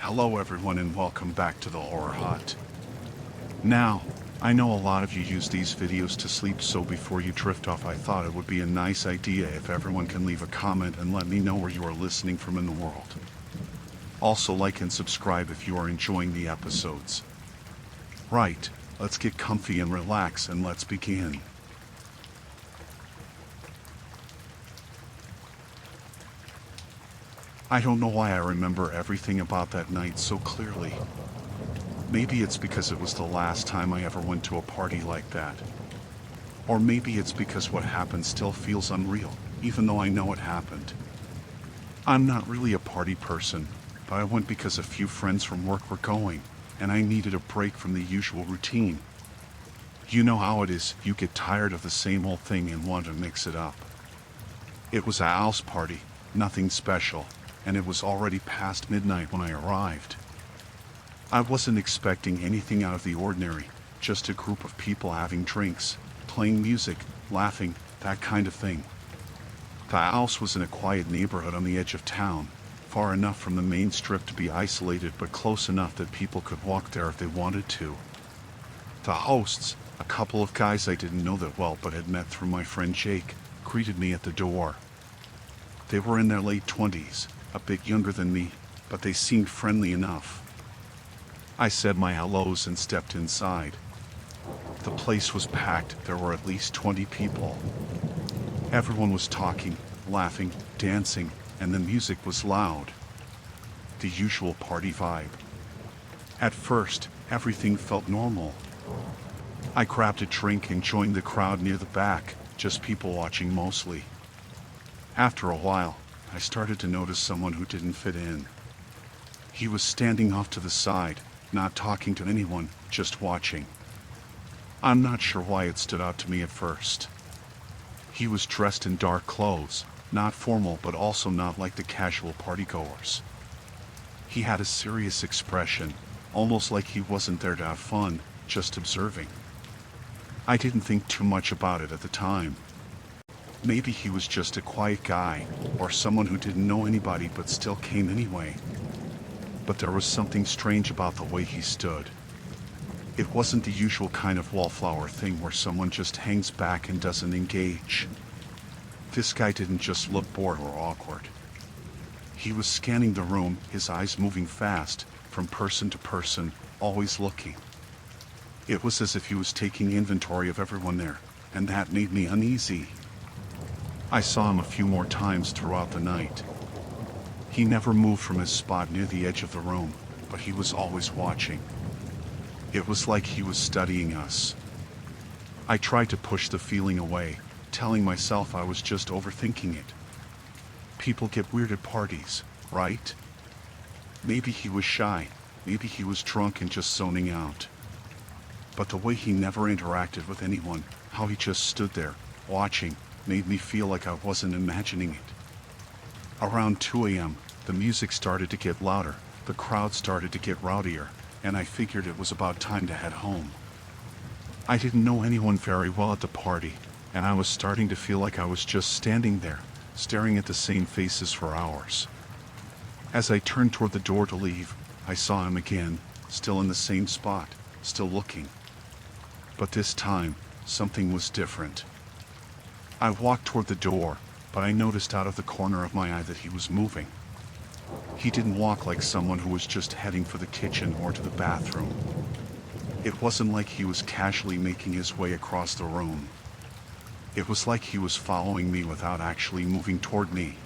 Hello everyone and welcome back to the Horror Hut. Now, I know a lot of you use these videos to sleep, so before you drift off I thought it would be a nice idea if everyone can leave a comment and let me know where you are listening from in the world. Also like and subscribe if you are enjoying the episodes. Right, let's get comfy and relax and let's begin. I don't know why I remember everything about that night so clearly. Maybe it's because it was the last time I ever went to a party like that. Or maybe it's because what happened still feels unreal, even though I know it happened. I'm not really a party person, but I went because a few friends from work were going, and I needed a break from the usual routine. You know how it is, you get tired of the same old thing and want to mix it up. It was a house party, nothing special, and it was already past midnight when I arrived. I wasn't expecting anything out of the ordinary, just a group of people having drinks, playing music, laughing, that kind of thing. The house was in a quiet neighborhood on the edge of town, far enough from the main strip to be isolated but close enough that people could walk there if they wanted to. The hosts, a couple of guys I didn't know that well but had met through my friend Jake, greeted me at the door. They were in their late 20s, a bit younger than me, but they seemed friendly enough. I said my hellos and stepped inside. The place was packed, there were at least 20 people. Everyone was talking, laughing, dancing, and the music was loud. The usual party vibe. At first, everything felt normal. I grabbed a drink and joined the crowd near the back, just people watching mostly. After a while, I started to notice someone who didn't fit in. He was standing off to the side, not talking to anyone, just watching. I'm not sure why it stood out to me at first. He was dressed in dark clothes, not formal but also not like the casual partygoers. He had a serious expression, almost like he wasn't there to have fun, just observing. I didn't think too much about it at the time. Maybe he was just a quiet guy, or someone who didn't know anybody but still came anyway. But there was something strange about the way he stood. It wasn't the usual kind of wallflower thing where someone just hangs back and doesn't engage. This guy didn't just look bored or awkward. He was scanning the room, his eyes moving fast, from person to person, always looking. It was as if he was taking inventory of everyone there, and that made me uneasy. I saw him a few more times throughout the night. He never moved from his spot near the edge of the room, but he was always watching. It was like he was studying us. I tried to push the feeling away, telling myself I was just overthinking it. People get weird at parties, right? Maybe he was shy, maybe he was drunk and just zoning out. But the way he never interacted with anyone, how he just stood there, watching, made me feel like I wasn't imagining it. Around 2 a.m., the music started to get louder, the crowd started to get rowdier, and I figured it was about time to head home. I didn't know anyone very well at the party, and I was starting to feel like I was just standing there, staring at the same faces for hours. As I turned toward the door to leave, I saw him again, still in the same spot, still looking. But this time, something was different. I walked toward the door, but I noticed out of the corner of my eye that he was moving. He didn't walk like someone who was just heading for the kitchen or to the bathroom. It wasn't like he was casually making his way across the room. It was like he was following me without actually moving toward me.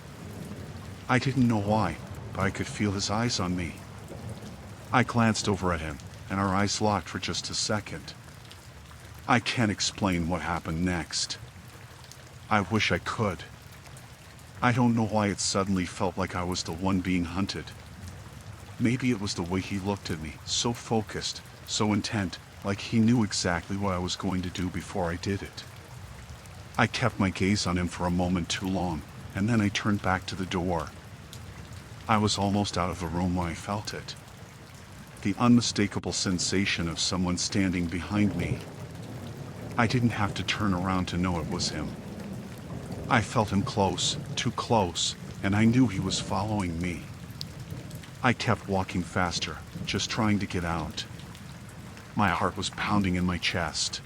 I didn't know why, but I could feel his eyes on me. I glanced over at him, and our eyes locked for just a second. I can't explain what happened next. I wish I could. I don't know why it suddenly felt like I was the one being hunted. Maybe it was the way he looked at me, so focused, so intent, like he knew exactly what I was going to do before I did it. I kept my gaze on him for a moment too long, and then I turned back to the door. I was almost out of the room when I felt it. The unmistakable sensation of someone standing behind me. I didn't have to turn around to know it was him. I felt him close, too close, and I knew he was following me. I kept walking faster, just trying to get out. My heart was pounding in my chest.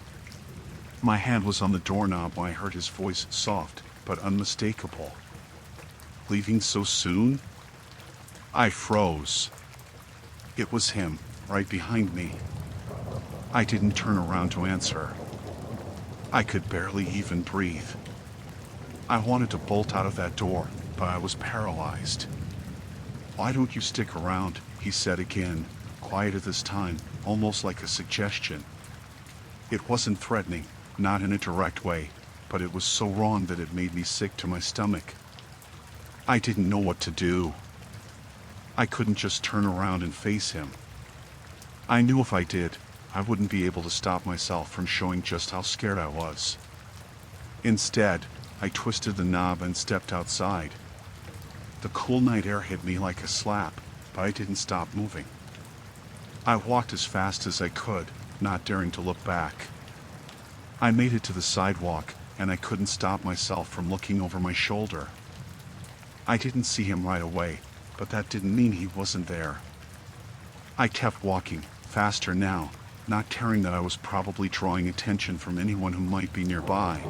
My hand was on the doorknob when I heard his voice, soft but unmistakable. Leaving so soon? I froze. It was him, right behind me. I didn't turn around to answer. I could barely even breathe. I wanted to bolt out of that door, but I was paralyzed. "Why don't you stick around?" he said again, quieter this time, almost like a suggestion. It wasn't threatening, not in a direct way, but it was so wrong that it made me sick to my stomach. I didn't know what to do. I couldn't just turn around and face him. I knew if I did, I wouldn't be able to stop myself from showing just how scared I was. Instead, I twisted the knob and stepped outside. The cool night air hit me like a slap, but I didn't stop moving. I walked as fast as I could, not daring to look back. I made it to the sidewalk, and I couldn't stop myself from looking over my shoulder. I didn't see him right away, but that didn't mean he wasn't there. I kept walking, faster now, not caring that I was probably drawing attention from anyone who might be nearby.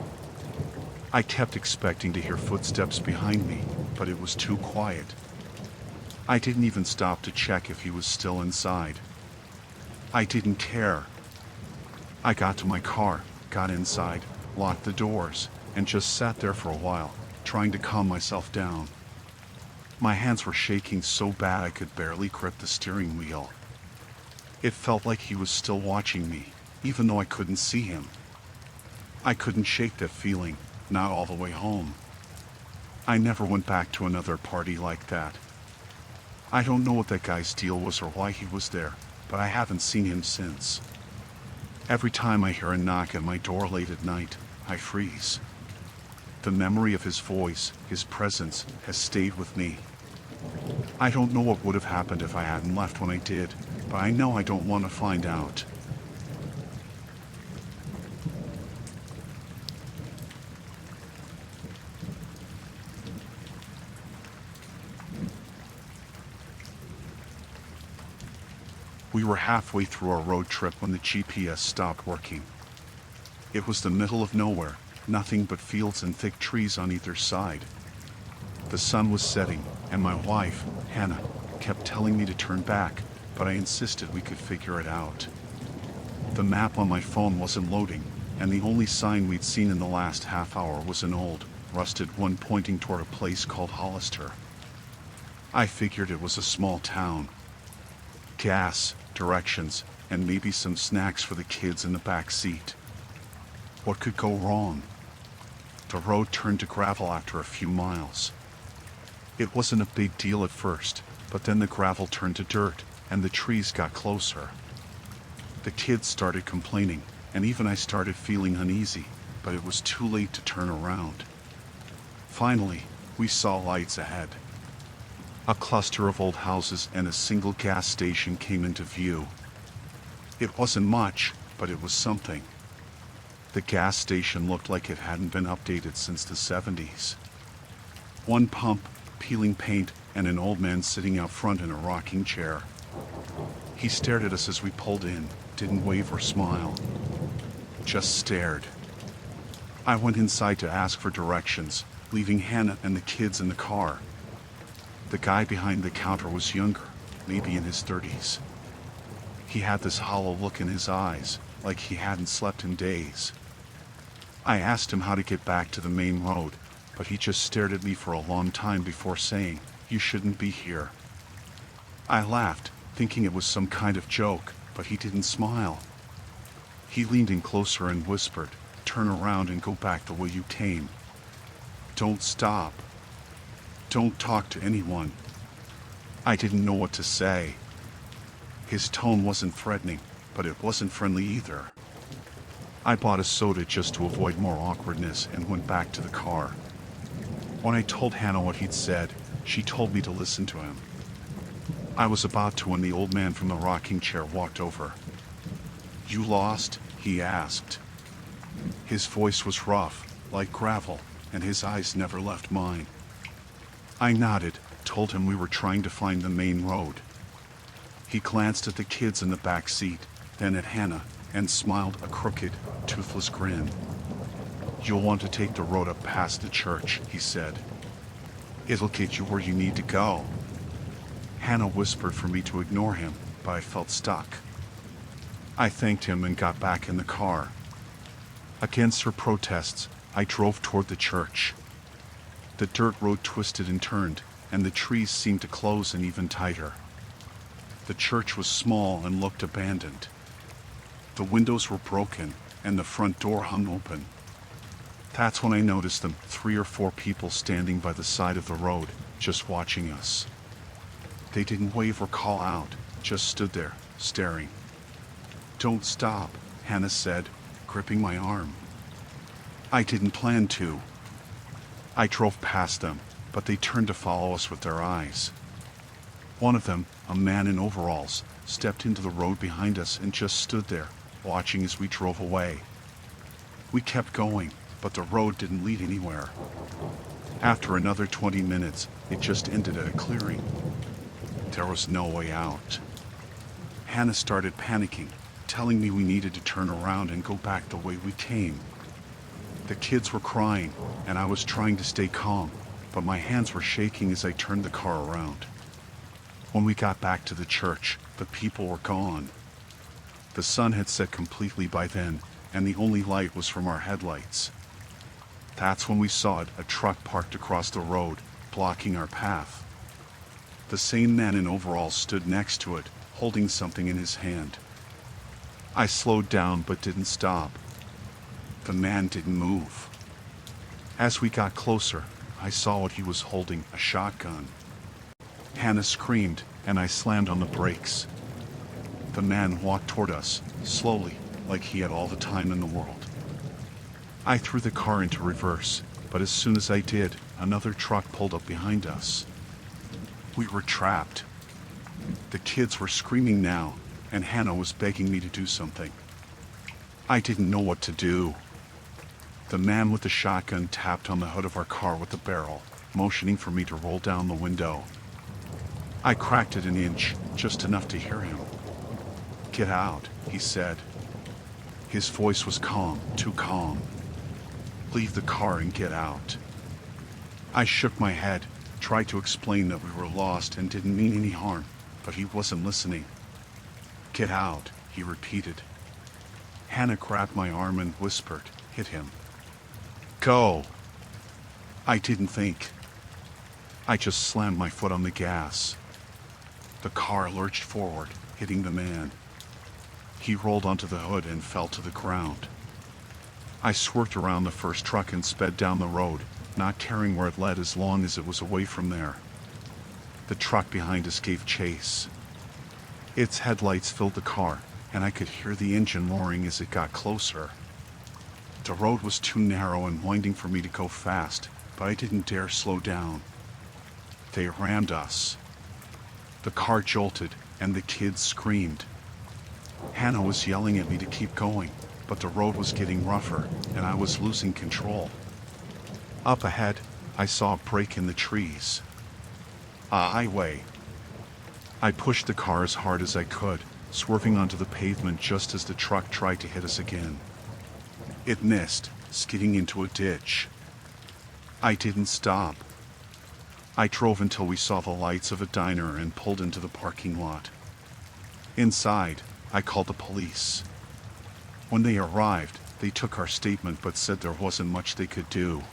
I kept expecting to hear footsteps behind me, but it was too quiet. I didn't even stop to check if he was still inside. I didn't care. I got to my car, got inside, locked the doors, and just sat there for a while, trying to calm myself down. My hands were shaking so bad I could barely grip the steering wheel. It felt like he was still watching me, even though I couldn't see him. I couldn't shake that feeling, not all the way home. I never went back to another party like that. I don't know what that guy's deal was or why he was there, but I haven't seen him since. Every time I hear a knock at my door late at night, I freeze. The memory of his voice, his presence, has stayed with me. I don't know what would have happened if I hadn't left when I did, but I know I don't want to find out. We were halfway through our road trip when the GPS stopped working. It was the middle of nowhere, nothing but fields and thick trees on either side. The sun was setting, and my wife, Hannah, kept telling me to turn back, but I insisted we could figure it out. The map on my phone wasn't loading, and the only sign we'd seen in the last half hour was an old, rusted one pointing toward a place called Hollister. I figured it was a small town. Gas, directions, and maybe some snacks for the kids in the back seat. What could go wrong? The road turned to gravel after a few miles. It wasn't a big deal at first, but then the gravel turned to dirt, and the trees got closer. The kids started complaining, and even I started feeling uneasy, but it was too late to turn around. Finally, we saw lights ahead. A cluster of old houses and a single gas station came into view. It wasn't much, but it was something. The gas station looked like it hadn't been updated since the 70s. One pump, peeling paint, and an old man sitting out front in a rocking chair. He stared at us as we pulled in, didn't wave or smile. Just stared. I went inside to ask for directions, leaving Hannah and the kids in the car. The guy behind the counter was younger, maybe in his 30s. He had this hollow look in his eyes, like he hadn't slept in days. I asked him how to get back to the main road, but he just stared at me for a long time before saying, "You shouldn't be here." I laughed, thinking it was some kind of joke, but he didn't smile. He leaned in closer and whispered, "Turn around and go back the way you came. Don't stop. Don't talk to anyone." I didn't know what to say. His tone wasn't threatening, but it wasn't friendly either. I bought a soda just to avoid more awkwardness and went back to the car. When I told Hannah what he'd said, she told me to listen to him. I was about to when the old man from the rocking chair walked over. "You lost?" he asked. His voice was rough, like gravel, and his eyes never left mine. I nodded, told him we were trying to find the main road. He glanced at the kids in the back seat, then at Hannah, and smiled a crooked, toothless grin. "You'll want to take the road up past the church," he said. "It'll get you where you need to go." Hannah whispered for me to ignore him, but I felt stuck. I thanked him and got back in the car. Against her protests, I drove toward the church. The dirt road twisted and turned, and the trees seemed to close in even tighter. The church was small and looked abandoned. The windows were broken, and the front door hung open. That's when I noticed them, 3 or 4 people standing by the side of the road, just watching us. They didn't wave or call out, just stood there, staring. "Don't stop," Hannah said, gripping my arm. I didn't plan to. I drove past them, but they turned to follow us with their eyes. One of them, a man in overalls, stepped into the road behind us and just stood there, watching as we drove away. We kept going, but the road didn't lead anywhere. After another 20 minutes, it just ended at a clearing. There was no way out. Hannah started panicking, telling me we needed to turn around and go back the way we came. The kids were crying, and I was trying to stay calm, but my hands were shaking as I turned the car around. When we got back to the church, the people were gone. The sun had set completely by then, and the only light was from our headlights. That's when we saw it, a truck parked across the road, blocking our path. The same man in overalls stood next to it, holding something in his hand. I slowed down but didn't stop. The man didn't move. As we got closer, I saw what he was holding, a shotgun. Hannah screamed, and I slammed on the brakes. The man walked toward us, slowly, like he had all the time in the world. I threw the car into reverse, but as soon as I did, another truck pulled up behind us. We were trapped. The kids were screaming now, and Hannah was begging me to do something. I didn't know what to do. The man with the shotgun tapped on the hood of our car with the barrel, motioning for me to roll down the window. I cracked it an inch, just enough to hear him. "Get out," he said. His voice was calm, too calm. "Leave the car and get out." I shook my head, tried to explain that we were lost and didn't mean any harm, but he wasn't listening. "Get out," he repeated. Hannah grabbed my arm and whispered, "Hit him." "Go." I didn't think. I just slammed my foot on the gas. The car lurched forward, hitting the man. He rolled onto the hood and fell to the ground. I swerved around the first truck and sped down the road, not caring where it led as long as it was away from there. The truck behind us gave chase. Its headlights filled the car, and I could hear the engine roaring as it got closer. The road was too narrow and winding for me to go fast, but I didn't dare slow down. They rammed us. The car jolted, and the kids screamed. Hannah was yelling at me to keep going, but the road was getting rougher, and I was losing control. Up ahead, I saw a break in the trees. A highway. I pushed the car as hard as I could, swerving onto the pavement just as the truck tried to hit us again. It missed, skidding into a ditch. I didn't stop. I drove until we saw the lights of a diner and pulled into the parking lot. Inside, I called the police. When they arrived, they took our statement but said there wasn't much they could do.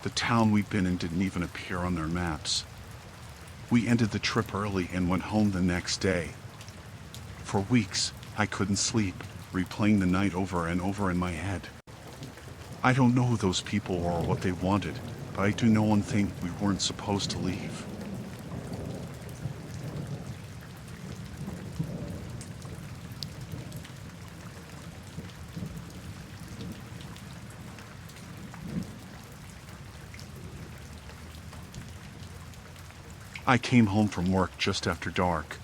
The town we'd been in didn't even appear on their maps. We ended the trip early and went home the next day. For weeks, I couldn't sleep, replaying the night over and over in my head. I don't know who those people were or what they wanted, but I do know one thing: we weren't supposed to leave. I came home from work just after dark.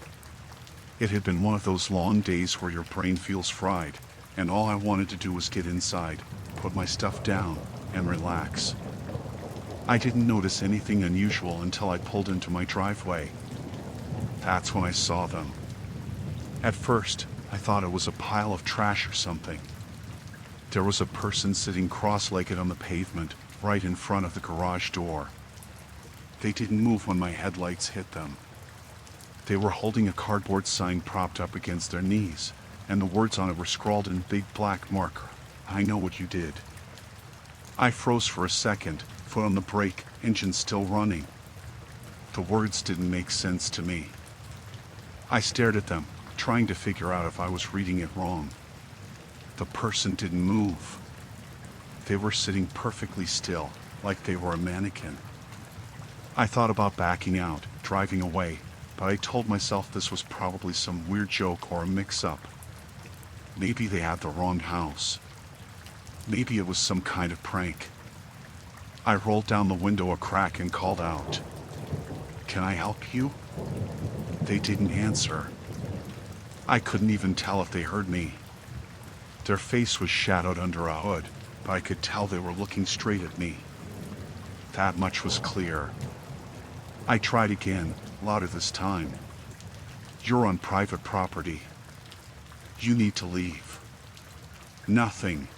It had been one of those long days where your brain feels fried, and all I wanted to do was get inside, put my stuff down, and relax. I didn't notice anything unusual until I pulled into my driveway. That's when I saw them. At first, I thought it was a pile of trash or something. There was a person sitting cross-legged on the pavement, right in front of the garage door. They didn't move when my headlights hit them. They were holding a cardboard sign propped up against their knees, and the words on it were scrawled in big black marker. "I know what you did." I froze for a second, foot on the brake, engine still running. The words didn't make sense to me. I stared at them, trying to figure out if I was reading it wrong. The person didn't move. They were sitting perfectly still, like they were a mannequin. I thought about backing out, driving away, but I told myself this was probably some weird joke or a mix-up. Maybe they had the wrong house. Maybe it was some kind of prank. I rolled down the window a crack and called out, "Can I help you?" They didn't answer. I couldn't even tell if they heard me. Their face was shadowed under a hood, but I could tell they were looking straight at me. That much was clear. I tried again, louder this time. "You're on private property. You need to leave." Nothing.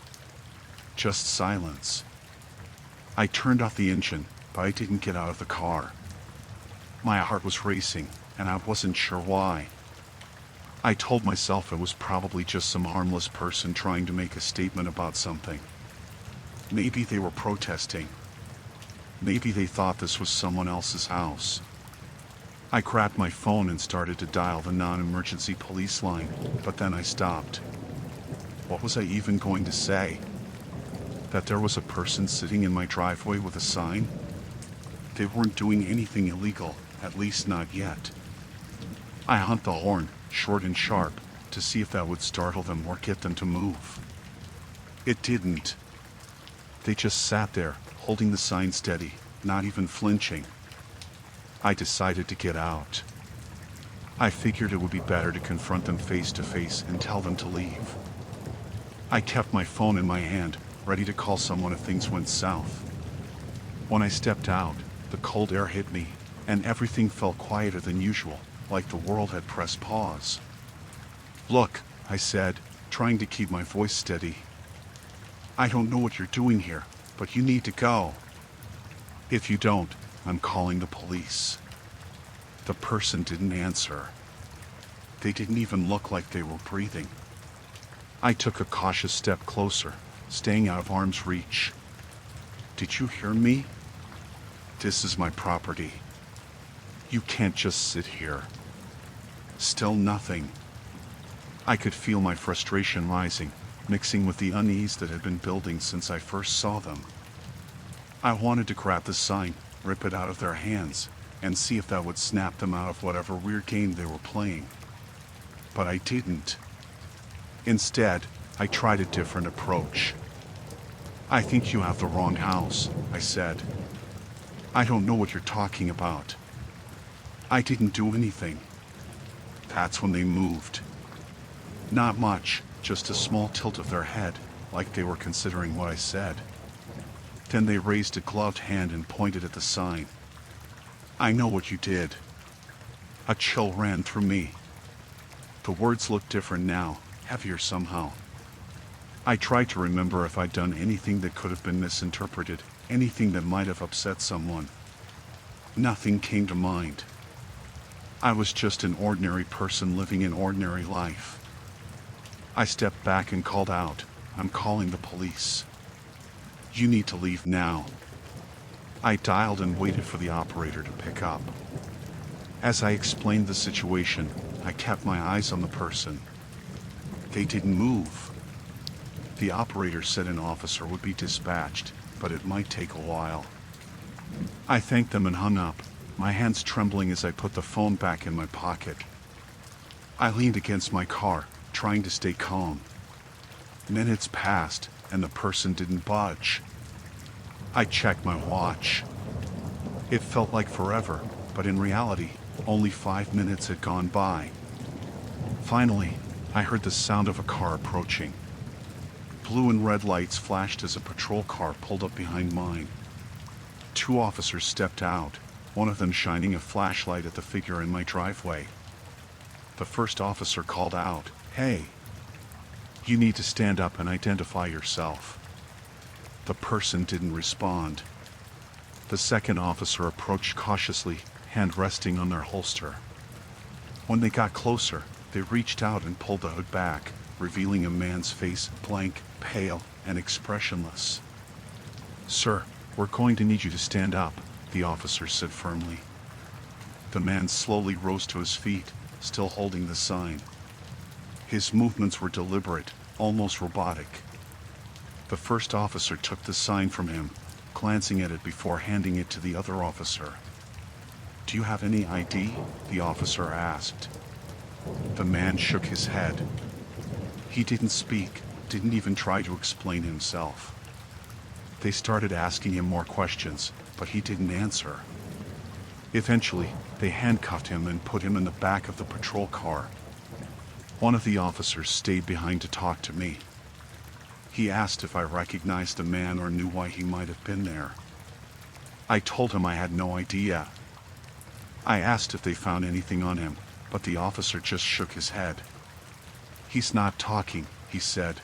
Just silence. I turned off the engine, but I didn't get out of the car. My heart was racing, and I wasn't sure why. I told myself it was probably just some harmless person trying to make a statement about something. Maybe they were protesting. Maybe they thought this was someone else's house. I grabbed my phone and started to dial the non-emergency police line, but then I stopped. What was I even going to say? That there was a person sitting in my driveway with a sign? They weren't doing anything illegal, at least not yet. I honked the horn, short and sharp, to see if that would startle them or get them to move. It didn't. They just sat there, holding the sign steady, not even flinching. I decided to get out. I figured it would be better to confront them face to face and tell them to leave. I kept my phone in my hand, ready to call someone if things went south. When I stepped out, the cold air hit me, and everything felt quieter than usual, like the world had pressed pause. "Look," I said, trying to keep my voice steady. "I don't know what you're doing here, but you need to go. If you don't, I'm calling the police." The person didn't answer. They didn't even look like they were breathing. I took a cautious step closer, staying out of arm's reach. "Did you hear me? This is my property. You can't just sit here." Still nothing. I could feel my frustration rising, mixing with the unease that had been building since I first saw them. I wanted to grab the sign, rip it out of their hands, and see if that would snap them out of whatever weird game they were playing. But I didn't. Instead, I tried a different approach. "I think you have the wrong house," I said. "I don't know what you're talking about. I didn't do anything." That's when they moved. Not much, just a small tilt of their head, like they were considering what I said. Then they raised a gloved hand and pointed at the sign. "I know what you did." A chill ran through me. The words looked different now, heavier somehow. I tried to remember if I'd done anything that could have been misinterpreted, anything that might have upset someone. Nothing came to mind. I was just an ordinary person living an ordinary life. I stepped back and called out, "I'm calling the police. You need to leave now." I dialed and waited for the operator to pick up. As I explained the situation, I kept my eyes on the person. They didn't move. The operator said an officer would be dispatched, but it might take a while. I thanked them and hung up, my hands trembling as I put the phone back in my pocket. I leaned against my car, trying to stay calm. Minutes passed, and the person didn't budge. I checked my watch. It felt like forever, but in reality, only 5 minutes had gone by. Finally, I heard the sound of a car approaching. Blue and red lights flashed as a patrol car pulled up behind mine. 2 officers stepped out, one of them shining a flashlight at the figure in my driveway. The first officer called out, "Hey, you need to stand up and identify yourself." The person didn't respond. The second officer approached cautiously, hand resting on their holster. When they got closer, they reached out and pulled the hood back, revealing a man's face, blank, pale, and expressionless. "Sir, we're going to need you to stand up," the officer said firmly. The man slowly rose to his feet, still holding the sign. His movements were deliberate, almost robotic. The first officer took the sign from him, glancing at it before handing it to the other officer. "Do you have any ID?" the officer asked. The man shook his head. He didn't speak, didn't even try to explain himself. They started asking him more questions, but he didn't answer. Eventually, they handcuffed him and put him in the back of the patrol car. One of the officers stayed behind to talk to me. He asked if I recognized the man or knew why he might have been there. I told him I had no idea. I asked if they found anything on him, but the officer just shook his head. "He's not talking," he said.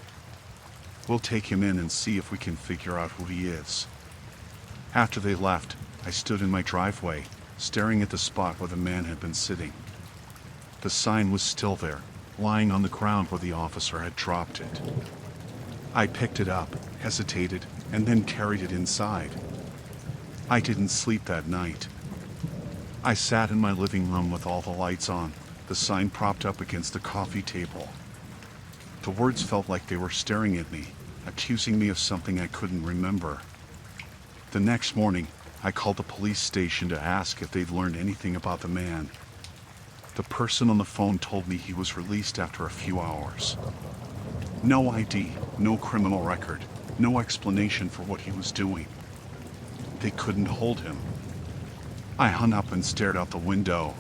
"We'll take him in and see if we can figure out who he is." After they left, I stood in my driveway, staring at the spot where the man had been sitting. The sign was still there, lying on the ground where the officer had dropped it. I picked it up, hesitated, and then carried it inside. I didn't sleep that night. I sat in my living room with all the lights on, the sign propped up against the coffee table. The words felt like they were staring at me, accusing me of something I couldn't remember. The next morning, I called the police station to ask if they'd learned anything about the man. The person on the phone told me he was released after a few hours. No ID, no criminal record, no explanation for what he was doing. They couldn't hold him. I hung up and stared out the window.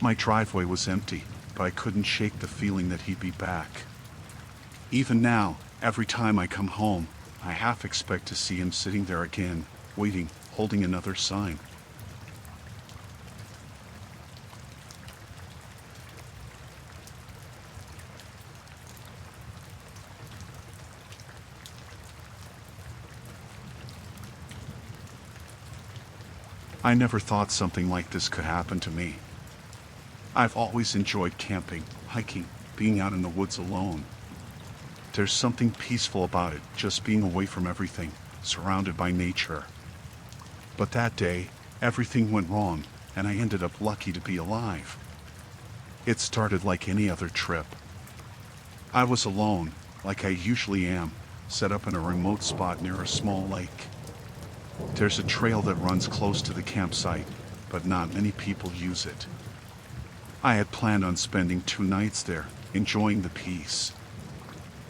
My driveway was empty, but I couldn't shake the feeling that he'd be back. Even now, every time I come home, I half expect to see him sitting there again, waiting, holding another sign. I never thought something like this could happen to me. I've always enjoyed camping, hiking, being out in the woods alone. There's something peaceful about it, just being away from everything, surrounded by nature. But that day, everything went wrong, and I ended up lucky to be alive. It started like any other trip. I was alone, like I usually am, set up in a remote spot near a small lake. There's a trail that runs close to the campsite, but not many people use it. I had planned on spending 2 nights there, enjoying the peace.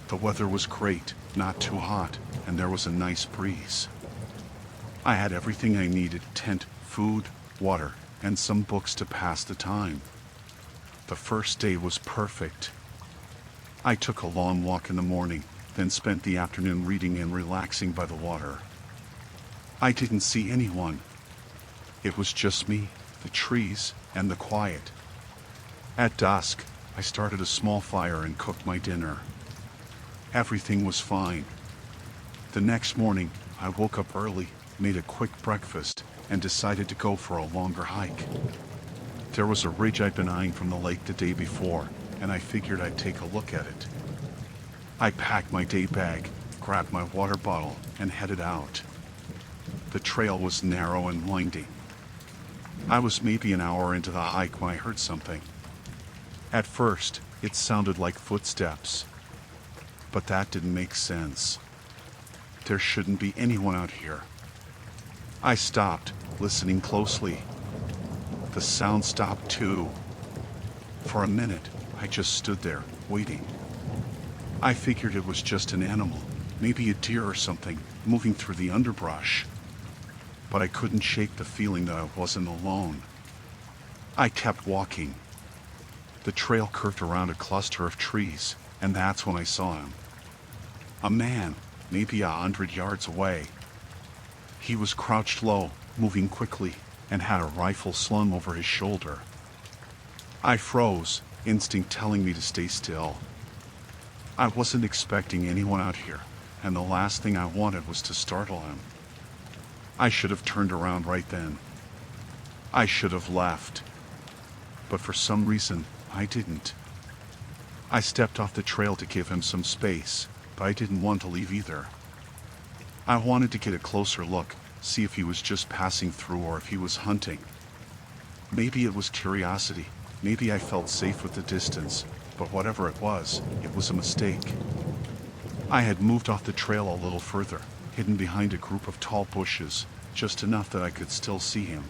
The weather was great, not too hot, and there was a nice breeze. I had everything I needed: tent, food, water, and some books to pass the time. The first day was perfect. I took a long walk in the morning, then spent the afternoon reading and relaxing by the water. I didn't see anyone. It was just me, the trees, and the quiet. At dusk, I started a small fire and cooked my dinner. Everything was fine. The next morning, I woke up early, made a quick breakfast, and decided to go for a longer hike. There was a ridge I'd been eyeing from the lake the day before, and I figured I'd take a look at it. I packed my day bag, grabbed my water bottle, and headed out. The trail was narrow and winding. I was maybe an hour into the hike when I heard something. At first, it sounded like footsteps, but that didn't make sense. There shouldn't be anyone out here. I stopped, listening closely. The sound stopped too. For a minute, I just stood there, waiting. I figured it was just an animal, maybe a deer or something, moving through the underbrush. But I couldn't shake the feeling that I wasn't alone. I kept walking. The trail curved around a cluster of trees, and that's when I saw him. A man, maybe 100 yards away. He was crouched low, moving quickly, and had a rifle slung over his shoulder. I froze, instinct telling me to stay still. I wasn't expecting anyone out here, and the last thing I wanted was to startle him. I should have turned around right then. I should have left. But for some reason, I didn't. I stepped off the trail to give him some space, but I didn't want to leave either. I wanted to get a closer look, see if he was just passing through or if he was hunting. Maybe it was curiosity, maybe I felt safe with the distance, but whatever it was a mistake. I had moved off the trail a little further, hidden behind a group of tall bushes, just enough that I could still see him.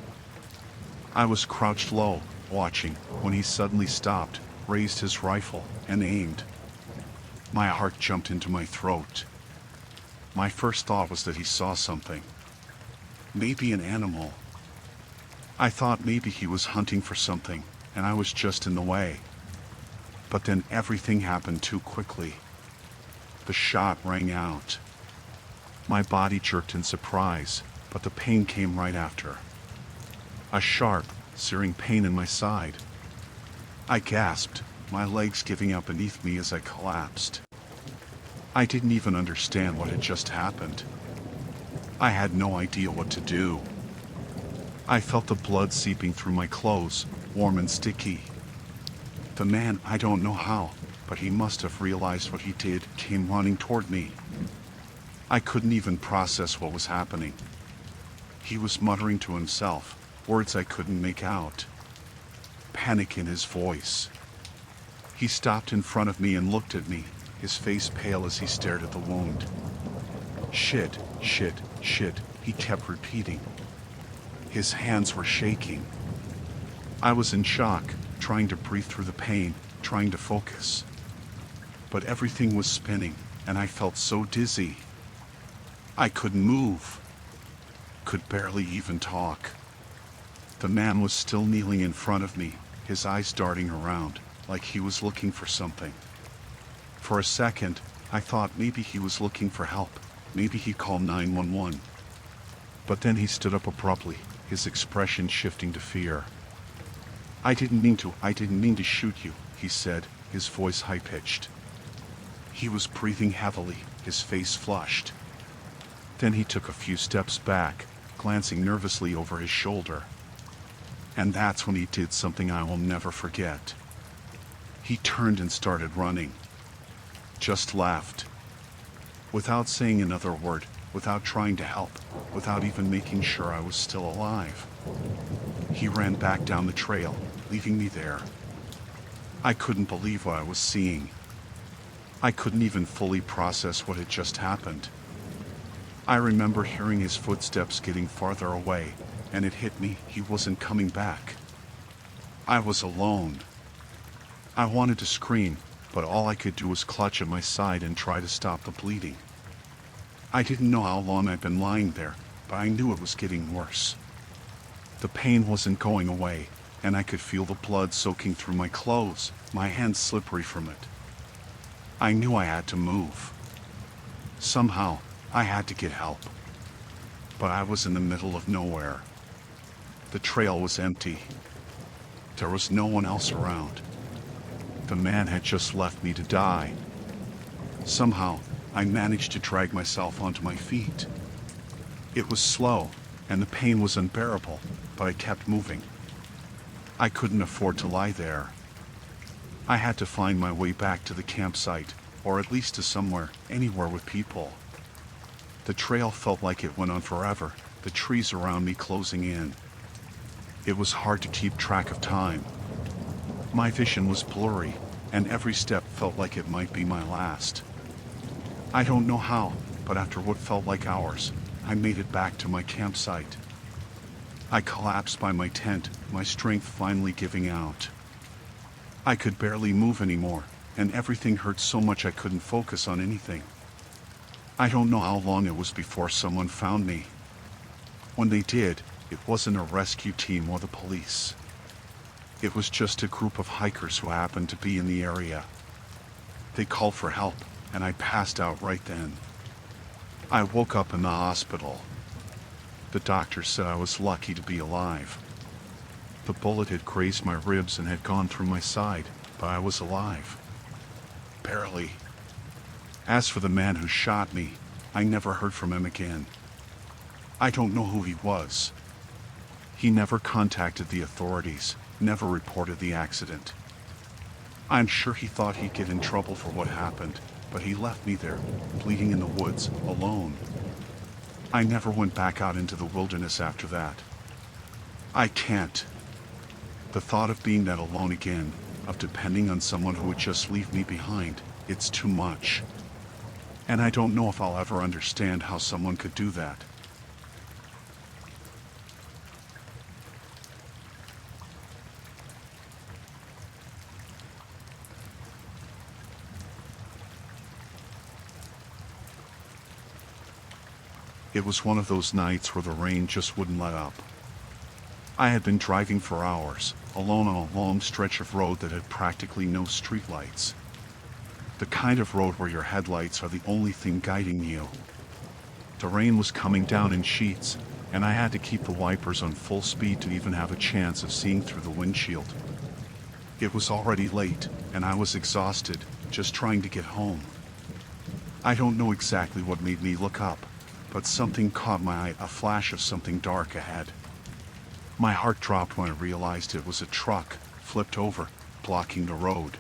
I was crouched low, watching, when he suddenly stopped, raised his rifle, and aimed. My heart jumped into my throat. My first thought was that he saw something. Maybe an animal. I thought maybe he was hunting for something, and I was just in the way. But then everything happened too quickly. The shot rang out. My body jerked in surprise, but the pain came right after. A sharp, searing pain in my side. I gasped, my legs giving out beneath me as I collapsed. I didn't even understand what had just happened. I had no idea what to do. I felt the blood seeping through my clothes, warm and sticky. The man, I don't know how, but he must have realized what he did, came running toward me. I couldn't even process what was happening. He was muttering to himself, words I couldn't make out. Panic in his voice. He stopped in front of me and looked at me, his face pale as he stared at the wound. Shit, shit, shit, he kept repeating. His hands were shaking. I was in shock, trying to breathe through the pain, trying to focus. But everything was spinning, and I felt so dizzy. I couldn't move. Could barely even talk. The man was still kneeling in front of me, his eyes darting around, like he was looking for something. For a second, I thought maybe he was looking for help. Maybe he called 911. But then he stood up abruptly, his expression shifting to fear. I didn't mean to shoot you, he said, his voice high-pitched. He was breathing heavily, his face flushed. Then he took a few steps back, glancing nervously over his shoulder. And that's when he did something I will never forget. He turned and started running. Just laughed. Without saying another word, without trying to help, without even making sure I was still alive. He ran back down the trail, leaving me there. I couldn't believe what I was seeing. I couldn't even fully process what had just happened. I remember hearing his footsteps getting farther away, and it hit me, he wasn't coming back. I was alone. I wanted to scream, but all I could do was clutch at my side and try to stop the bleeding. I didn't know how long I'd been lying there, but I knew it was getting worse. The pain wasn't going away, and I could feel the blood soaking through my clothes, my hands slippery from it. I knew I had to move. Somehow, I had to get help. But I was in the middle of nowhere. The trail was empty. There was no one else around. The man had just left me to die. Somehow, I managed to drag myself onto my feet. It was slow, and the pain was unbearable, but I kept moving. I couldn't afford to lie there. I had to find my way back to the campsite, or at least to somewhere, anywhere with people. The trail felt like it went on forever, the trees around me closing in. It was hard to keep track of time. My vision was blurry, and every step felt like it might be my last. I don't know how, but after what felt like hours, I made it back to my campsite. I collapsed by my tent, my strength finally giving out. I could barely move anymore, and everything hurt so much I couldn't focus on anything. I don't know how long it was before someone found me. When they did, it wasn't a rescue team or the police. It was just a group of hikers who happened to be in the area. They called for help, and I passed out right then. I woke up in the hospital. The doctor said I was lucky to be alive. The bullet had grazed my ribs and had gone through my side, but I was alive. Barely. As for the man who shot me, I never heard from him again. I don't know who he was. He never contacted the authorities, never reported the accident. I'm sure he thought he'd get in trouble for what happened, but he left me there, bleeding in the woods, alone. I never went back out into the wilderness after that. I can't. The thought of being that alone again, of depending on someone who would just leave me behind, it's too much. And I don't know if I'll ever understand how someone could do that. It was one of those nights where the rain just wouldn't let up. I had been driving for hours, alone on a long stretch of road that had practically no streetlights. The kind of road where your headlights are the only thing guiding you. The rain was coming down in sheets, and I had to keep the wipers on full speed to even have a chance of seeing through the windshield. It was already late, and I was exhausted, just trying to get home. I don't know exactly what made me look up, but something caught my eye, a flash of something dark ahead. My heart dropped when I realized it was a truck, flipped over, blocking the road.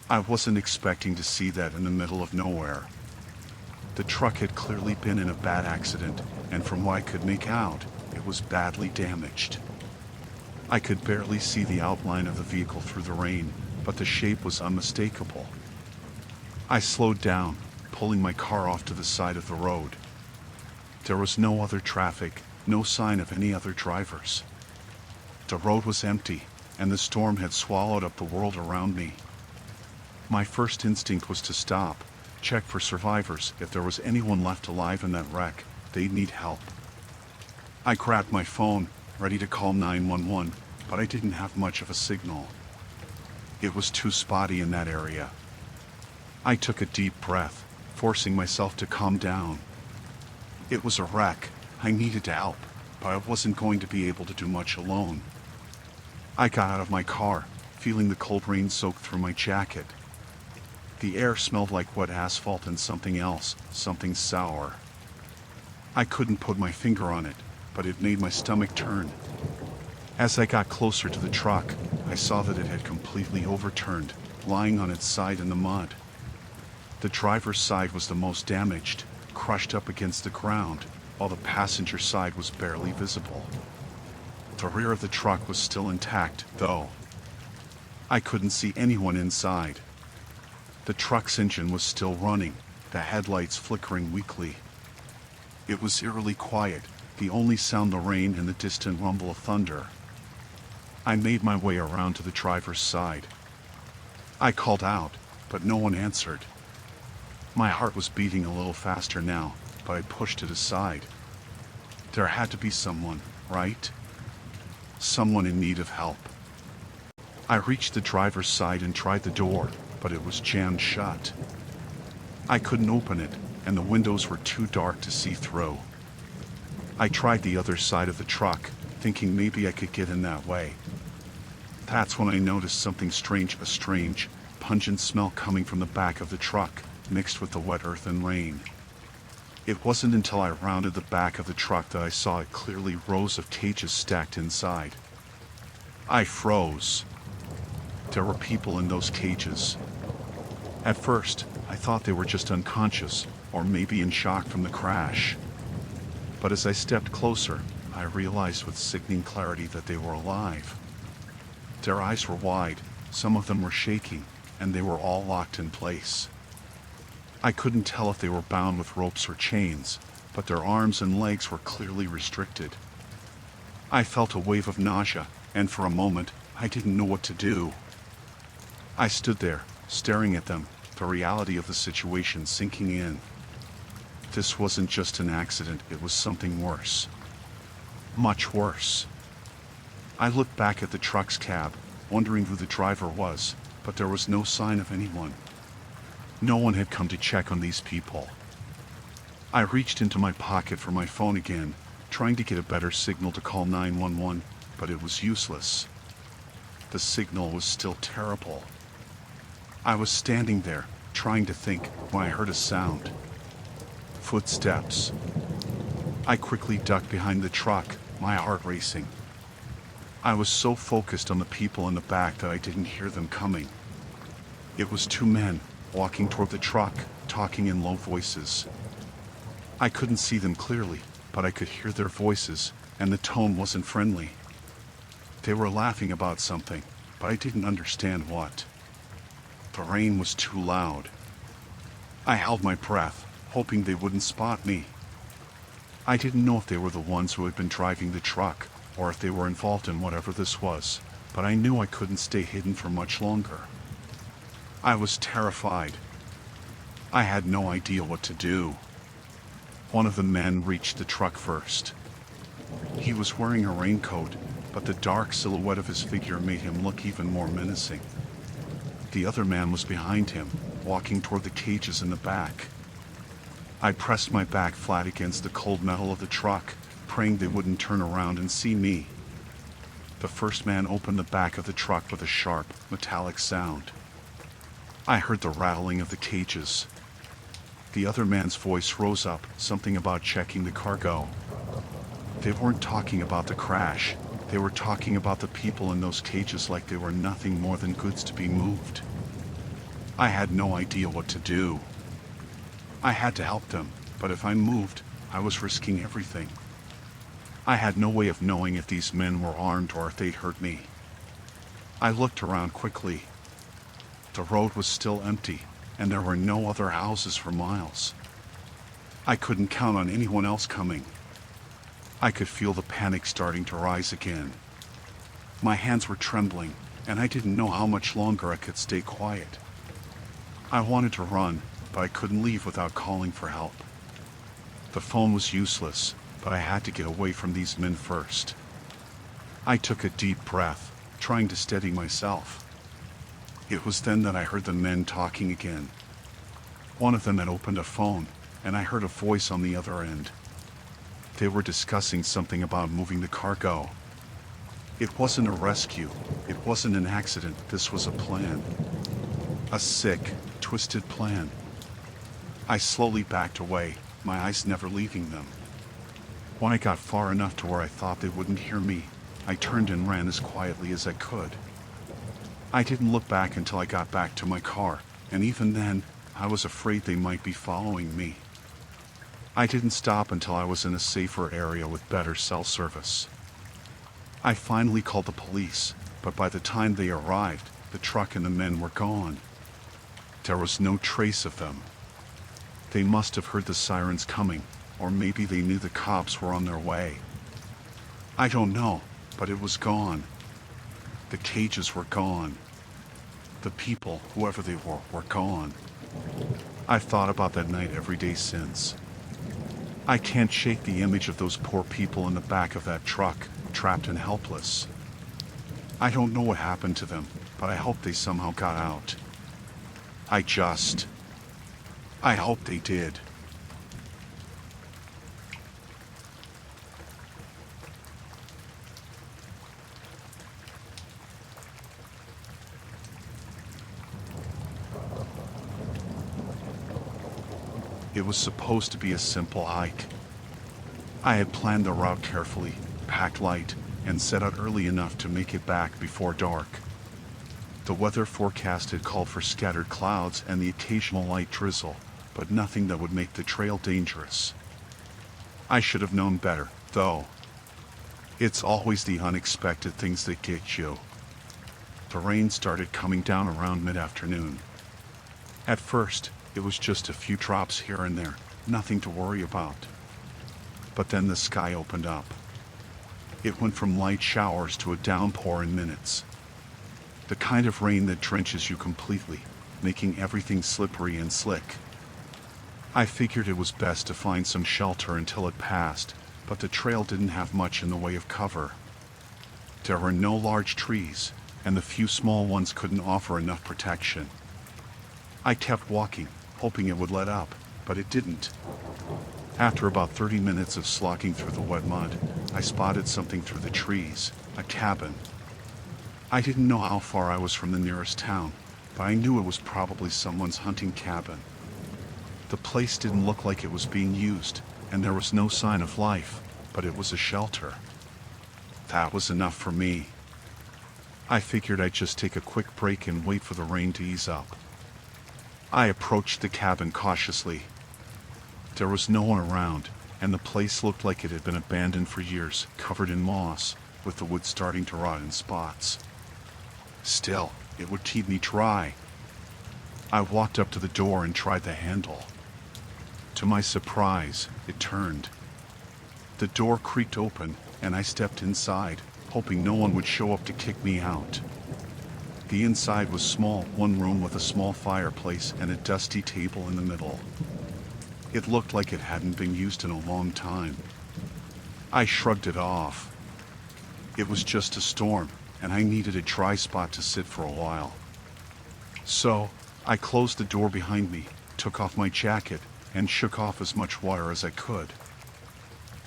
I wasn't expecting to see that in the middle of nowhere. The truck had clearly been in a bad accident, and from what I could make out, it was badly damaged. I could barely see the outline of the vehicle through the rain, but the shape was unmistakable. I slowed down, pulling my car off to the side of the road. There was no other traffic, no sign of any other drivers. The road was empty, and the storm had swallowed up the world around me. My first instinct was to stop, check for survivors. If there was anyone left alive in that wreck, they'd need help. I grabbed my phone, ready to call 911, but I didn't have much of a signal. It was too spotty in that area. I took a deep breath, forcing myself to calm down. It was a wreck. I needed help, but I wasn't going to be able to do much alone. I got out of my car, feeling the cold rain soak through my jacket. The air smelled like wet asphalt and something else, something sour. I couldn't put my finger on it, but it made my stomach turn. As I got closer to the truck, I saw that it had completely overturned, lying on its side in the mud. The driver's side was the most damaged, crushed up against the ground, while the passenger side was barely visible. The rear of the truck was still intact, though. I couldn't see anyone inside. The truck's engine was still running, the headlights flickering weakly. It was eerily quiet, the only sound the rain and the distant rumble of thunder. I made my way around to the driver's side. I called out, but no one answered. My heart was beating a little faster now, but I pushed it aside. There had to be someone, right? Someone in need of help. I reached the driver's side and tried the door, but it was jammed shut. I couldn't open it, and the windows were too dark to see through. I tried the other side of the truck, thinking maybe I could get in that way. That's when I noticed something strange, a strange, pungent smell coming from the back of the truck, mixed with the wet earth and rain. It wasn't until I rounded the back of the truck that I saw it clearly, rows of cages stacked inside. I froze. There were people in those cages. At first, I thought they were just unconscious, or maybe in shock from the crash. But as I stepped closer, I realized with sickening clarity that they were alive. Their eyes were wide, some of them were shaking, and they were all locked in place. I couldn't tell if they were bound with ropes or chains, but their arms and legs were clearly restricted. I felt a wave of nausea, and for a moment, I didn't know what to do. I stood there, staring at them, the reality of the situation sinking in. This wasn't just an accident, it was something worse. Much worse. I looked back at the truck's cab, wondering who the driver was, but there was no sign of anyone. No one had come to check on these people. I reached into my pocket for my phone again, trying to get a better signal to call 911, but it was useless. The signal was still terrible. I was standing there, trying to think, when I heard a sound. Footsteps. I quickly ducked behind the truck, my heart racing. I was so focused on the people in the back that I didn't hear them coming. It was two men, walking toward the truck, talking in low voices. I couldn't see them clearly, but I could hear their voices, and the tone wasn't friendly. They were laughing about something, but I didn't understand what. The rain was too loud. I held my breath, hoping they wouldn't spot me. I didn't know if they were the ones who had been driving the truck, or if they were involved in whatever this was, but I knew I couldn't stay hidden for much longer. I was terrified. I had no idea what to do. One of the men reached the truck first. He was wearing a raincoat, but the dark silhouette of his figure made him look even more menacing. The other man was behind him, walking toward the cages in the back. I pressed my back flat against the cold metal of the truck, praying they wouldn't turn around and see me. The first man opened the back of the truck with a sharp, metallic sound. I heard the rattling of the cages. The other man's voice rose up, something about checking the cargo. They weren't talking about the crash. They were talking about the people in those cages like they were nothing more than goods to be moved. I had no idea what to do. I had to help them, but if I moved, I was risking everything. I had no way of knowing if these men were armed or if they'd hurt me. I looked around quickly. The road was still empty, and there were no other houses for miles. I couldn't count on anyone else coming. I could feel the panic starting to rise again. My hands were trembling, and I didn't know how much longer I could stay quiet. I wanted to run, but I couldn't leave without calling for help. The phone was useless, but I had to get away from these men first. I took a deep breath, trying to steady myself. It was then that I heard the men talking again. One of them had opened a phone, and I heard a voice on the other end. They were discussing something about moving the cargo. It wasn't a rescue. It wasn't an accident. This was a plan. A sick, twisted plan. I slowly backed away, my eyes never leaving them. When I got far enough to where I thought they wouldn't hear me, I turned and ran as quietly as I could. I didn't look back until I got back to my car, and even then, I was afraid they might be following me. I didn't stop until I was in a safer area with better cell service. I finally called the police, but by the time they arrived, the truck and the men were gone. There was no trace of them. They must have heard the sirens coming, or maybe they knew the cops were on their way. I don't know, but it was gone. The cages were gone. The people, whoever they were gone. I've thought about that night every day since. I can't shake the image of those poor people in the back of that truck, trapped and helpless. I don't know what happened to them, but I hope they somehow got out. I hope they did. It was supposed to be a simple hike. I had planned the route carefully, packed light, and set out early enough to make it back before dark. The weather forecast had called for scattered clouds and the occasional light drizzle, but nothing that would make the trail dangerous. I should have known better, though. It's always the unexpected things that get you. The rain started coming down around mid-afternoon. At first, it was just a few drops here and there, nothing to worry about. But then the sky opened up. It went from light showers to a downpour in minutes. The kind of rain that drenches you completely, making everything slippery and slick. I figured it was best to find some shelter until it passed, but the trail didn't have much in the way of cover. There were no large trees, and the few small ones couldn't offer enough protection. I kept walking, hoping it would let up, but it didn't. After about 30 minutes of slogging through the wet mud, I spotted something through the trees, a cabin. I didn't know how far I was from the nearest town, but I knew it was probably someone's hunting cabin. The place didn't look like it was being used, and there was no sign of life, but it was a shelter. That was enough for me. I figured I'd just take a quick break and wait for the rain to ease up. I approached the cabin cautiously. There was no one around, and the place looked like it had been abandoned for years, covered in moss, with the wood starting to rot in spots. Still, it would keep me dry. I walked up to the door and tried the handle. To my surprise, it turned. The door creaked open, and I stepped inside, hoping no one would show up to kick me out. The inside was small, one room with a small fireplace and a dusty table in the middle. It looked like it hadn't been used in a long time. I shrugged it off. It was just a storm, and I needed a dry spot to sit for a while. So, I closed the door behind me, took off my jacket, and shook off as much water as I could.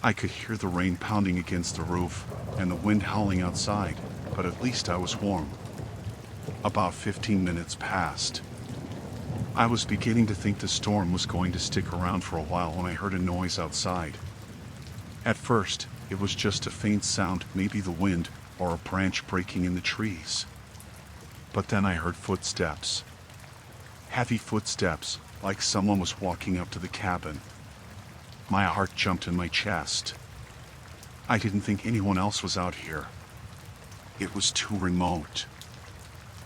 I could hear the rain pounding against the roof, and the wind howling outside, but at least I was warm. About 15 minutes passed. I was beginning to think the storm was going to stick around for a while when I heard a noise outside. At first, it was just a faint sound, maybe the wind or a branch breaking in the trees. But then I heard footsteps. Heavy footsteps, like someone was walking up to the cabin. My heart jumped in my chest. I didn't think anyone else was out here. It was too remote.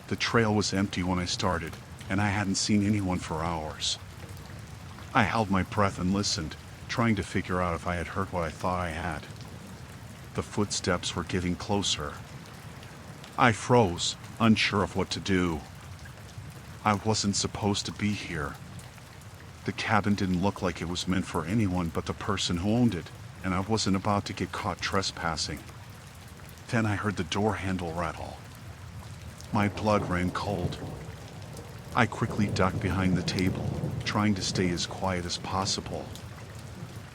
The trail was empty when I started, and I hadn't seen anyone for hours. I held my breath and listened, trying to figure out if I had heard what I thought I had. The footsteps were getting closer. I froze, unsure of what to do. I wasn't supposed to be here. The cabin didn't look like it was meant for anyone but the person who owned it, and I wasn't about to get caught trespassing. Then I heard the door handle rattle. My blood ran cold. I quickly ducked behind the table, trying to stay as quiet as possible.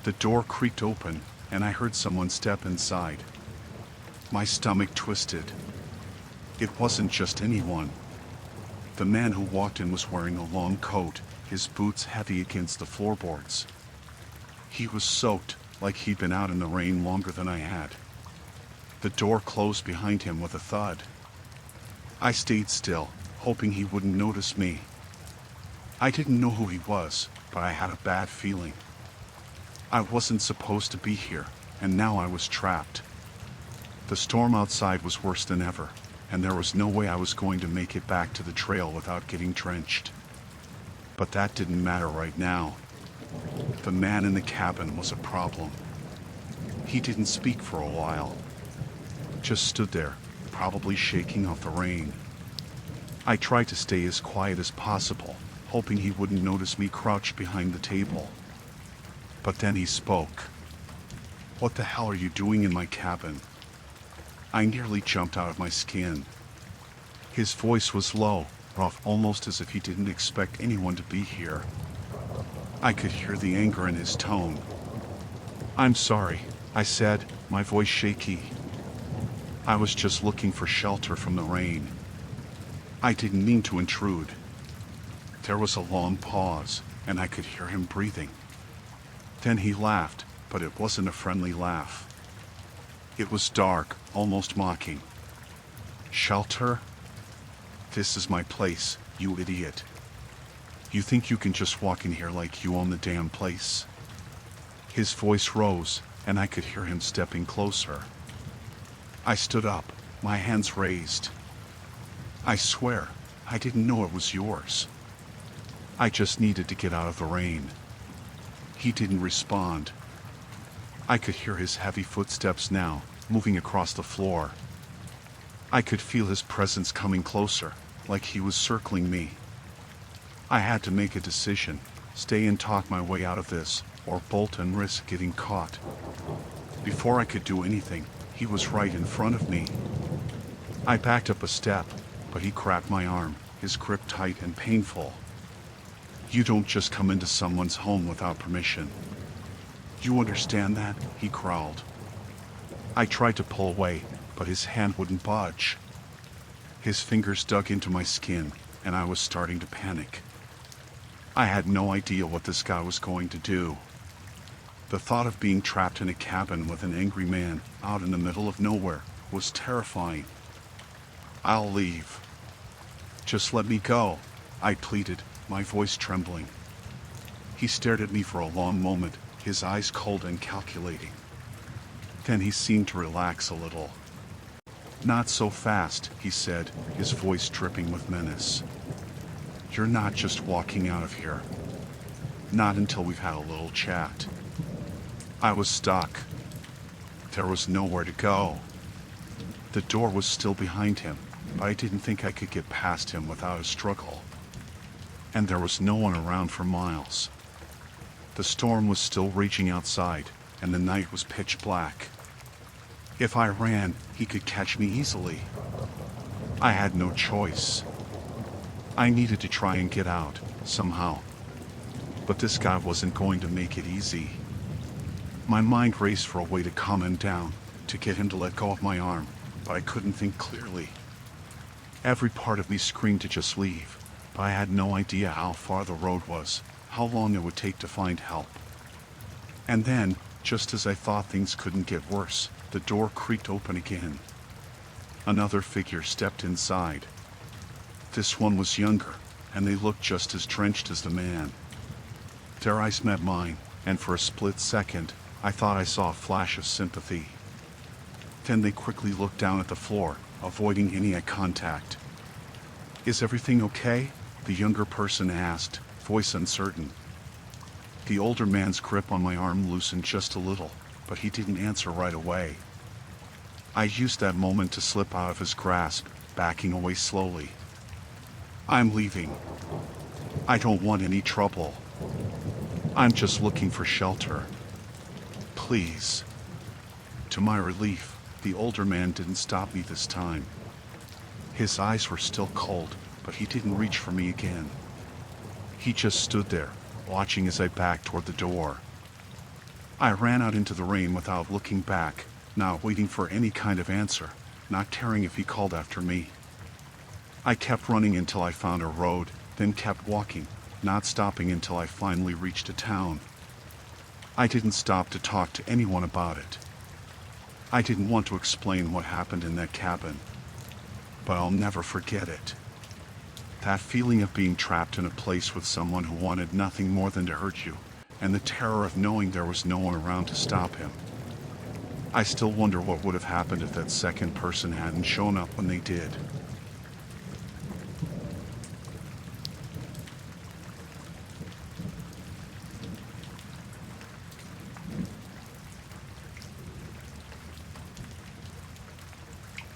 The door creaked open, and I heard someone step inside. My stomach twisted. It wasn't just anyone. The man who walked in was wearing a long coat, his boots heavy against the floorboards. He was soaked, like he'd been out in the rain longer than I had. The door closed behind him with a thud. I stayed still, hoping he wouldn't notice me. I didn't know who he was, but I had a bad feeling. I wasn't supposed to be here, and now I was trapped. The storm outside was worse than ever, and there was no way I was going to make it back to the trail without getting drenched. But that didn't matter right now. The man in the cabin was a problem. He didn't speak for a while. Just stood there, probably shaking off the rain. I tried to stay as quiet as possible, hoping he wouldn't notice me crouched behind the table. But then he spoke. "What the hell are you doing in my cabin?" I nearly jumped out of my skin. His voice was low, rough, almost as if he didn't expect anyone to be here. I could hear the anger in his tone. "I'm sorry," I said, my voice shaky. "I was just looking for shelter from the rain. I didn't mean to intrude." There was a long pause, and I could hear him breathing. Then he laughed, but it wasn't a friendly laugh. It was dark, almost mocking. "Shelter? This is my place, you idiot. You think you can just walk in here like you own the damn place?" His voice rose, and I could hear him stepping closer. I stood up, my hands raised. "I swear, I didn't know it was yours. I just needed to get out of the rain." He didn't respond. I could hear his heavy footsteps now, moving across the floor. I could feel his presence coming closer, like he was circling me. I had to make a decision, stay and talk my way out of this, or bolt and risk getting caught. Before I could do anything, he was right in front of me. I backed up a step, but he grabbed my arm, his grip tight and painful. "You don't just come into someone's home without permission." You understand that? He growled. I tried to pull away, but his hand wouldn't budge. His fingers dug into my skin, and I was starting to panic. I had no idea what this guy was going to do. The thought of being trapped in a cabin with an angry man out in the middle of nowhere was terrifying. I'll leave. Just let me go, I pleaded, my voice trembling. He stared at me for a long moment, his eyes cold and calculating. Then he seemed to relax a little. Not so fast, he said, his voice dripping with menace. You're not just walking out of here. Not until we've had a little chat. I was stuck. There was nowhere to go. The door was still behind him, but I didn't think I could get past him without a struggle. And there was no one around for miles. The storm was still raging outside, and the night was pitch black. If I ran, he could catch me easily. I had no choice. I needed to try and get out, somehow. But this guy wasn't going to make it easy. My mind raced for a way to calm him down, to get him to let go of my arm, but I couldn't think clearly. Every part of me screamed to just leave, but I had no idea how far the road was, how long it would take to find help. And then, just as I thought things couldn't get worse, the door creaked open again. Another figure stepped inside. This one was younger, and they looked just as drenched as the man. Their eyes met mine, and for a split second, I thought I saw a flash of sympathy. Then they quickly looked down at the floor, avoiding any eye contact. Is everything okay? The younger person asked, voice uncertain. The older man's grip on my arm loosened just a little, but he didn't answer right away. I used that moment to slip out of his grasp, backing away slowly. I'm leaving. I don't want any trouble. I'm just looking for shelter. Please. To my relief, the older man didn't stop me this time. His eyes were still cold, but he didn't reach for me again. He just stood there, watching as I backed toward the door. I ran out into the rain without looking back, not waiting for any kind of answer, not caring if he called after me. I kept running until I found a road, then kept walking, not stopping until I finally reached a town. I didn't stop to talk to anyone about it. I didn't want to explain what happened in that cabin, but I'll never forget it. That feeling of being trapped in a place with someone who wanted nothing more than to hurt you, and the terror of knowing there was no one around to stop him. I still wonder what would have happened if that second person hadn't shown up when they did.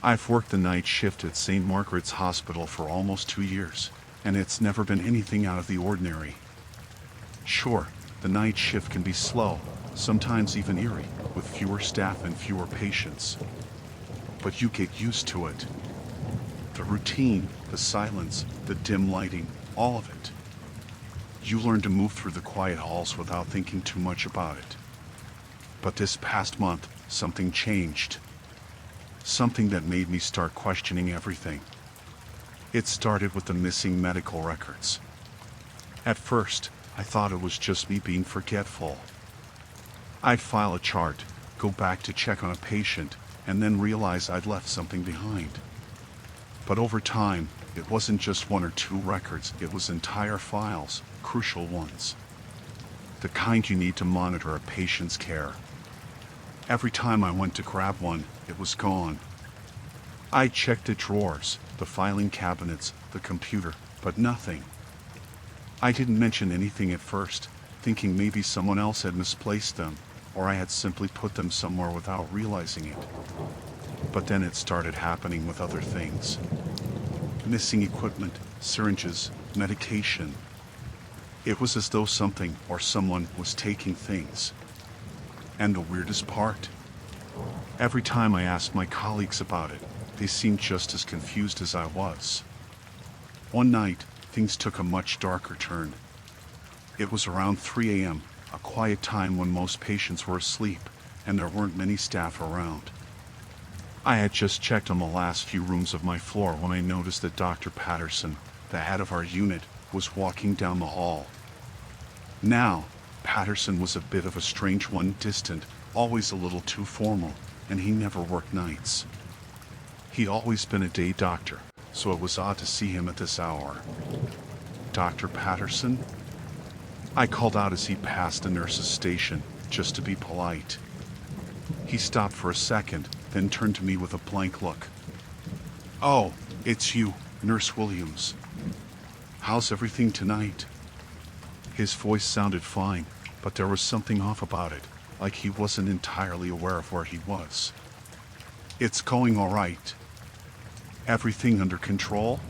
I've worked the night shift at St. Margaret's Hospital for almost 2 years, and it's never been anything out of the ordinary. Sure, the night shift can be slow, sometimes even eerie, with fewer staff and fewer patients. But you get used to it. The routine, the silence, the dim lighting, all of it. You learn to move through the quiet halls without thinking too much about it. But this past month, something changed. Something that made me start questioning everything. It started with the missing medical records. At first, I thought it was just me being forgetful. I'd file a chart, go back to check on a patient, and then realize I'd left something behind. But over time, it wasn't just 1 or 2 records, it was entire files, crucial ones. The kind you need to monitor a patient's care. Every time I went to grab one, it was gone. I checked the drawers, the filing cabinets, the computer, but nothing. I didn't mention anything at first, thinking maybe someone else had misplaced them, or I had simply put them somewhere without realizing it. But then it started happening with other things. Missing equipment, syringes, medication. It was as though something or someone was taking things. And the weirdest part? Every time I asked my colleagues about it, they seemed just as confused as I was. One night, things took a much darker turn. It was around 3 a.m., a quiet time when most patients were asleep and there weren't many staff around. I had just checked on the last few rooms of my floor when I noticed that Dr. Patterson, the head of our unit, was walking down the hall. Now, Patterson was a bit of a strange one, distant, always a little too formal, and he never worked nights. He'd always been a day doctor, so it was odd to see him at this hour. "Dr. Patterson?" I called out as he passed the nurse's station, just to be polite. He stopped for a second, then turned to me with a blank look. "Oh, it's you, Nurse Williams. How's everything tonight?" His voice sounded fine, but there was something off about it, like he wasn't entirely aware of where he was. "It's going all right. Everything under control?"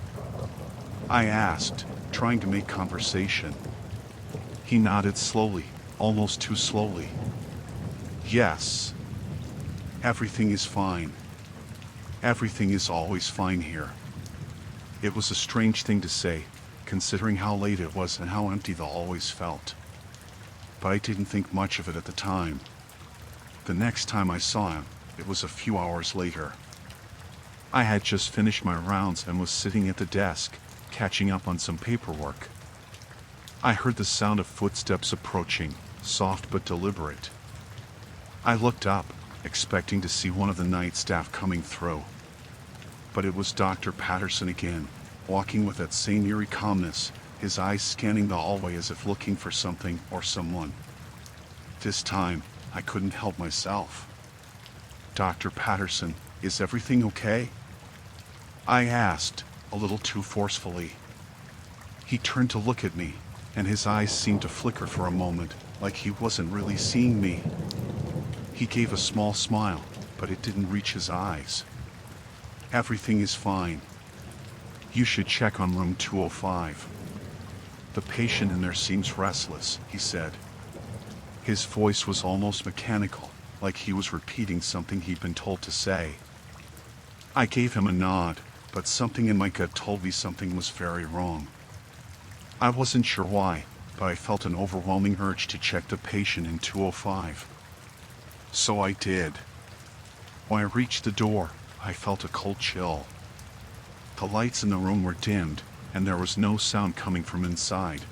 I asked, trying to make conversation. He nodded slowly, almost too slowly. "Yes. Everything is fine. Everything is always fine here." It was a strange thing to say, considering how late it was and how empty the hallways felt. But I didn't think much of it at the time. The next time I saw him, it was a few hours later. I had just finished my rounds and was sitting at the desk, catching up on some paperwork. I heard the sound of footsteps approaching, soft but deliberate. I looked up, expecting to see one of the night staff coming through. But it was Dr. Patterson again, walking with that same eerie calmness, his eyes scanning the hallway as if looking for something or someone. This time, I couldn't help myself. "Dr. Patterson, is everything okay?" I asked, a little too forcefully. He turned to look at me, and his eyes seemed to flicker for a moment, like he wasn't really seeing me. He gave a small smile, but it didn't reach his eyes. "Everything is fine. You should check on room 205. The patient in there seems restless," he said. His voice was almost mechanical, like he was repeating something he'd been told to say. I gave him a nod, but something in my gut told me something was very wrong. I wasn't sure why, but I felt an overwhelming urge to check the patient in 205. So I did. When I reached the door, I felt a cold chill. The lights in the room were dimmed, and there was no sound coming from inside.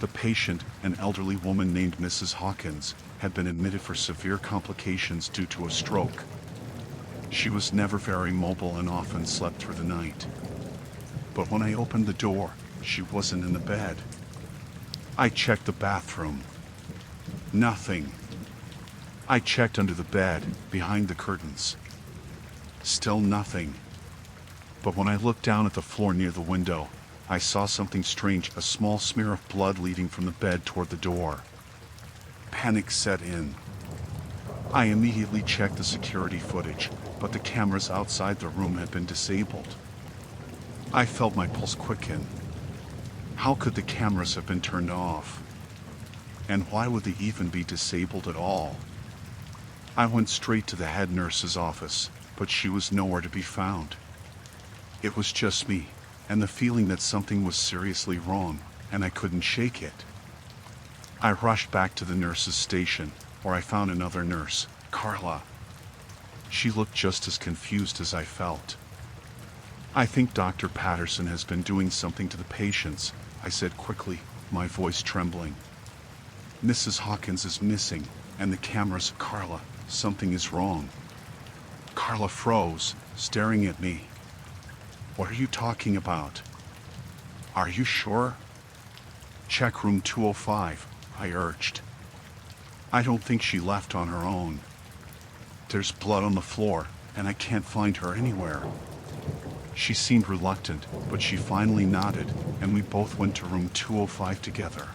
The patient, an elderly woman named Mrs. Hawkins, had been admitted for severe complications due to a stroke. She was never very mobile and often slept through the night. But when I opened the door, she wasn't in the bed. I checked the bathroom. Nothing. I checked under the bed, behind the curtains. Still nothing. But when I looked down at the floor near the window, I saw something strange, a small smear of blood leading from the bed toward the door. Panic set in. I immediately checked the security footage, but the cameras outside the room had been disabled. I felt my pulse quicken. How could the cameras have been turned off? And why would they even be disabled at all? I went straight to the head nurse's office, but she was nowhere to be found. It was just me, and the feeling that something was seriously wrong, and I couldn't shake it. I rushed back to the nurse's station, where I found another nurse, Carla. She looked just as confused as I felt. "I think Dr. Patterson has been doing something to the patients," I said quickly, my voice trembling. "Mrs. Hawkins is missing, and the cameras, Carla, something is wrong." Carla froze, staring at me. "What are you talking about? Are you sure?" "Check room 205, I urged. "I don't think she left on her own. There's blood on the floor, and I can't find her anywhere." She seemed reluctant, but she finally nodded, and we both went to room 205 together.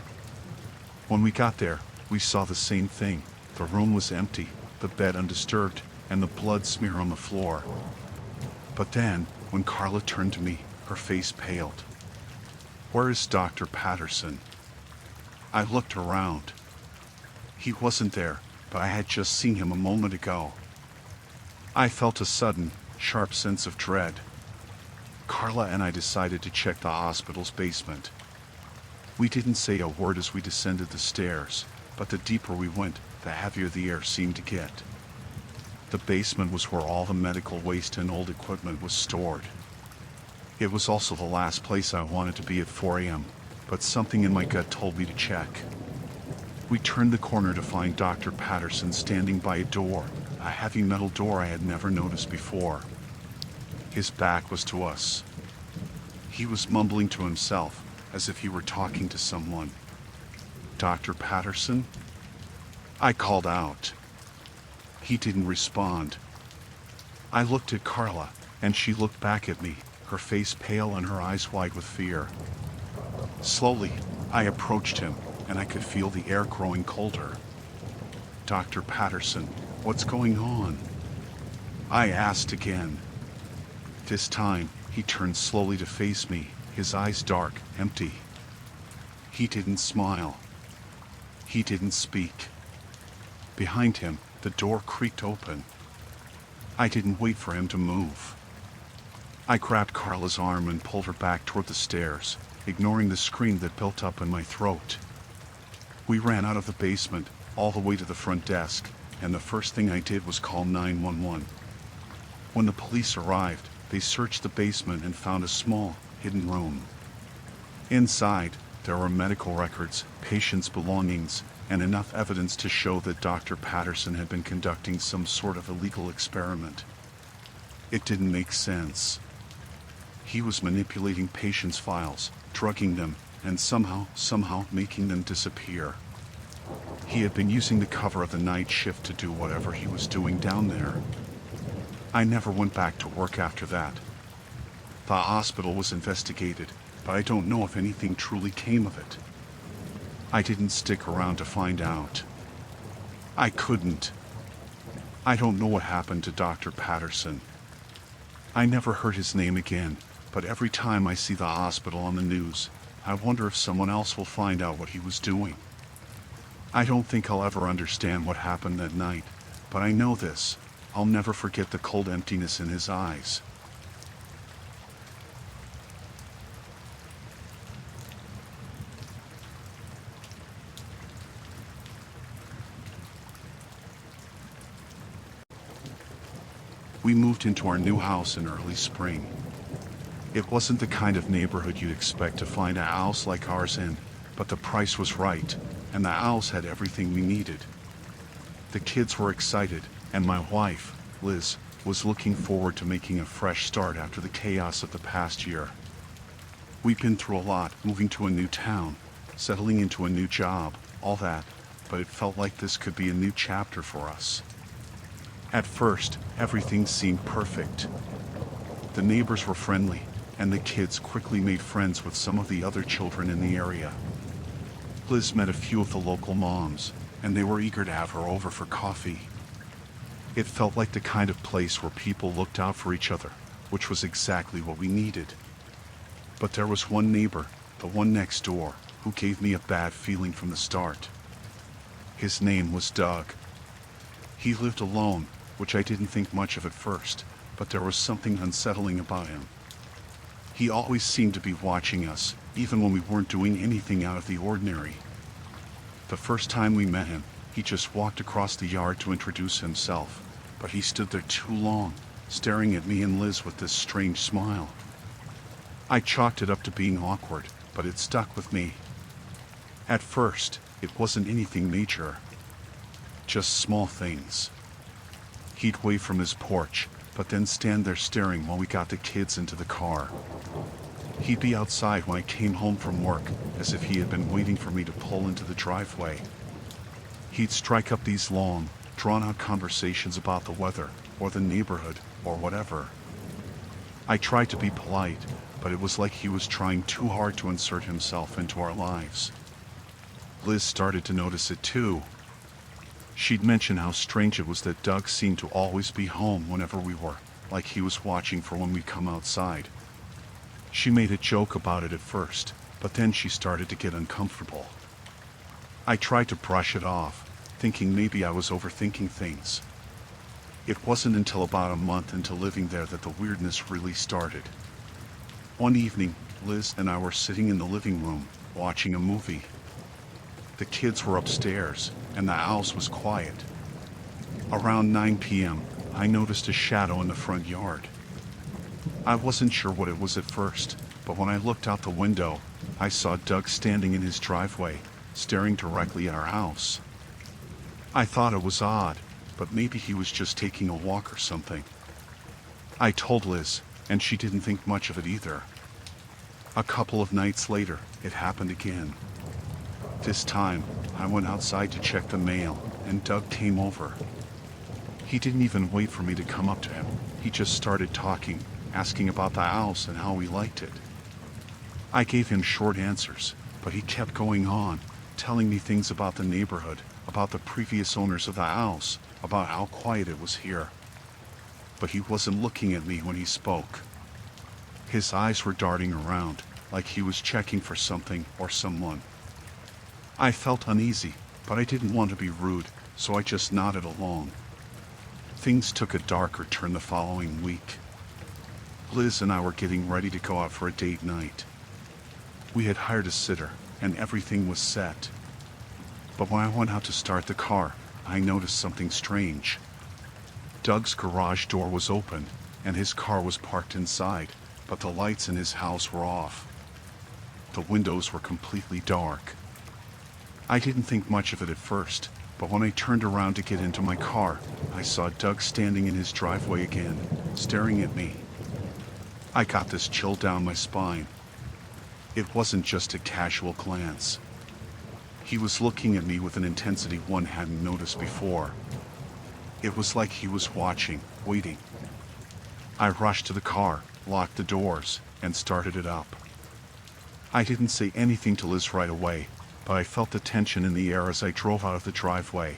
When we got there, we saw the same thing. The room was empty, the bed undisturbed, and the blood smear on the floor. But then, when Carla turned to me, her face paled. "Where is Dr. Patterson?" I looked around. He wasn't there, but I had just seen him a moment ago. I felt a sudden, sharp sense of dread. Carla and I decided to check the hospital's basement. We didn't say a word as we descended the stairs, but the deeper we went, the heavier the air seemed to get. The basement was where all the medical waste and old equipment was stored. It was also the last place I wanted to be at 4 a.m., but something in my gut told me to check. We turned the corner to find Dr. Patterson standing by a door, a heavy metal door I had never noticed before. His back was to us. He was mumbling to himself, as if he were talking to someone. "Dr. Patterson?" I called out. He didn't respond. I looked at Carla, and she looked back at me, her face pale and her eyes wide with fear. Slowly, I approached him, and I could feel the air growing colder. "Dr. Patterson, what's going on?" I asked again. This time, he turned slowly to face me, his eyes dark, empty. He didn't smile. He didn't speak. Behind him, the door creaked open. I didn't wait for him to move. I grabbed Carla's arm and pulled her back toward the stairs, ignoring the scream that built up in my throat. We ran out of the basement, all the way to the front desk, and the first thing I did was call 911. When the police arrived, they searched the basement and found a small, hidden room. Inside, there were medical records, patients' belongings, and enough evidence to show that Dr. Patterson had been conducting some sort of illegal experiment. It didn't make sense. He was manipulating patients' files, drugging them, and somehow making them disappear. He had been using the cover of the night shift to do whatever he was doing down there. I never went back to work after that. The hospital was investigated, but I don't know if anything truly came of it. I didn't stick around to find out. I couldn't. I don't know what happened to Dr. Patterson. I never heard his name again, but every time I see the hospital on the news, I wonder if someone else will find out what he was doing. I don't think I'll ever understand what happened that night, but I know this: I'll never forget the cold emptiness in his eyes. We moved into our new house in early spring. It wasn't the kind of neighborhood you'd expect to find a house like ours in, but the price was right, and the house had everything we needed. The kids were excited, and my wife, Liz, was looking forward to making a fresh start after the chaos of the past year. We'd been through a lot, moving to a new town, settling into a new job, all that, but it felt like this could be a new chapter for us. At first, everything seemed perfect. The neighbors were friendly, and the kids quickly made friends with some of the other children in the area. Liz met a few of the local moms, and they were eager to have her over for coffee. It felt like the kind of place where people looked out for each other, which was exactly what we needed. But there was one neighbor, the one next door, who gave me a bad feeling from the start. His name was Doug. He lived alone, which I didn't think much of at first, but there was something unsettling about him. He always seemed to be watching us, even when we weren't doing anything out of the ordinary. The first time we met him, he just walked across the yard to introduce himself, but he stood there too long, staring at me and Liz with this strange smile. I chalked it up to being awkward, but it stuck with me. At first, it wasn't anything major, just small things. He'd wave from his porch, but then stand there staring while we got the kids into the car. He'd be outside when I came home from work, as if he had been waiting for me to pull into the driveway. He'd strike up these long, drawn-out conversations about the weather, or the neighborhood, or whatever. I tried to be polite, but it was like he was trying too hard to insert himself into our lives. Liz started to notice it too. She'd mention how strange it was that Doug seemed to always be home whenever we were, like he was watching for when we'd come outside. She made a joke about it at first, but then she started to get uncomfortable. I tried to brush it off, thinking maybe I was overthinking things. It wasn't until about a month into living there that the weirdness really started. One evening, Liz and I were sitting in the living room, watching a movie. The kids were upstairs, and the house was quiet. Around 9 p.m., I noticed a shadow in the front yard. I wasn't sure what it was at first, but when I looked out the window, I saw Doug standing in his driveway, staring directly at our house. I thought it was odd, but maybe he was just taking a walk or something. I told Liz, and she didn't think much of it either. A couple of nights later, it happened again. This time, I went outside to check the mail, and Doug came over. He didn't even wait for me to come up to him. He just started talking, asking about the house and how we liked it. I gave him short answers, but he kept going on, telling me things about the neighborhood, about the previous owners of the house, about how quiet it was here. But he wasn't looking at me when he spoke. His eyes were darting around, like he was checking for something or someone. I felt uneasy, but I didn't want to be rude, so I just nodded along. Things took a darker turn the following week. Liz and I were getting ready to go out for a date night. We had hired a sitter, and everything was set. But when I went out to start the car, I noticed something strange. Doug's garage door was open, and his car was parked inside, but the lights in his house were off. The windows were completely dark. I didn't think much of it at first, but when I turned around to get into my car, I saw Doug standing in his driveway again, staring at me. I got this chill down my spine. It wasn't just a casual glance. He was looking at me with an intensity one hadn't noticed before. It was like he was watching, waiting. I rushed to the car, locked the doors, and started it up. I didn't say anything to Liz right away, but I felt the tension in the air as I drove out of the driveway.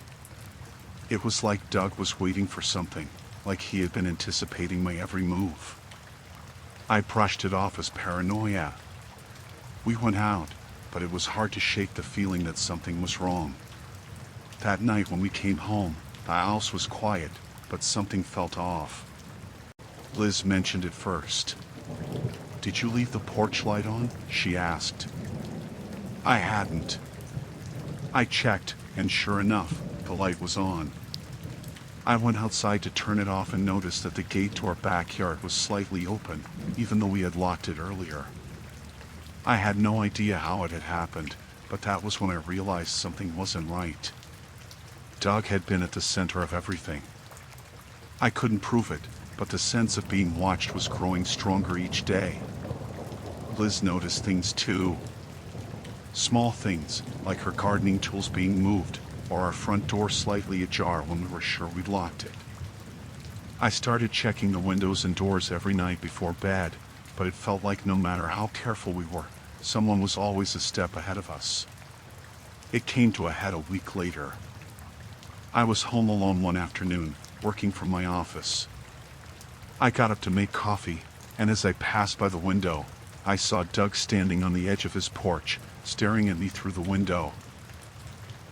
It was like Doug was waiting for something, like he had been anticipating my every move. I brushed it off as paranoia. We went out, but it was hard to shake the feeling that something was wrong. That night when we came home, the house was quiet, but something felt off. Liz mentioned it first. "Did you leave the porch light on?" she asked. I hadn't. I checked, and sure enough, the light was on. I went outside to turn it off and noticed that the gate to our backyard was slightly open, even though we had locked it earlier. I had no idea how it had happened, but that was when I realized something wasn't right. Doug had been at the center of everything. I couldn't prove it, but the sense of being watched was growing stronger each day. Liz noticed things too. Small things, like her gardening tools being moved, or our front door slightly ajar when we were sure we'd locked it. I started checking the windows and doors every night before bed, but it felt like no matter how careful we were, someone was always a step ahead of us. It came to a head a week later. I was home alone one afternoon, working from my office. I got up to make coffee, and as I passed by the window, I saw Doug standing on the edge of his porch, staring at me through the window.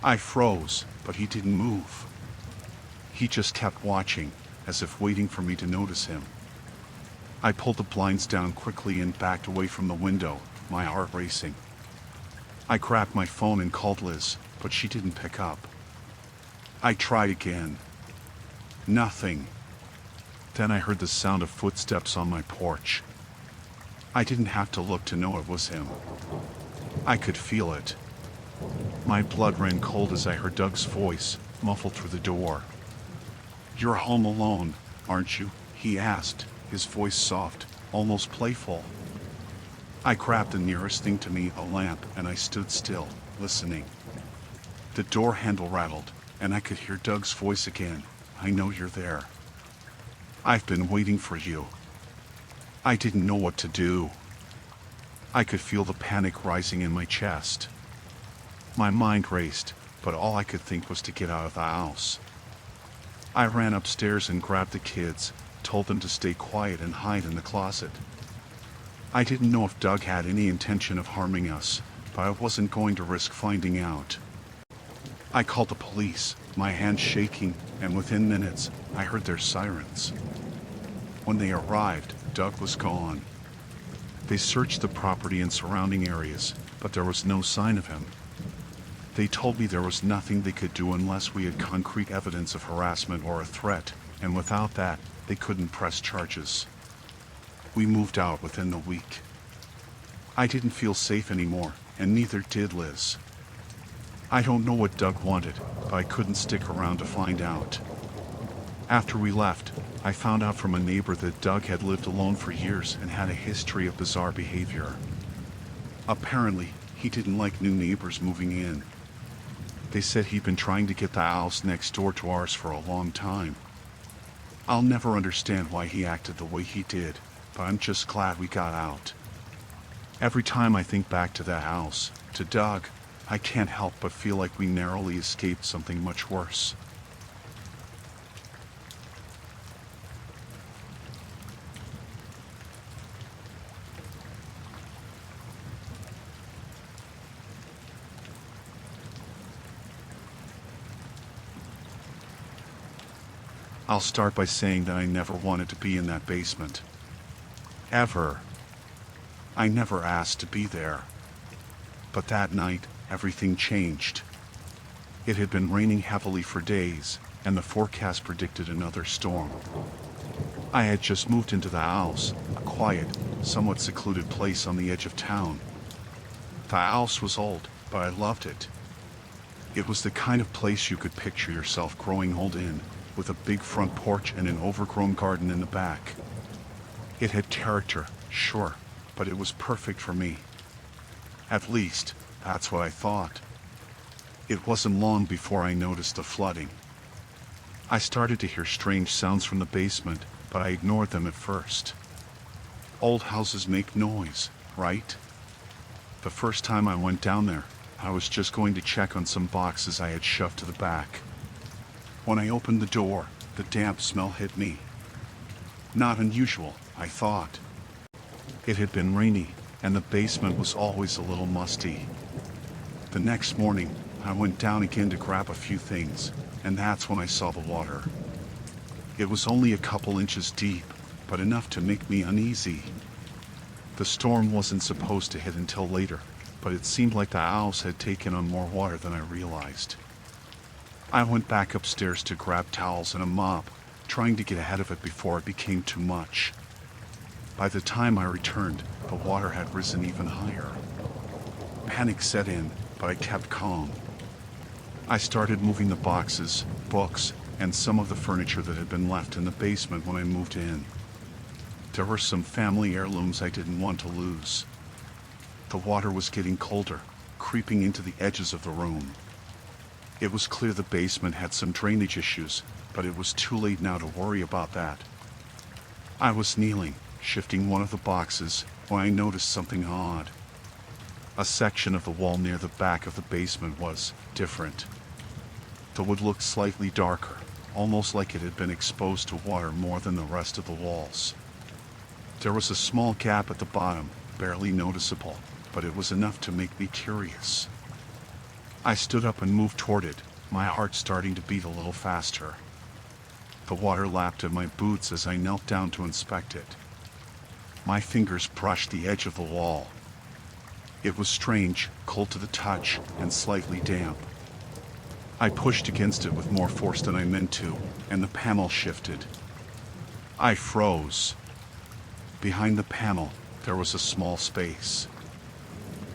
I froze, but he didn't move. He just kept watching, as if waiting for me to notice him. I pulled the blinds down quickly and backed away from the window, my heart racing. I grabbed my phone and called Liz, but she didn't pick up. I tried again. Nothing. Then I heard the sound of footsteps on my porch. I didn't have to look to know it was him. I could feel it. My blood ran cold as I heard Doug's voice, muffled through the door. "You're home alone, aren't you?" he asked, his voice soft, almost playful. I grabbed the nearest thing to me, a lamp, and I stood still, listening. The door handle rattled, and I could hear Doug's voice again. "I know you're there. I've been waiting for you." I didn't know what to do. I could feel the panic rising in my chest. My mind raced, but all I could think was to get out of the house. I ran upstairs and grabbed the kids, told them to stay quiet and hide in the closet. I didn't know if Doug had any intention of harming us, but I wasn't going to risk finding out. I called the police, my hands shaking, and within minutes, I heard their sirens. When they arrived, Doug was gone. They searched the property and surrounding areas, but there was no sign of him. They told me there was nothing they could do unless we had concrete evidence of harassment or a threat, and without that, they couldn't press charges. We moved out within the week. I didn't feel safe anymore, and neither did Liz. I don't know what Doug wanted, but I couldn't stick around to find out. After we left, I found out from a neighbor that Doug had lived alone for years and had a history of bizarre behavior. Apparently, he didn't like new neighbors moving in. They said he'd been trying to get the house next door to ours for a long time. I'll never understand why he acted the way he did, but I'm just glad we got out. Every time I think back to that house, to Doug, I can't help but feel like we narrowly escaped something much worse. I'll start by saying that I never wanted to be in that basement. Ever. I never asked to be there. But that night, everything changed. It had been raining heavily for days, and the forecast predicted another storm. I had just moved into the house, a quiet, somewhat secluded place on the edge of town. The house was old, but I loved it. It was the kind of place you could picture yourself growing old in, with a big front porch and an overgrown garden in the back. It had character, sure, but it was perfect for me. At least, that's what I thought. It wasn't long before I noticed the flooding. I started to hear strange sounds from the basement, but I ignored them at first. Old houses make noise, right? The first time I went down there, I was just going to check on some boxes I had shoved to the back. When I opened the door, the damp smell hit me. Not unusual, I thought. It had been rainy, and the basement was always a little musty. The next morning, I went down again to grab a few things, and that's when I saw the water. It was only a couple inches deep, but enough to make me uneasy. The storm wasn't supposed to hit until later, but it seemed like the house had taken on more water than I realized. I went back upstairs to grab towels and a mop, trying to get ahead of it before it became too much. By the time I returned, the water had risen even higher. Panic set in, but I kept calm. I started moving the boxes, books, and some of the furniture that had been left in the basement when I moved in. There were some family heirlooms I didn't want to lose. The water was getting colder, creeping into the edges of the room. It was clear the basement had some drainage issues, but it was too late now to worry about that. I was kneeling, shifting one of the boxes, when I noticed something odd. A section of the wall near the back of the basement was different. The wood looked slightly darker, almost like it had been exposed to water more than the rest of the walls. There was a small gap at the bottom, barely noticeable, but it was enough to make me curious. I stood up and moved toward it, my heart starting to beat a little faster. The water lapped at my boots as I knelt down to inspect it. My fingers brushed the edge of the wall. It was strange, cold to the touch, and slightly damp. I pushed against it with more force than I meant to, and the panel shifted. I froze. Behind the panel, there was a small space.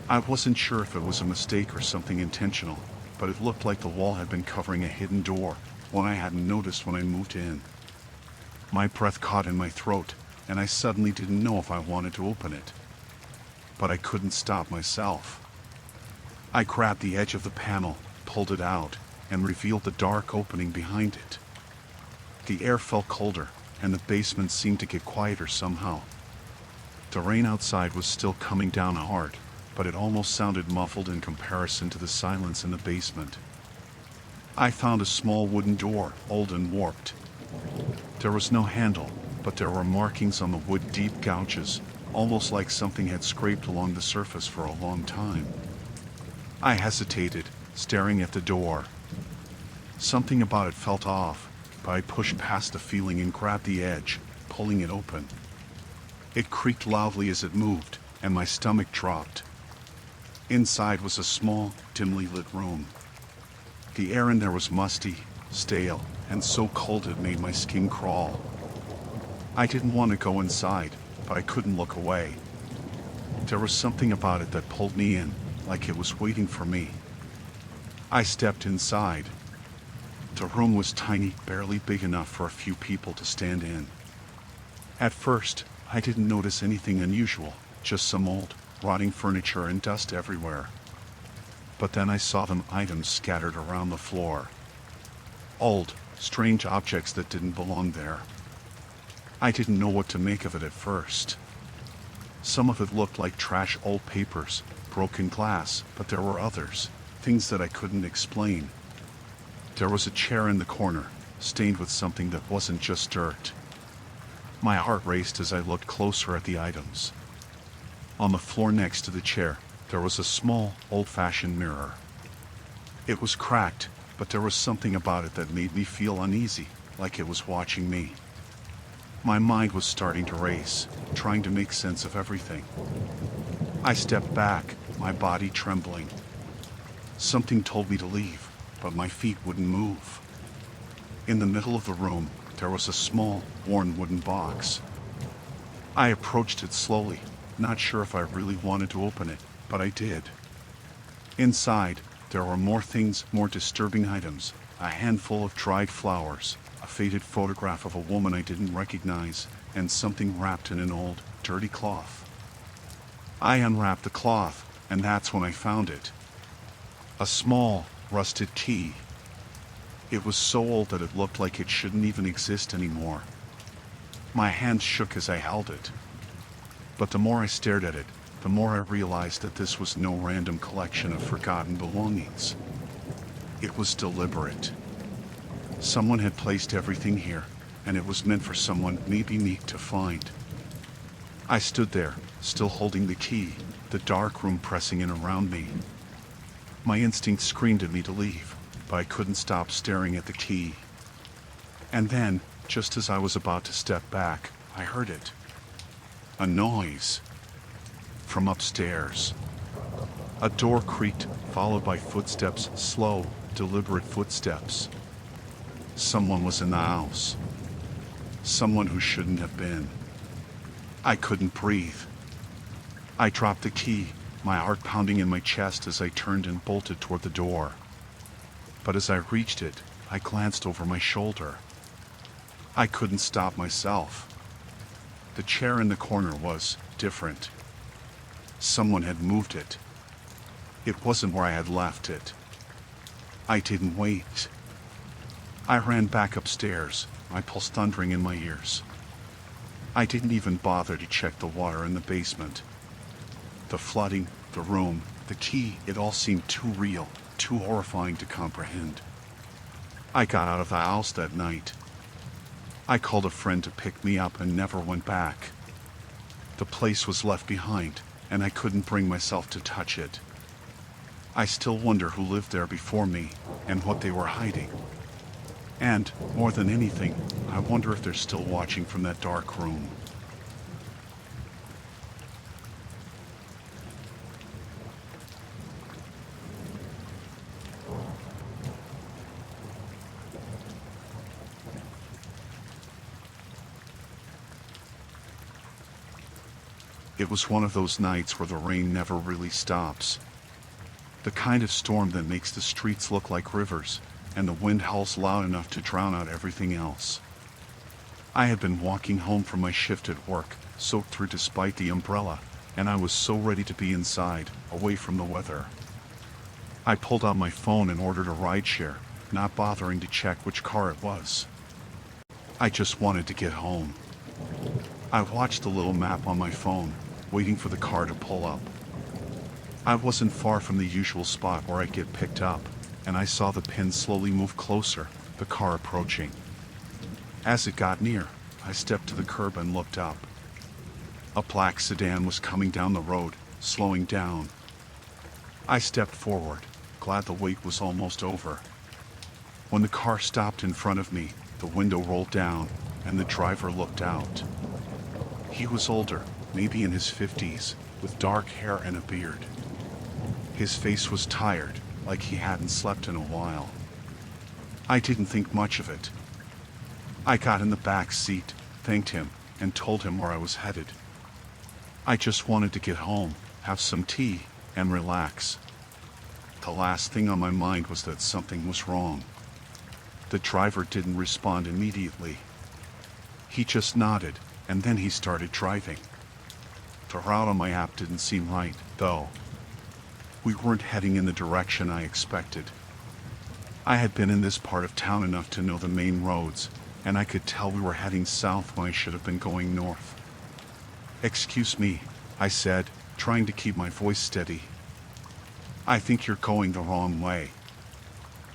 I wasn't sure if it was a mistake or something intentional, but it looked like the wall had been covering a hidden door, one I hadn't noticed when I moved in. My breath caught in my throat, and I suddenly didn't know if I wanted to open it. But I couldn't stop myself. I grabbed the edge of the panel, pulled it out, and revealed the dark opening behind it. The air felt colder, and the basement seemed to get quieter somehow. The rain outside was still coming down hard, but it almost sounded muffled in comparison to the silence in the basement. I found a small wooden door, old and warped. There was no handle, but there were markings on the wood, deep gouges, almost like something had scraped along the surface for a long time. I hesitated, staring at the door. Something about it felt off, but I pushed past the feeling and grabbed the edge, pulling it open. It creaked loudly as it moved, and my stomach dropped. Inside was a small, dimly lit room. The air in there was musty, stale, and so cold it made my skin crawl. I didn't want to go inside, but I couldn't look away. There was something about it that pulled me in, like it was waiting for me. I stepped inside. The room was tiny, barely big enough for a few people to stand in. At first, I didn't notice anything unusual, just some old, rotting furniture and dust everywhere. But then I saw them items scattered around the floor. Old, strange objects that didn't belong there. I didn't know what to make of it at first. Some of it looked like trash old papers, broken glass, but there were others, things that I couldn't explain. There was a chair in the corner, stained with something that wasn't just dirt. My heart raced as I looked closer at the items. On the floor next to the chair, there was a small, old-fashioned mirror. It was cracked, but there was something about it that made me feel uneasy, like it was watching me. My mind was starting to race, trying to make sense of everything. I stepped back, my body trembling. Something told me to leave, but my feet wouldn't move. In the middle of the room, there was a small, worn wooden box. I approached it slowly, not sure if I really wanted to open it, but I did. Inside, there were more things, more disturbing items, a handful of dried flowers, a faded photograph of a woman I didn't recognize, and something wrapped in an old, dirty cloth. I unwrapped the cloth, and that's when I found it. A small, rusted key. It was so old that it looked like it shouldn't even exist anymore. My hands shook as I held it. But the more I stared at it, the more I realized that this was no random collection of forgotten belongings. It was deliberate. Someone had placed everything here, and it was meant for someone, maybe me, to find. I stood there, still holding the key, the dark room pressing in around me. My instinct screamed at me to leave, but I couldn't stop staring at the key. And then, just as I was about to step back, I heard it. A noise. From upstairs. A door creaked, followed by footsteps, slow, deliberate footsteps. Someone was in the house. Someone who shouldn't have been. I couldn't breathe. I dropped the key, my heart pounding in my chest as I turned and bolted toward the door. But as I reached it, I glanced over my shoulder. I couldn't stop myself. The chair in the corner was different. Someone had moved it. It wasn't where I had left it. I didn't wait. I ran back upstairs, my pulse thundering in my ears. I didn't even bother to check the water in the basement. The flooding, the room, the key, it all seemed too real, too horrifying to comprehend. I got out of the house that night. I called a friend to pick me up and never went back. The place was left behind, and I couldn't bring myself to touch it. I still wonder who lived there before me, and what they were hiding. And, more than anything, I wonder if they're still watching from that dark room. It was one of those nights where the rain never really stops. The kind of storm that makes the streets look like rivers, and the wind howls loud enough to drown out everything else. I had been walking home from my shift at work, soaked through despite the umbrella, and I was so ready to be inside, away from the weather. I pulled out my phone and ordered a rideshare, not bothering to check which car it was. I just wanted to get home. I watched the little map on my phone, waiting for the car to pull up. I wasn't far from the usual spot where I'd get picked up, and I saw the pin slowly move closer, the car approaching. As it got near, I stepped to the curb and looked up. A black sedan was coming down the road, slowing down. I stepped forward, glad the wait was almost over. When the car stopped in front of me, the window rolled down, and the driver looked out. He was older, maybe in his 50s, with dark hair and a beard. His face was tired, like he hadn't slept in a while. I didn't think much of it. I got in the back seat, thanked him, and told him where I was headed. I just wanted to get home, have some tea, and relax. The last thing on my mind was that something was wrong. The driver didn't respond immediately. He just nodded, and then he started driving. The route on my app didn't seem right, though. We weren't heading in the direction I expected. I had been in this part of town enough to know the main roads, and I could tell we were heading south when I should have been going north. "Excuse me," I said, trying to keep my voice steady. "I think you're going the wrong way."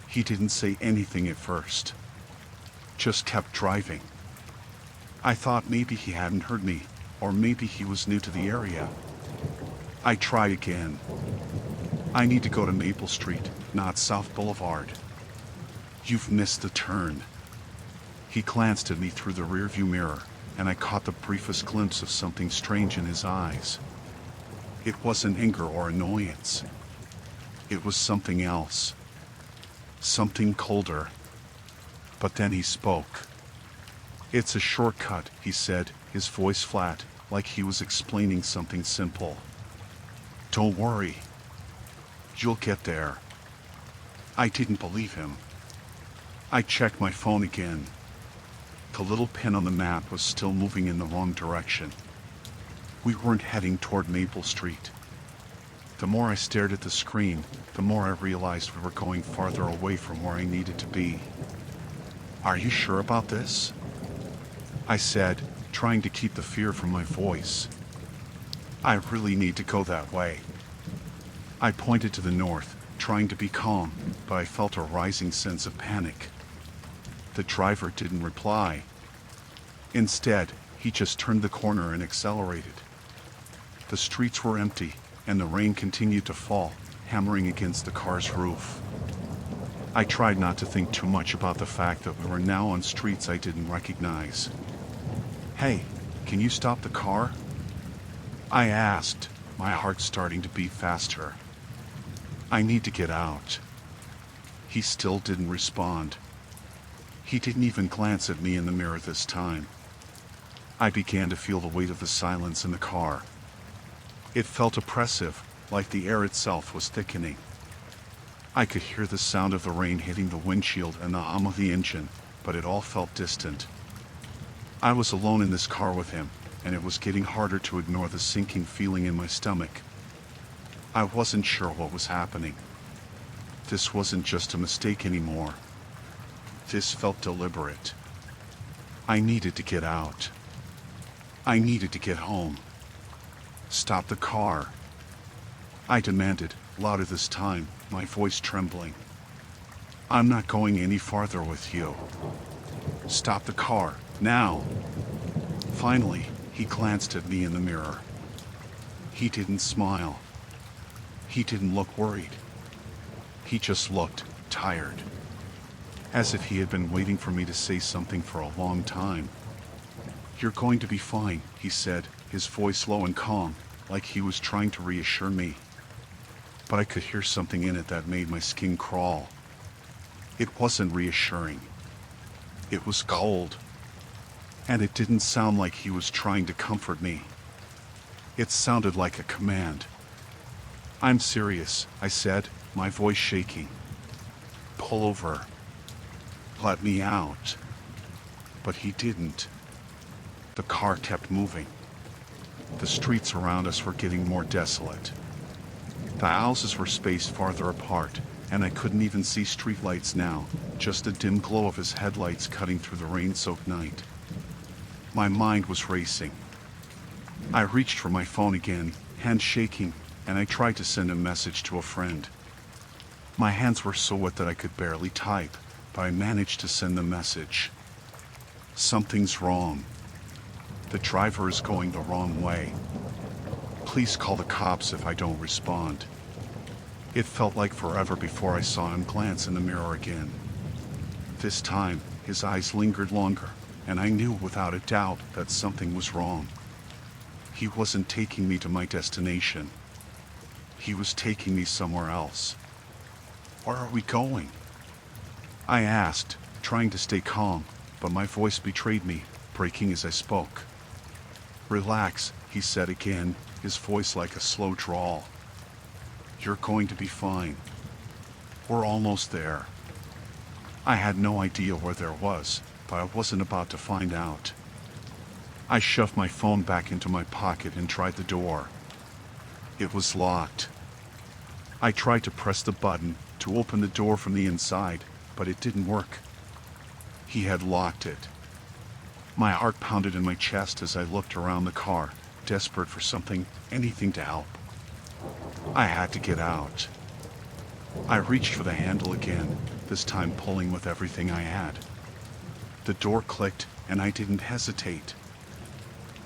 He didn't say anything at first. Just kept driving. I thought maybe he hadn't heard me, or maybe he was new to the area. I tried again. "I need to go to Maple Street, not South Boulevard." "You've missed the turn." He glanced at me through the rearview mirror, and I caught the briefest glimpse of something strange in his eyes. It wasn't anger or annoyance. It was something else. Something colder. But then he spoke. "It's a shortcut," he said, his voice flat, like he was explaining something simple. "Don't worry. You'll get there." I didn't believe him. I checked my phone again. The little pin on the map was still moving in the wrong direction. We weren't heading toward Maple Street. The more I stared at the screen, the more I realized we were going farther away from where I needed to be. "Are you sure about this?" I said, trying to keep the fear from my voice. "I really need to go that way." I pointed to the north, trying to be calm, but I felt a rising sense of panic. The driver didn't reply. Instead, he just turned the corner and accelerated. The streets were empty, and the rain continued to fall, hammering against the car's roof. I tried not to think too much about the fact that we were now on streets I didn't recognize. "Hey, can you stop the car?" I asked, my heart starting to beat faster. "I need to get out." He still didn't respond. He didn't even glance at me in the mirror this time. I began to feel the weight of the silence in the car. It felt oppressive, like the air itself was thickening. I could hear the sound of the rain hitting the windshield and the hum of the engine, but it all felt distant. I was alone in this car with him, and it was getting harder to ignore the sinking feeling in my stomach. I wasn't sure what was happening. This wasn't just a mistake anymore. This felt deliberate. I needed to get out. I needed to get home. "Stop the car," I demanded, louder this time, my voice trembling. "I'm not going any farther with you. Stop the car, now." Finally, he glanced at me in the mirror. He didn't smile. He didn't look worried. He just looked tired. As if he had been waiting for me to say something for a long time. "You're going to be fine," he said, his voice low and calm, like he was trying to reassure me. But I could hear something in it that made my skin crawl. It wasn't reassuring. It was cold. And it didn't sound like he was trying to comfort me. It sounded like a command. "I'm serious," I said, my voice shaking. "Pull over. Let me out." But he didn't. The car kept moving. The streets around us were getting more desolate. The houses were spaced farther apart, and I couldn't even see streetlights now, just the dim glow of his headlights cutting through the rain-soaked night. My mind was racing. I reached for my phone again, hand shaking, and I tried to send a message to a friend. My hands were so wet that I could barely type, but I managed to send the message. "Something's wrong. The driver is going the wrong way. Please call the cops if I don't respond." It felt like forever before I saw him glance in the mirror again. This time, his eyes lingered longer, and I knew without a doubt that something was wrong. He wasn't taking me to my destination. He was taking me somewhere else. Where are we going? I asked, trying to stay calm, but my voice betrayed me, breaking as I spoke. Relax, he said again, his voice like a slow drawl. You're going to be fine. We're almost there. I had no idea where there was, but I wasn't about to find out. I shoved my phone back into my pocket and tried the door. It was locked. I tried to press the button to open the door from the inside, but it didn't work. He had locked it. My heart pounded in my chest as I looked around the car, desperate for something, anything to help. I had to get out. I reached for the handle again, this time pulling with everything I had. The door clicked, and I didn't hesitate.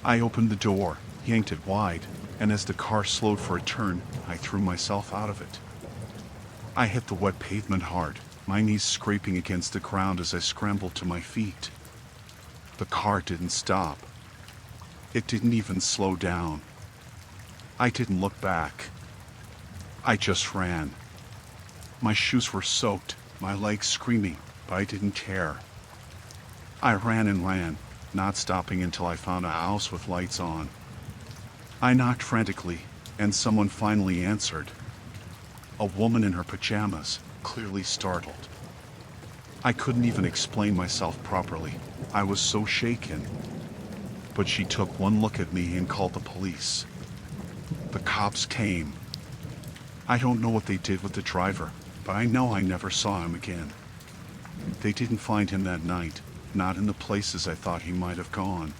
I opened the door, yanked it wide, and as the car slowed for a turn, I threw myself out of it. I hit the wet pavement hard, my knees scraping against the ground as I scrambled to my feet. The car didn't stop. It didn't even slow down. I didn't look back. I just ran. My shoes were soaked, my legs screaming, but I didn't care. I ran and ran, not stopping until I found a house with lights on. I knocked frantically, and someone finally answered. A woman in her pajamas, clearly startled. I couldn't even explain myself properly. I was so shaken. But she took one look at me and called the police. The cops came. I don't know what they did with the driver, but I know I never saw him again. They didn't find him that night, not in the places I thought he might have gone.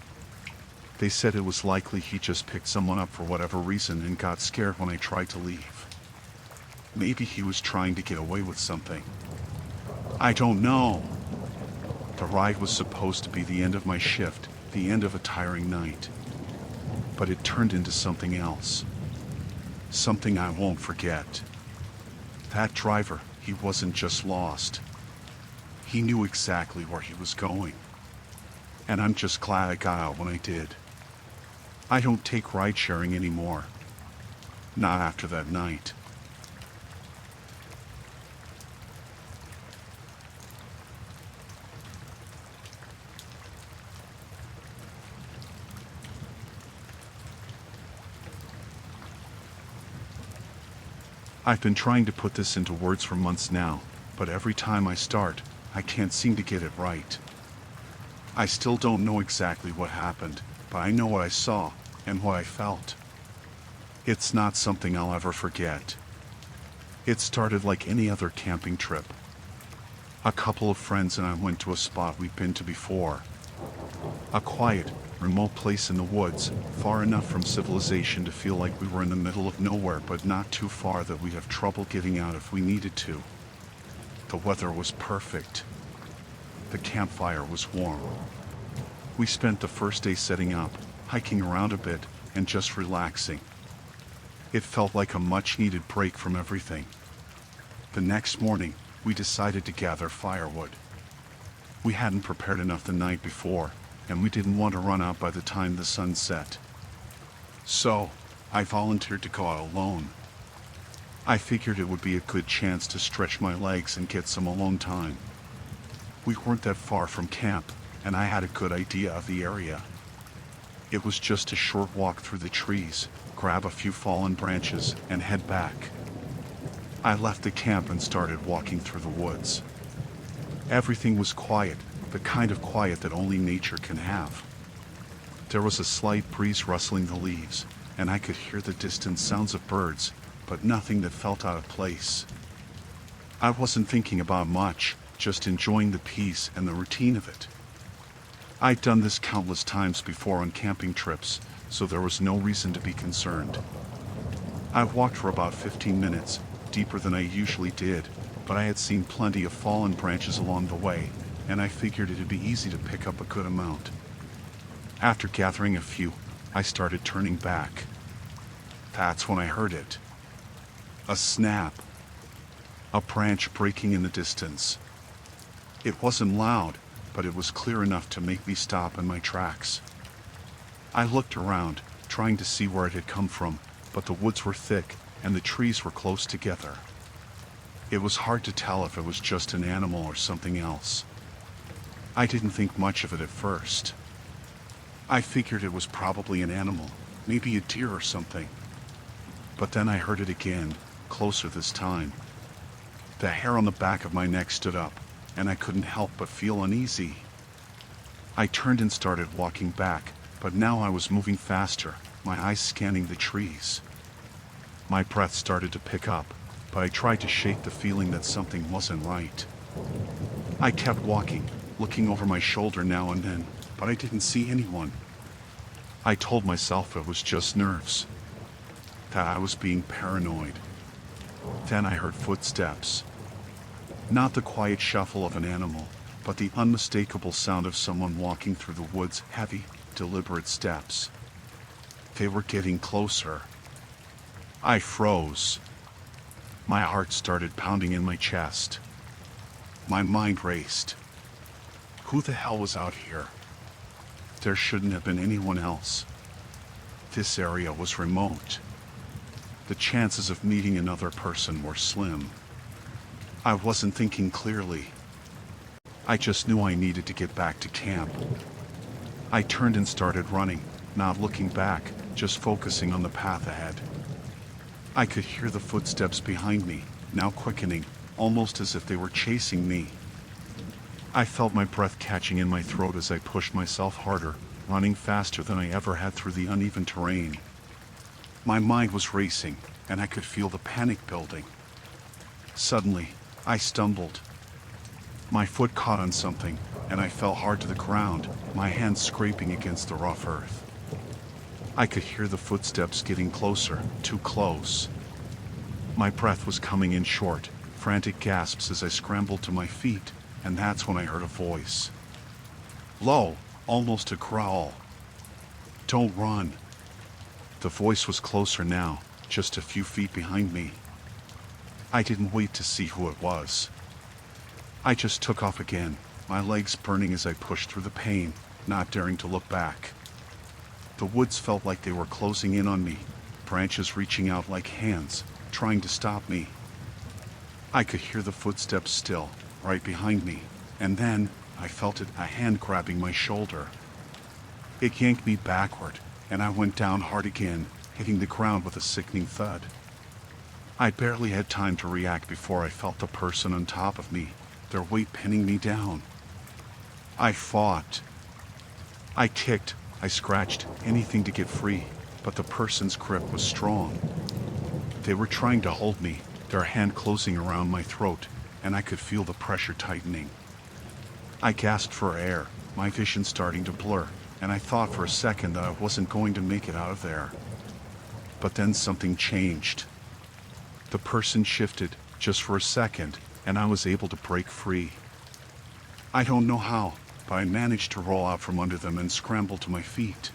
They said it was likely he just picked someone up for whatever reason and got scared when I tried to leave. Maybe he was trying to get away with something. I don't know. The ride was supposed to be the end of my shift, the end of a tiring night. But it turned into something else. Something I won't forget. That driver, he wasn't just lost. He knew exactly where he was going. And I'm just glad I got out when I did. I don't take ride-sharing anymore. Not after that night. I've been trying to put this into words for months now, but every time I start, I can't seem to get it right. I still don't know exactly what happened, but I know what I saw and what I felt. It's not something I'll ever forget. It started like any other camping trip. A couple of friends and I went to a spot we've been to before. A quiet, remote place in the woods, far enough from civilization to feel like we were in the middle of nowhere, but not too far that we'd have trouble getting out if we needed to. The weather was perfect. The campfire was warm. We spent the first day setting up, hiking around a bit, and just relaxing. It felt like a much-needed break from everything. The next morning, we decided to gather firewood. We hadn't prepared enough the night before, and we didn't want to run out by the time the sun set. So, I volunteered to go out alone. I figured it would be a good chance to stretch my legs and get some alone time. We weren't that far from camp, and I had a good idea of the area. It was just a short walk through the trees, grab a few fallen branches, and head back. I left the camp and started walking through the woods. Everything was quiet, the kind of quiet that only nature can have. There was a slight breeze rustling the leaves, and I could hear the distant sounds of birds, but nothing that felt out of place. I wasn't thinking about much, just enjoying the peace and the routine of it. I'd done this countless times before on camping trips, so there was no reason to be concerned. I walked for about 15 minutes, deeper than I usually did, but I had seen plenty of fallen branches along the way, and I figured it'd be easy to pick up a good amount. After gathering a few, I started turning back. That's when I heard it. A snap. A branch breaking in the distance. It wasn't loud, but it was clear enough to make me stop in my tracks. I looked around, trying to see where it had come from, but the woods were thick, and the trees were close together. It was hard to tell if it was just an animal or something else. I didn't think much of it at first. I figured it was probably an animal, maybe a deer or something. But then I heard it again, closer this time. The hair on the back of my neck stood up, and I couldn't help but feel uneasy. I turned and started walking back, but now I was moving faster, my eyes scanning the trees. My breath started to pick up, but I tried to shake the feeling that something wasn't right. I kept walking, looking over my shoulder now and then, but I didn't see anyone. I told myself it was just nerves, that I was being paranoid. Then I heard footsteps. Not the quiet shuffle of an animal, but the unmistakable sound of someone walking through the woods, heavy, deliberate steps. They were getting closer. I froze. My heart started pounding in my chest. My mind raced. Who the hell was out here? There shouldn't have been anyone else. This area was remote. The chances of meeting another person were slim. I wasn't thinking clearly. I just knew I needed to get back to camp. I turned and started running, not looking back, just focusing on the path ahead. I could hear the footsteps behind me, now quickening, almost as if they were chasing me. I felt my breath catching in my throat as I pushed myself harder, running faster than I ever had through the uneven terrain. My mind was racing, and I could feel the panic building. Suddenly, I stumbled. My foot caught on something, and I fell hard to the ground, my hands scraping against the rough earth. I could hear the footsteps getting closer, too close. My breath was coming in short, frantic gasps as I scrambled to my feet, and that's when I heard a voice. Low, almost a growl. Don't run. The voice was closer now, just a few feet behind me. I didn't wait to see who it was. I just took off again, my legs burning as I pushed through the pain, not daring to look back. The woods felt like they were closing in on me, branches reaching out like hands, trying to stop me. I could hear the footsteps still, right behind me, and then I felt it, a hand grabbing my shoulder. It yanked me backward, and I went down hard again, hitting the ground with a sickening thud. I barely had time to react before I felt the person on top of me, their weight pinning me down. I fought. I kicked, I scratched, anything to get free, but the person's grip was strong. They were trying to hold me, their hand closing around my throat, and I could feel the pressure tightening. I gasped for air, my vision starting to blur, and I thought for a second that I wasn't going to make it out of there. But then something changed. The person shifted, just for a second, and I was able to break free. I don't know how, but I managed to roll out from under them and scramble to my feet.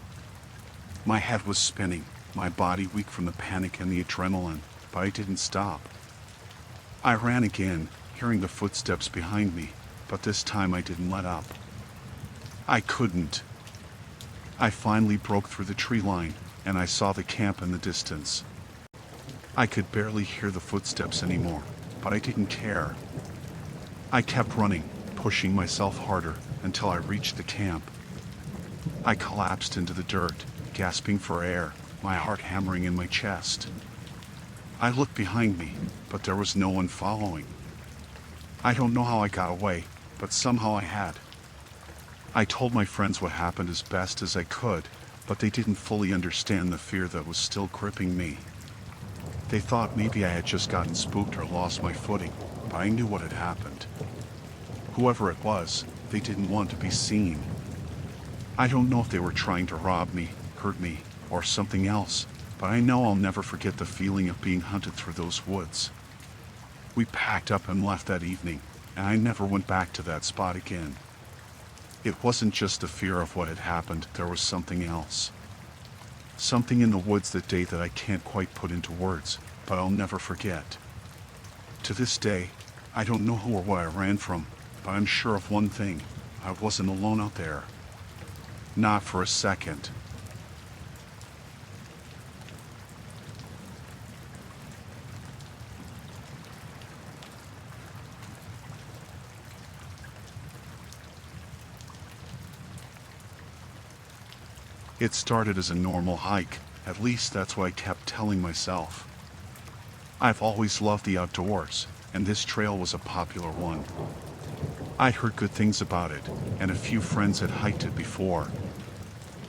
My head was spinning, my body weak from the panic and the adrenaline, but I didn't stop. I ran again, hearing the footsteps behind me, but this time I didn't let up. I couldn't. I finally broke through the tree line, and I saw the camp in the distance. I could barely hear the footsteps anymore, but I didn't care. I kept running, pushing myself harder, until I reached the camp. I collapsed into the dirt, gasping for air, my heart hammering in my chest. I looked behind me, but there was no one following. I don't know how I got away, but somehow I had. I told my friends what happened as best as I could, but they didn't fully understand the fear that was still gripping me. They thought maybe I had just gotten spooked or lost my footing, but I knew what had happened. Whoever it was, they didn't want to be seen. I don't know if they were trying to rob me, hurt me, or something else, but I know I'll never forget the feeling of being hunted through those woods. We packed up and left that evening, and I never went back to that spot again. It wasn't just the fear of what had happened, there was something else. Something in the woods that day that I can't quite put into words, but I'll never forget. To this day, I don't know who or what I ran from, but I'm sure of one thing, I wasn't alone out there. Not for a second. It started as a normal hike, at least that's what I kept telling myself. I've always loved the outdoors, and this trail was a popular one. I'd heard good things about it, and a few friends had hiked it before.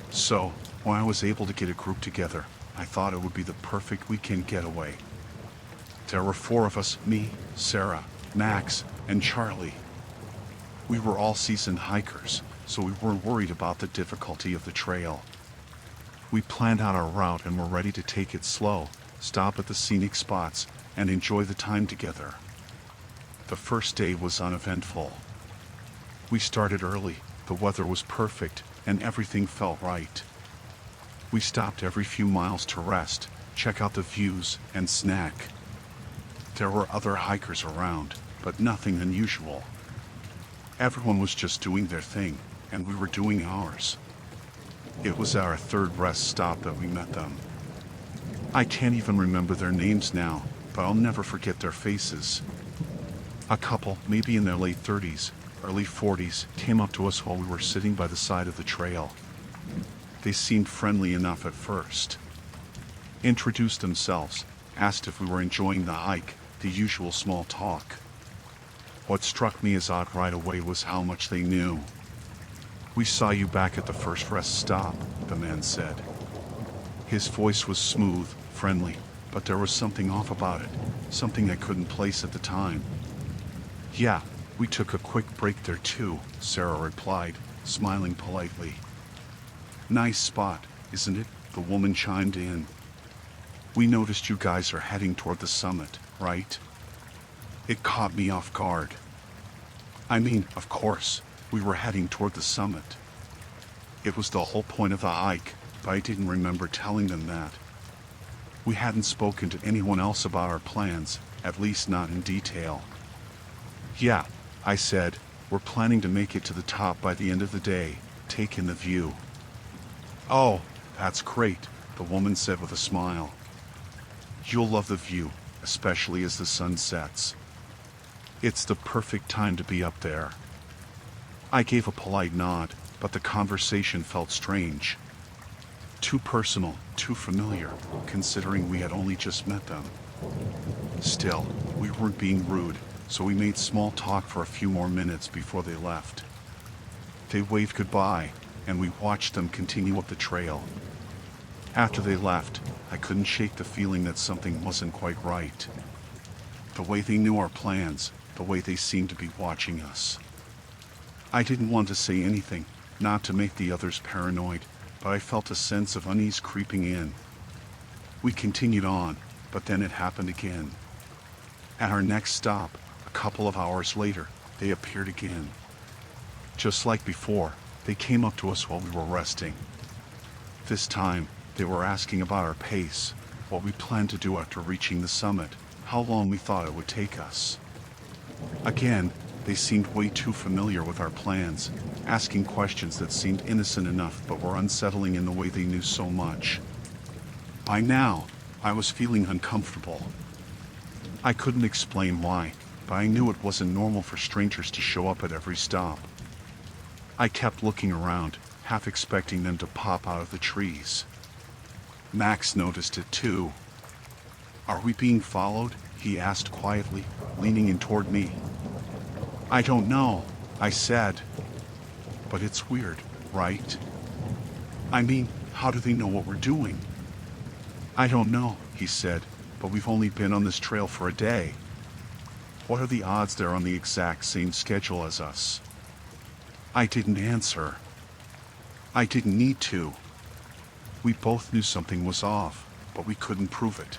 So, when I was able to get a group together, I thought it would be the perfect weekend getaway. There were 4 of us, me, Sarah, Max, and Charlie. We were all seasoned hikers, so we weren't worried about the difficulty of the trail. We planned out our route and were ready to take it slow, stop at the scenic spots, and enjoy the time together. The first day was uneventful. We started early, the weather was perfect, and everything felt right. We stopped every few miles to rest, check out the views, and snack. There were other hikers around, but nothing unusual. Everyone was just doing their thing, and we were doing ours. It was our 3rd rest stop that we met them. I can't even remember their names now, but I'll never forget their faces. A couple, maybe in their late 30s, early 40s, came up to us while we were sitting by the side of the trail. They seemed friendly enough at first. Introduced themselves, asked if we were enjoying the hike, the usual small talk. What struck me as odd right away was how much they knew. "We saw you back at the first rest stop," the man said. His voice was smooth, friendly, but there was something off about it, something I couldn't place at the time. "Yeah, we took a quick break there too," Sarah replied, smiling politely. "Nice spot, isn't it?" the woman chimed in. "We noticed you guys are heading toward the summit, right?" It caught me off guard. I mean, of course, we were heading toward the summit. It was the whole point of the hike, but I didn't remember telling them that. We hadn't spoken to anyone else about our plans, at least not in detail. "Yeah," I said, "we're planning to make it to the top by the end of the day, take in the view." "Oh, that's great," the woman said with a smile. "You'll love the view, especially as the sun sets. It's the perfect time to be up there." I gave a polite nod, but the conversation felt strange. Too personal, too familiar, considering we had only just met them. Still, we weren't being rude, so we made small talk for a few more minutes before they left. They waved goodbye, and we watched them continue up the trail. After they left, I couldn't shake the feeling that something wasn't quite right. The way they knew our plans, the way they seemed to be watching us. I didn't want to say anything, not to make the others paranoid, but I felt a sense of unease creeping in. We continued on, but then it happened again. At our next stop, a couple of hours later, they appeared again. Just like before, they came up to us while we were resting. This time, they were asking about our pace, what we planned to do after reaching the summit, how long we thought it would take us. Again, they seemed way too familiar with our plans, asking questions that seemed innocent enough but were unsettling in the way they knew so much. By now, I was feeling uncomfortable. I couldn't explain why, but I knew it wasn't normal for strangers to show up at every stop. I kept looking around, half expecting them to pop out of the trees. Max noticed it too. "Are we being followed?" he asked quietly, leaning in toward me. "I don't know," I said. "But it's weird, right? I mean, how do they know what we're doing?" "I don't know," he said, "but we've only been on this trail for a day. What are the odds they're on the exact same schedule as us?" I didn't answer. I didn't need to. We both knew something was off, but we couldn't prove it.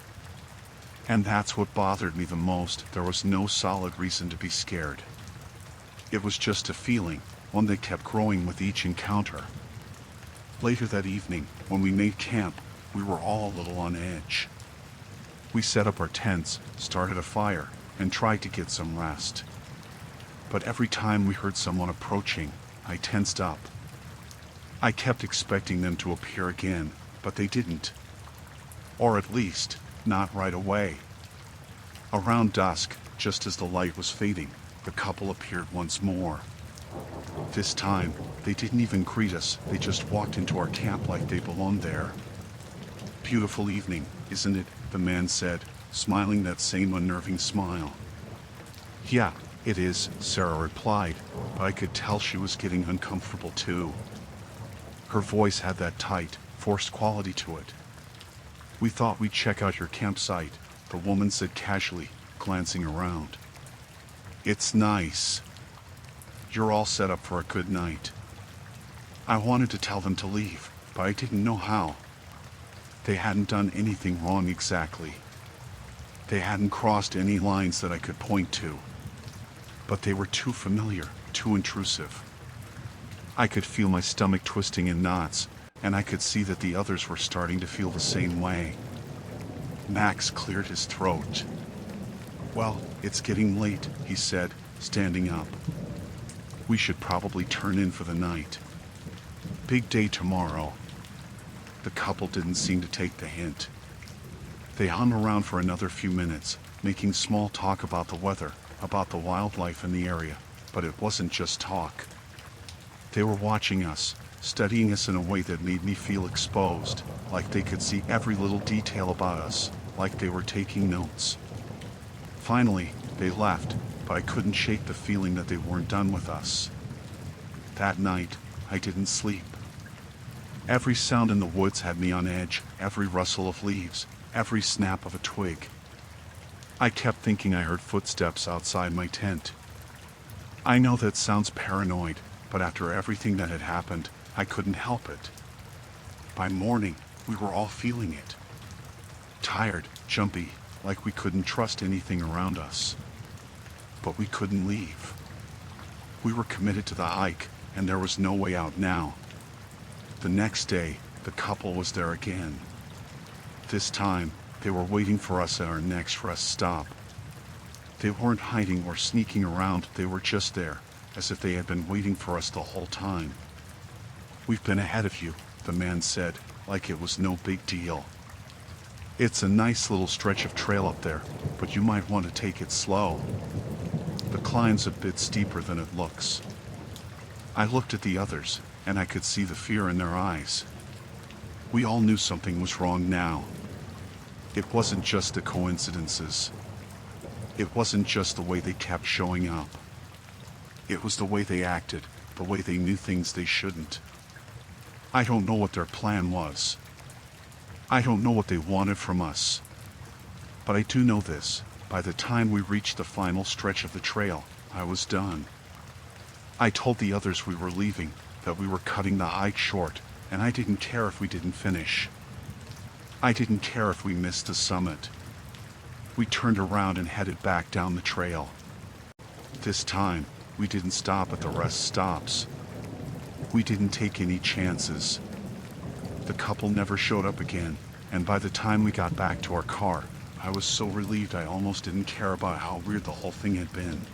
And that's what bothered me the most. There was no solid reason to be scared. It was just a feeling, one that kept growing with each encounter. Later that evening, when we made camp, we were all a little on edge. We set up our tents, started a fire, and tried to get some rest. But every time we heard someone approaching, I tensed up. I kept expecting them to appear again, but they didn't. Or at least, not right away. Around dusk, just as the light was fading, the couple appeared once more. This time, they didn't even greet us, they just walked into our camp like they belonged there. "Beautiful evening, isn't it?" the man said, smiling that same unnerving smile. "Yeah, it is," Sarah replied, but I could tell she was getting uncomfortable too. Her voice had that tight, forced quality to it. "We thought we'd check out your campsite," the woman said casually, glancing around. "It's nice. You're all set up for a good night." I wanted to tell them to leave, but I didn't know how. They hadn't done anything wrong exactly. They hadn't crossed any lines that I could point to. But they were too familiar, too intrusive. I could feel my stomach twisting in knots, and I could see that the others were starting to feel the same way. Max cleared his throat. "Well, it's getting late," he said, standing up. "We should probably turn in for the night. Big day tomorrow." The couple didn't seem to take the hint. They hung around for another few minutes, making small talk about the weather, about the wildlife in the area, but it wasn't just talk. They were watching us, studying us in a way that made me feel exposed, like they could see every little detail about us, like they were taking notes. Finally, they left, but I couldn't shake the feeling that they weren't done with us. That night, I didn't sleep. Every sound in the woods had me on edge, every rustle of leaves, every snap of a twig. I kept thinking I heard footsteps outside my tent. I know that sounds paranoid, but after everything that had happened, I couldn't help it. By morning, we were all feeling it. Tired, jumpy, like we couldn't trust anything around us. But we couldn't leave. We were committed to the hike, and there was no way out now. The next day, the couple was there again. This time, they were waiting for us at our next rest stop. They weren't hiding or sneaking around, they were just there, as if they had been waiting for us the whole time. "We've been ahead of you," the man said, like it was no big deal. "It's a nice little stretch of trail up there, but you might want to take it slow. The climb's a bit steeper than it looks." I looked at the others, and I could see the fear in their eyes. We all knew something was wrong now. It wasn't just the coincidences. It wasn't just the way they kept showing up. It was the way they acted, the way they knew things they shouldn't. I don't know what their plan was. I don't know what they wanted from us. But I do know this, by the time we reached the final stretch of the trail, I was done. I told the others we were leaving, that we were cutting the hike short, and I didn't care if we didn't finish. I didn't care if we missed the summit. We turned around and headed back down the trail. This time, we didn't stop at the rest stops. We didn't take any chances. The couple never showed up again, and by the time we got back to our car, I was so relieved I almost didn't care about how weird the whole thing had been.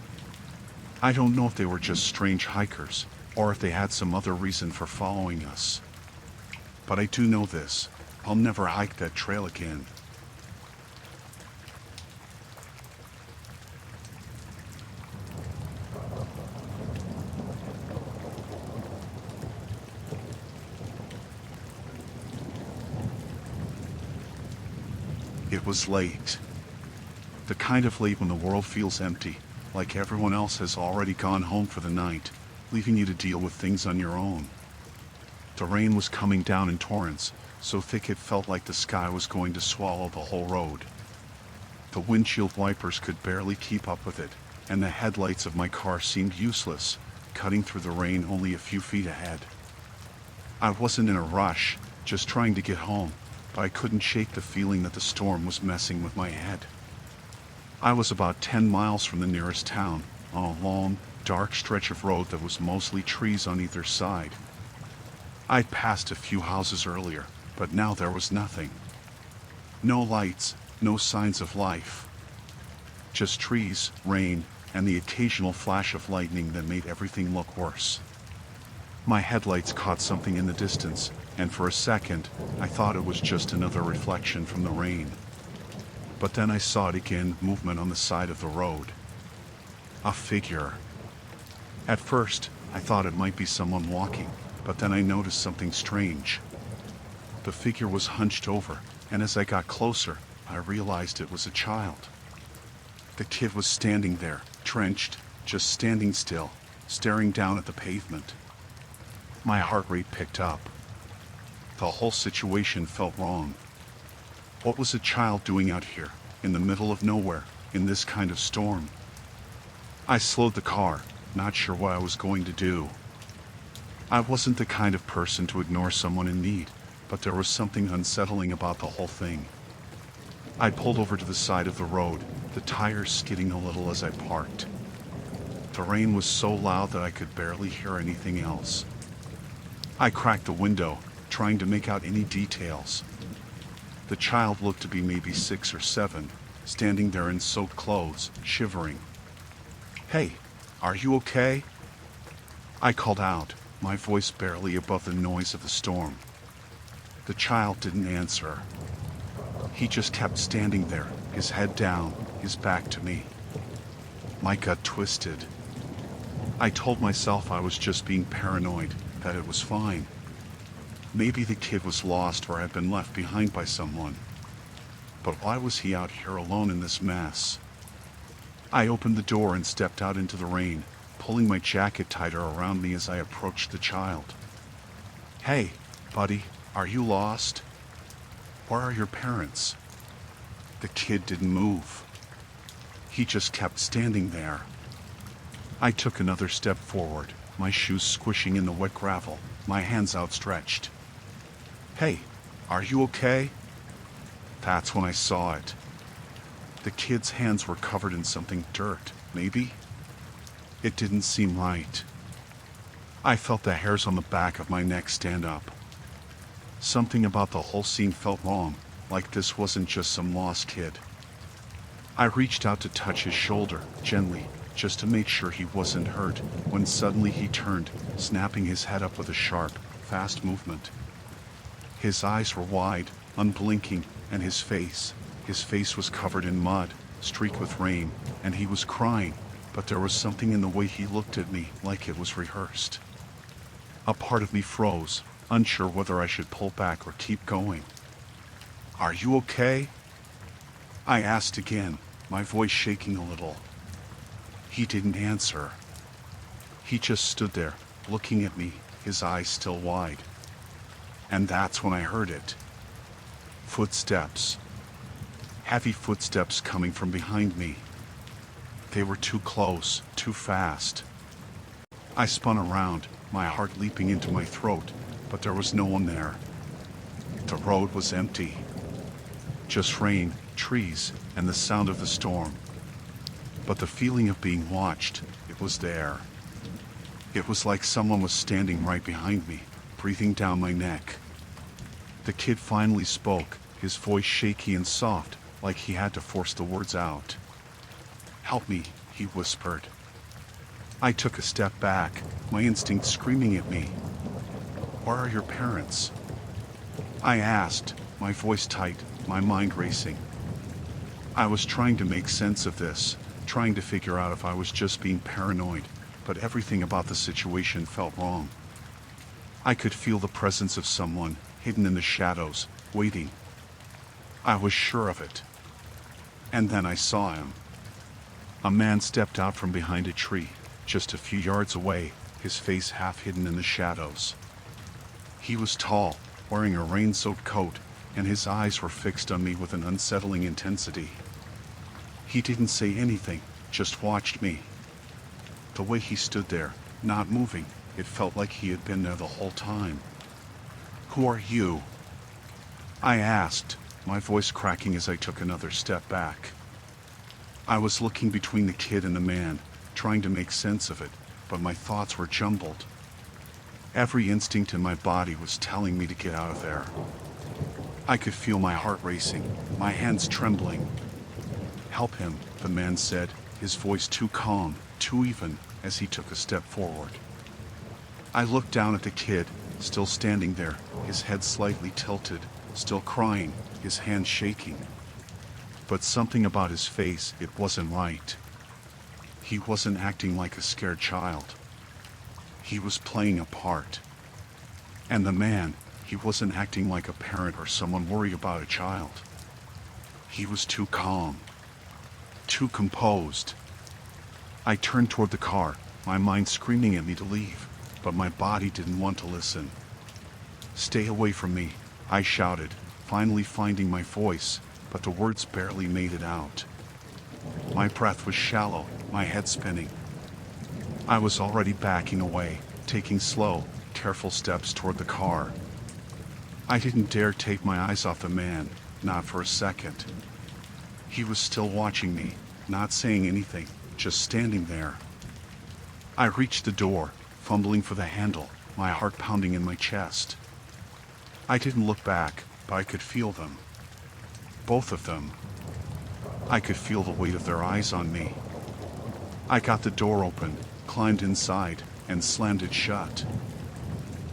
I don't know if they were just strange hikers, or if they had some other reason for following us. But I do know this, I'll never hike that trail again. It was late. The kind of late when the world feels empty, like everyone else has already gone home for the night, leaving you to deal with things on your own. The rain was coming down in torrents, so thick it felt like the sky was going to swallow the whole road. The windshield wipers could barely keep up with it, and the headlights of my car seemed useless, cutting through the rain only a few feet ahead. I wasn't in a rush, just trying to get home, but I couldn't shake the feeling that the storm was messing with my head. I was about 10 miles from the nearest town, on a long, dark stretch of road that was mostly trees on either side. I'd passed a few houses earlier, but now there was nothing. No lights, no signs of life. Just trees, rain, and the occasional flash of lightning that made everything look worse. My headlights caught something in the distance, and for a second, I thought it was just another reflection from the rain. But then I saw it again, movement on the side of the road. A figure. At first, I thought it might be someone walking, but then I noticed something strange. The figure was hunched over, and as I got closer, I realized it was a child. The kid was standing there, drenched, just standing still, staring down at the pavement. My heart rate picked up. The whole situation felt wrong. What was a child doing out here, in the middle of nowhere, in this kind of storm? I slowed the car, not sure what I was going to do. I wasn't the kind of person to ignore someone in need, but there was something unsettling about the whole thing. I pulled over to the side of the road, the tires skidding a little as I parked. The rain was so loud that I could barely hear anything else. I cracked the window, trying to make out any details. The child looked to be maybe 6 or 7, standing there in soaked clothes, shivering. "Hey, are you okay?" I called out, my voice barely above the noise of the storm. The child didn't answer. He just kept standing there, his head down, his back to me. My gut twisted. I told myself I was just being paranoid, that it was fine. Maybe the kid was lost or had been left behind by someone. But why was he out here alone in this mess? I opened the door and stepped out into the rain, pulling my jacket tighter around me as I approached the child. "Hey, buddy, are you lost? Where are your parents?" The kid didn't move. He just kept standing there. I took another step forward, my shoes squishing in the wet gravel, my hands outstretched. "Hey, are you okay?" That's when I saw it. The kid's hands were covered in something dirt, maybe? It didn't seem right. I felt the hairs on the back of my neck stand up. Something about the whole scene felt wrong, like this wasn't just some lost kid. I reached out to touch his shoulder, gently, just to make sure he wasn't hurt, when suddenly he turned, snapping his head up with a sharp, fast movement. His eyes were wide, unblinking, and his face was covered in mud, streaked with rain, and he was crying, but there was something in the way he looked at me, like it was rehearsed. A part of me froze, unsure whether I should pull back or keep going. "Are you okay?" I asked again, my voice shaking a little. He didn't answer. He just stood there, looking at me, his eyes still wide. And that's when I heard it. Footsteps. Heavy footsteps coming from behind me. They were too close, too fast. I spun around, my heart leaping into my throat, but there was no one there. The road was empty. Just rain, trees, and the sound of the storm. But the feeling of being watched, it was there. It was like someone was standing right behind me, breathing down my neck. The kid finally spoke, his voice shaky and soft, like he had to force the words out. "Help me," he whispered. I took a step back, my instinct screaming at me. "Where are your parents?" I asked, my voice tight, my mind racing. I was trying to make sense of this, trying to figure out if I was just being paranoid, but everything about the situation felt wrong. I could feel the presence of someone, hidden in the shadows, waiting. I was sure of it. And then I saw him. A man stepped out from behind a tree, just a few yards away, his face half hidden in the shadows. He was tall, wearing a rain-soaked coat, and his eyes were fixed on me with an unsettling intensity. He didn't say anything, just watched me. The way he stood there, not moving, it felt like he had been there the whole time. "Who are you?" I asked, my voice cracking as I took another step back. I was looking between the kid and the man, trying to make sense of it, but my thoughts were jumbled. Every instinct in my body was telling me to get out of there. I could feel my heart racing, my hands trembling. "Help him," the man said, his voice too calm, too even, as he took a step forward. I looked down at the kid, still standing there, his head slightly tilted, still crying, his hands shaking. But something about his face, it wasn't right. He wasn't acting like a scared child. He was playing a part. And the man, he wasn't acting like a parent or someone worried about a child. He was too calm, too composed. I turned toward the car, my mind screaming at me to leave, but my body didn't want to listen. "Stay away from me," I shouted, finally finding my voice, but the words barely made it out. My breath was shallow, my head spinning. I was already backing away, taking slow, careful steps toward the car. I didn't dare take my eyes off the man, not for a second. He was still watching me, not saying anything, just standing there. I reached the door, fumbling for the handle, my heart pounding in my chest. I didn't look back, but I could feel them. Both of them. I could feel the weight of their eyes on me. I got the door open, climbed inside, and slammed it shut.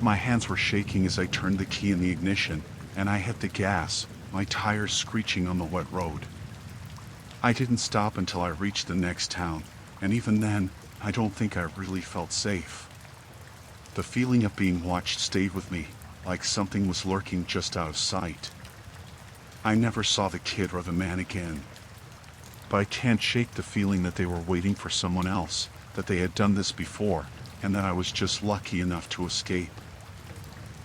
My hands were shaking as I turned the key in the ignition, and I hit the gas, my tires screeching on the wet road. I didn't stop until I reached the next town, and even then, I don't think I really felt safe. The feeling of being watched stayed with me, like something was lurking just out of sight. I never saw the kid or the man again. But I can't shake the feeling that they were waiting for someone else, that they had done this before, and that I was just lucky enough to escape.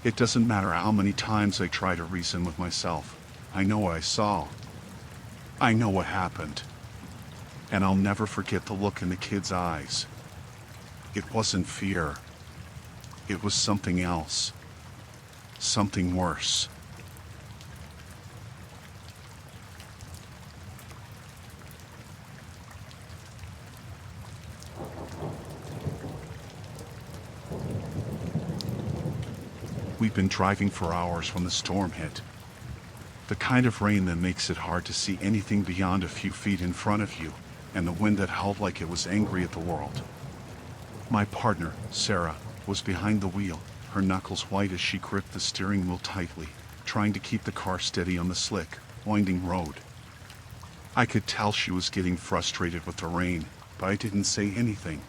It doesn't matter how many times I try to reason with myself. I know what I saw. I know what happened. And I'll never forget the look in the kid's eyes. It wasn't fear. It was something else. Something worse. We've been driving for hours when the storm hit. The kind of rain that makes it hard to see anything beyond a few feet in front of you, and the wind that howled like it was angry at the world. My partner, Sarah, was behind the wheel, her knuckles white as she gripped the steering wheel tightly, trying to keep the car steady on the slick, winding road. I could tell she was getting frustrated with the rain, but I didn't say anything.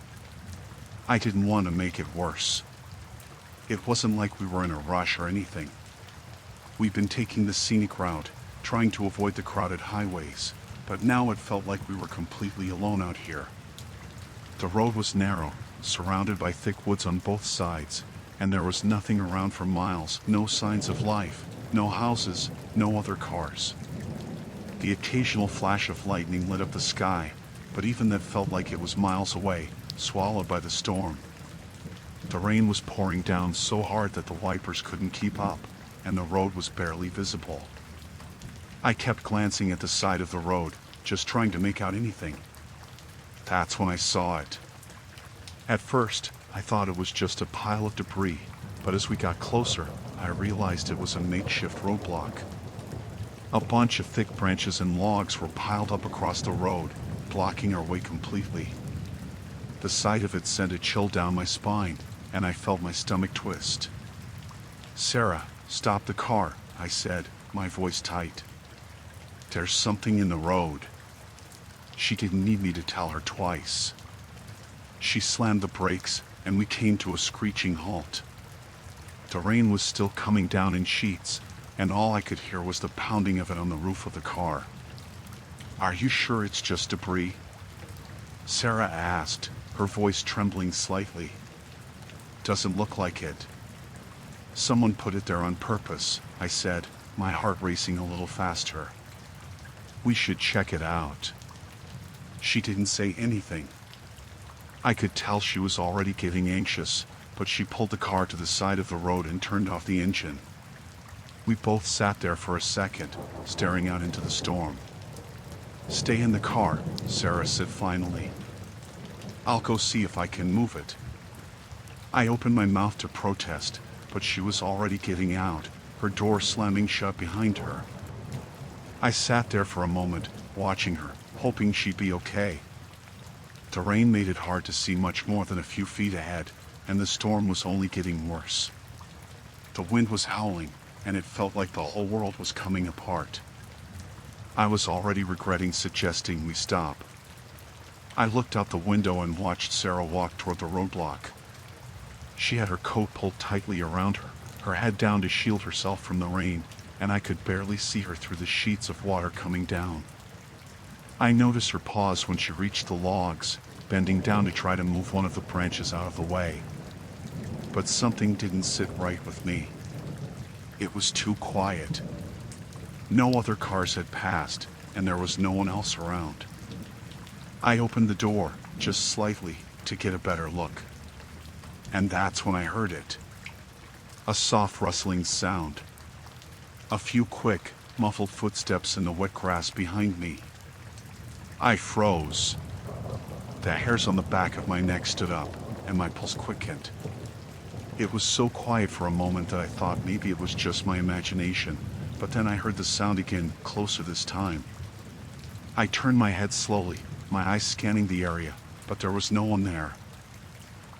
I didn't want to make it worse. It wasn't like we were in a rush or anything. We'd been taking the scenic route, trying to avoid the crowded highways, but now it felt like we were completely alone out here. The road was narrow, surrounded by thick woods on both sides, and there was nothing around for miles, no signs of life, no houses, no other cars. The occasional flash of lightning lit up the sky, but even that felt like it was miles away, swallowed by the storm. The rain was pouring down so hard that the wipers couldn't keep up, and the road was barely visible. I kept glancing at the side of the road, just trying to make out anything. That's when I saw it. At first, I thought it was just a pile of debris, but as we got closer, I realized it was a makeshift roadblock. A bunch of thick branches and logs were piled up across the road, blocking our way completely. The sight of it sent a chill down my spine, and I felt my stomach twist. "Sarah, stop the car," I said, my voice tight. "There's something in the road." She didn't need me to tell her twice. She slammed the brakes, and we came to a screeching halt. The rain was still coming down in sheets, and all I could hear was the pounding of it on the roof of the car. "Are you sure it's just debris?" Sarah asked, her voice trembling slightly. "Doesn't look like it." "Someone put it there on purpose," I said, my heart racing a little faster. "We should check it out." She didn't say anything. I could tell she was already getting anxious, but she pulled the car to the side of the road and turned off the engine. We both sat there for a second, staring out into the storm. "Stay in the car," Sarah said finally. "I'll go see if I can move it." I opened my mouth to protest, but she was already getting out, her door slamming shut behind her. I sat there for a moment, watching her, hoping she'd be okay. The rain made it hard to see much more than a few feet ahead, and the storm was only getting worse. The wind was howling, and it felt like the whole world was coming apart. I was already regretting suggesting we stop. I looked out the window and watched Sarah walk toward the roadblock. She had her coat pulled tightly around her, her head down to shield herself from the rain, and I could barely see her through the sheets of water coming down. I noticed her pause when she reached the logs, bending down to try to move one of the branches out of the way. But something didn't sit right with me. It was too quiet. No other cars had passed, and there was no one else around. I opened the door, just slightly, to get a better look. And that's when I heard it. A soft rustling sound. A few quick, muffled footsteps in the wet grass behind me. I froze. The hairs on the back of my neck stood up, and my pulse quickened. It was so quiet for a moment that I thought maybe it was just my imagination, but then I heard the sound again, closer this time. I turned my head slowly, my eyes scanning the area, but there was no one there.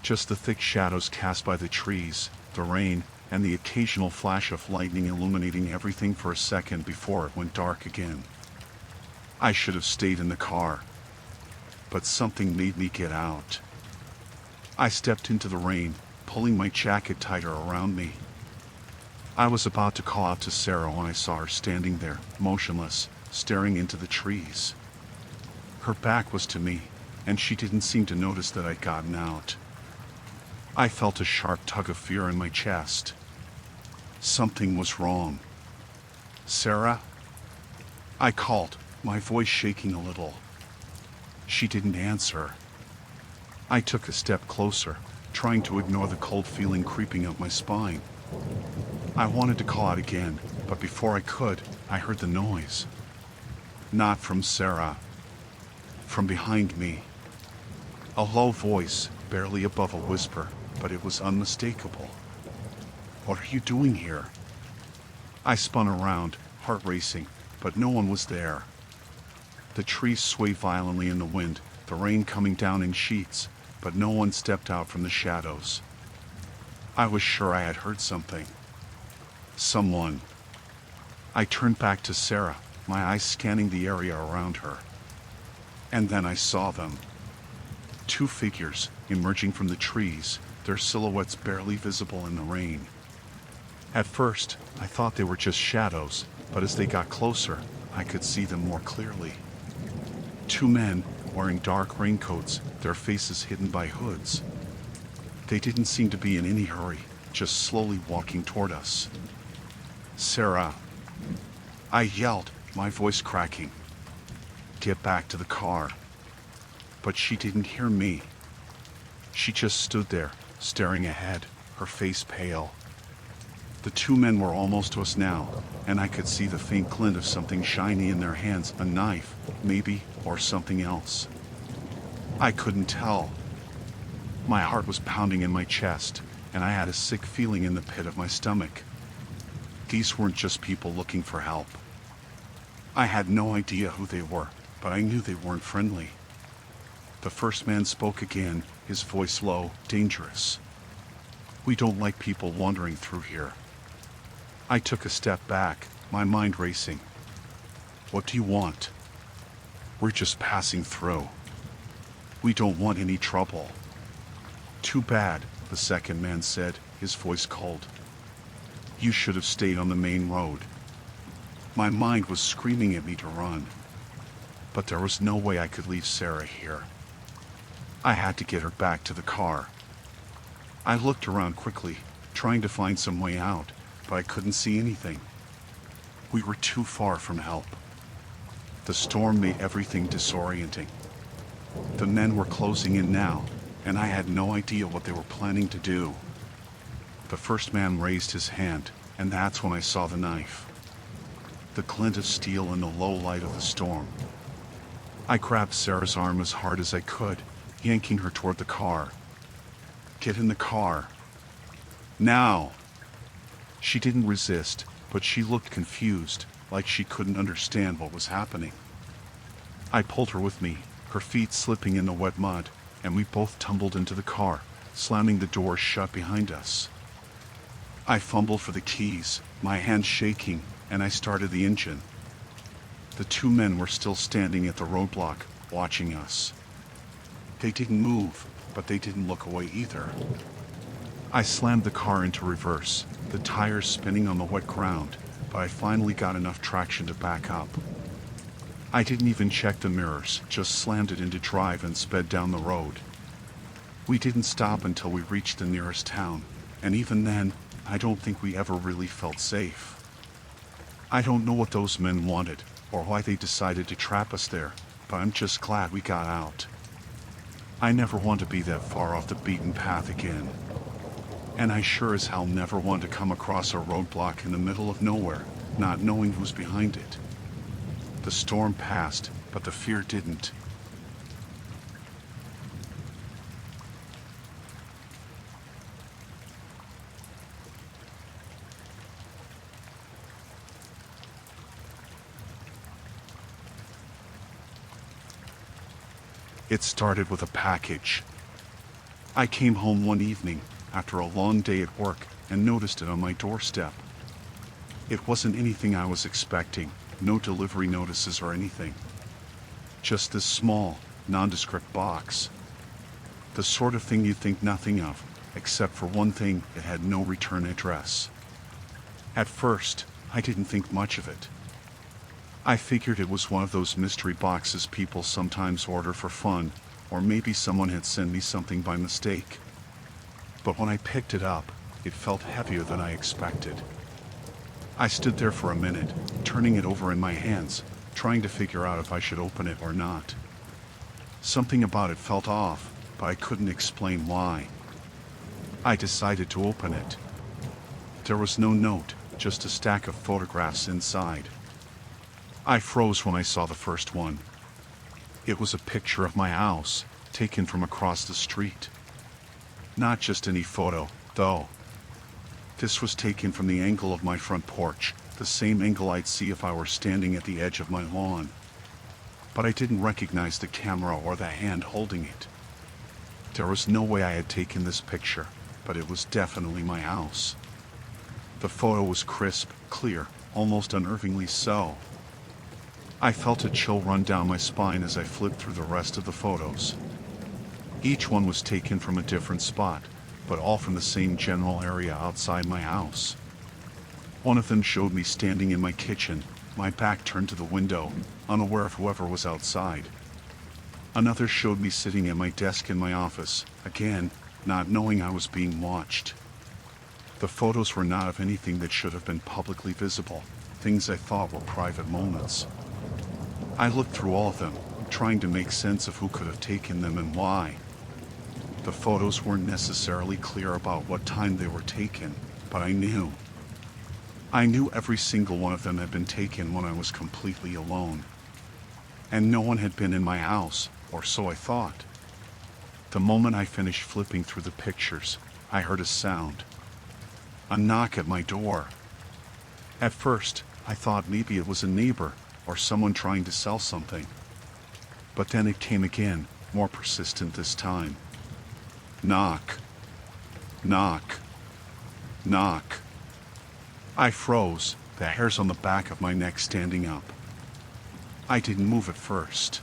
Just the thick shadows cast by the trees, the rain, and the occasional flash of lightning illuminating everything for a second before it went dark again. I should have stayed in the car, but something made me get out. I stepped into the rain, pulling my jacket tighter around me. I was about to call out to Sarah when I saw her standing there, motionless, staring into the trees. Her back was to me, and she didn't seem to notice that I'd gotten out. I felt a sharp tug of fear in my chest. Something was wrong. "Sarah?" I called, my voice shaking a little. She didn't answer. I took a step closer, trying to ignore the cold feeling creeping up my spine. I wanted to call out again, but before I could, I heard the noise. Not from Sarah. From behind me. A low voice, barely above a whisper, but it was unmistakable. "What are you doing here?" I spun around, heart racing, but no one was there. The trees swayed violently in the wind, the rain coming down in sheets, but no one stepped out from the shadows. I was sure I had heard something. Someone. I turned back to Sarah, my eyes scanning the area around her. And then I saw them. Two figures emerging from the trees, their silhouettes barely visible in the rain. At first, I thought they were just shadows, but as they got closer, I could see them more clearly. Two men, wearing dark raincoats, their faces hidden by hoods. They didn't seem to be in any hurry, just slowly walking toward us. "Sarah!" I yelled, my voice cracking. "Get back to the car." But she didn't hear me. She just stood there, staring ahead, her face pale. The two men were almost to us now, and I could see the faint glint of something shiny in their hands, a knife, maybe, or something else. I couldn't tell. My heart was pounding in my chest, and I had a sick feeling in the pit of my stomach. These weren't just people looking for help. I had no idea who they were, but I knew they weren't friendly. The first man spoke again, his voice low, dangerous. "We don't like people wandering through here." I took a step back, my mind racing. "What do you want?" "We're just passing through. We don't want any trouble." "Too bad," the second man said, his voice cold. "You should have stayed on the main road." My mind was screaming at me to run. But there was no way I could leave Sarah here. I had to get her back to the car. I looked around quickly, trying to find some way out, but I couldn't see anything. We were too far from help. The storm made everything disorienting. The men were closing in now, and I had no idea what they were planning to do. The first man raised his hand, and that's when I saw the knife. The glint of steel in the low light of the storm. I grabbed Sarah's arm as hard as I could, yanking her toward the car. "Get in the car. Now!" She didn't resist, but she looked confused, like she couldn't understand what was happening. I pulled her with me, her feet slipping in the wet mud, and we both tumbled into the car, slamming the door shut behind us. I fumbled for the keys, my hands shaking, and I started the engine. The two men were still standing at the roadblock, watching us. They didn't move, but they didn't look away either. I slammed the car into reverse, the tires spinning on the wet ground, but I finally got enough traction to back up. I didn't even check the mirrors, just slammed it into drive and sped down the road. We didn't stop until we reached the nearest town, and even then, I don't think we ever really felt safe. I don't know what those men wanted, or why they decided to trap us there, but I'm just glad we got out. I never want to be that far off the beaten path again. And I sure as hell never want to come across a roadblock in the middle of nowhere, not knowing who's behind it. The storm passed, but the fear didn't. It started with a package. I came home one evening after a long day at work and noticed it on my doorstep. It wasn't anything I was expecting, no delivery notices or anything. Just this small, nondescript box. The sort of thing you'd think nothing of, except for one thing: it had no return address. At first, I didn't think much of it. I figured it was one of those mystery boxes people sometimes order for fun, or maybe someone had sent me something by mistake. But when I picked it up, it felt heavier than I expected. I stood there for a minute, turning it over in my hands, trying to figure out if I should open it or not. Something about it felt off, but I couldn't explain why. I decided to open it. There was no note, just a stack of photographs inside. I froze when I saw the first one. It was a picture of my house, taken from across the street. Not just any photo, though. This was taken from the angle of my front porch, the same angle I'd see if I were standing at the edge of my lawn. But I didn't recognize the camera or the hand holding it. There was no way I had taken this picture, but it was definitely my house. The photo was crisp, clear, almost unnervingly so. I felt a chill run down my spine as I flipped through the rest of the photos. Each one was taken from a different spot, but all from the same general area outside my house. One of them showed me standing in my kitchen, my back turned to the window, unaware of whoever was outside. Another showed me sitting at my desk in my office, again, not knowing I was being watched. The photos were not of anything that should have been publicly visible, things I thought were private moments. I looked through all of them, trying to make sense of who could have taken them and why. The photos weren't necessarily clear about what time they were taken, but I knew. I knew every single one of them had been taken when I was completely alone. And no one had been in my house, or so I thought. The moment I finished flipping through the pictures, I heard a sound. A knock at my door. At first, I thought maybe it was a neighbor, or someone trying to sell something. But then it came again, more persistent this time. Knock. Knock. Knock. I froze, the hairs on the back of my neck standing up. I didn't move at first.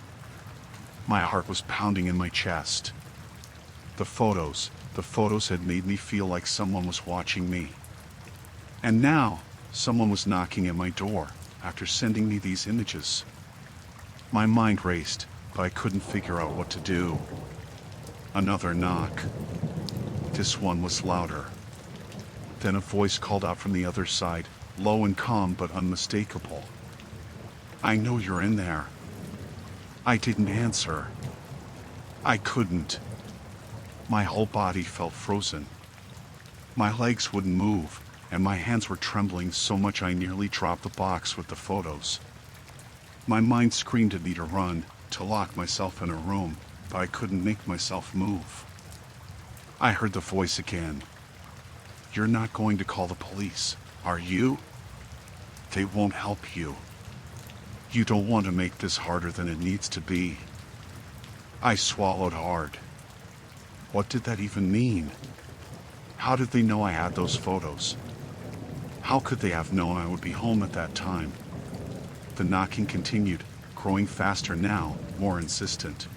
My heart was pounding in my chest. The photos had made me feel like someone was watching me. And now, someone was knocking at my door after sending me these images. My mind raced, but I couldn't figure out what to do. Another knock. This one was louder. Then a voice called out from the other side, low and calm but unmistakable. "I know you're in there." I didn't answer. I couldn't. My whole body felt frozen. My legs wouldn't move, and my hands were trembling so much I nearly dropped the box with the photos. My mind screamed at me to run, to lock myself in a room, but I couldn't make myself move. I heard the voice again. "You're not going to call the police, are you? They won't help you. You don't want to make this harder than it needs to be." I swallowed hard. What did that even mean? How did they know I had those photos? How could they have known I would be home at that time? The knocking continued, growing faster now, more insistent.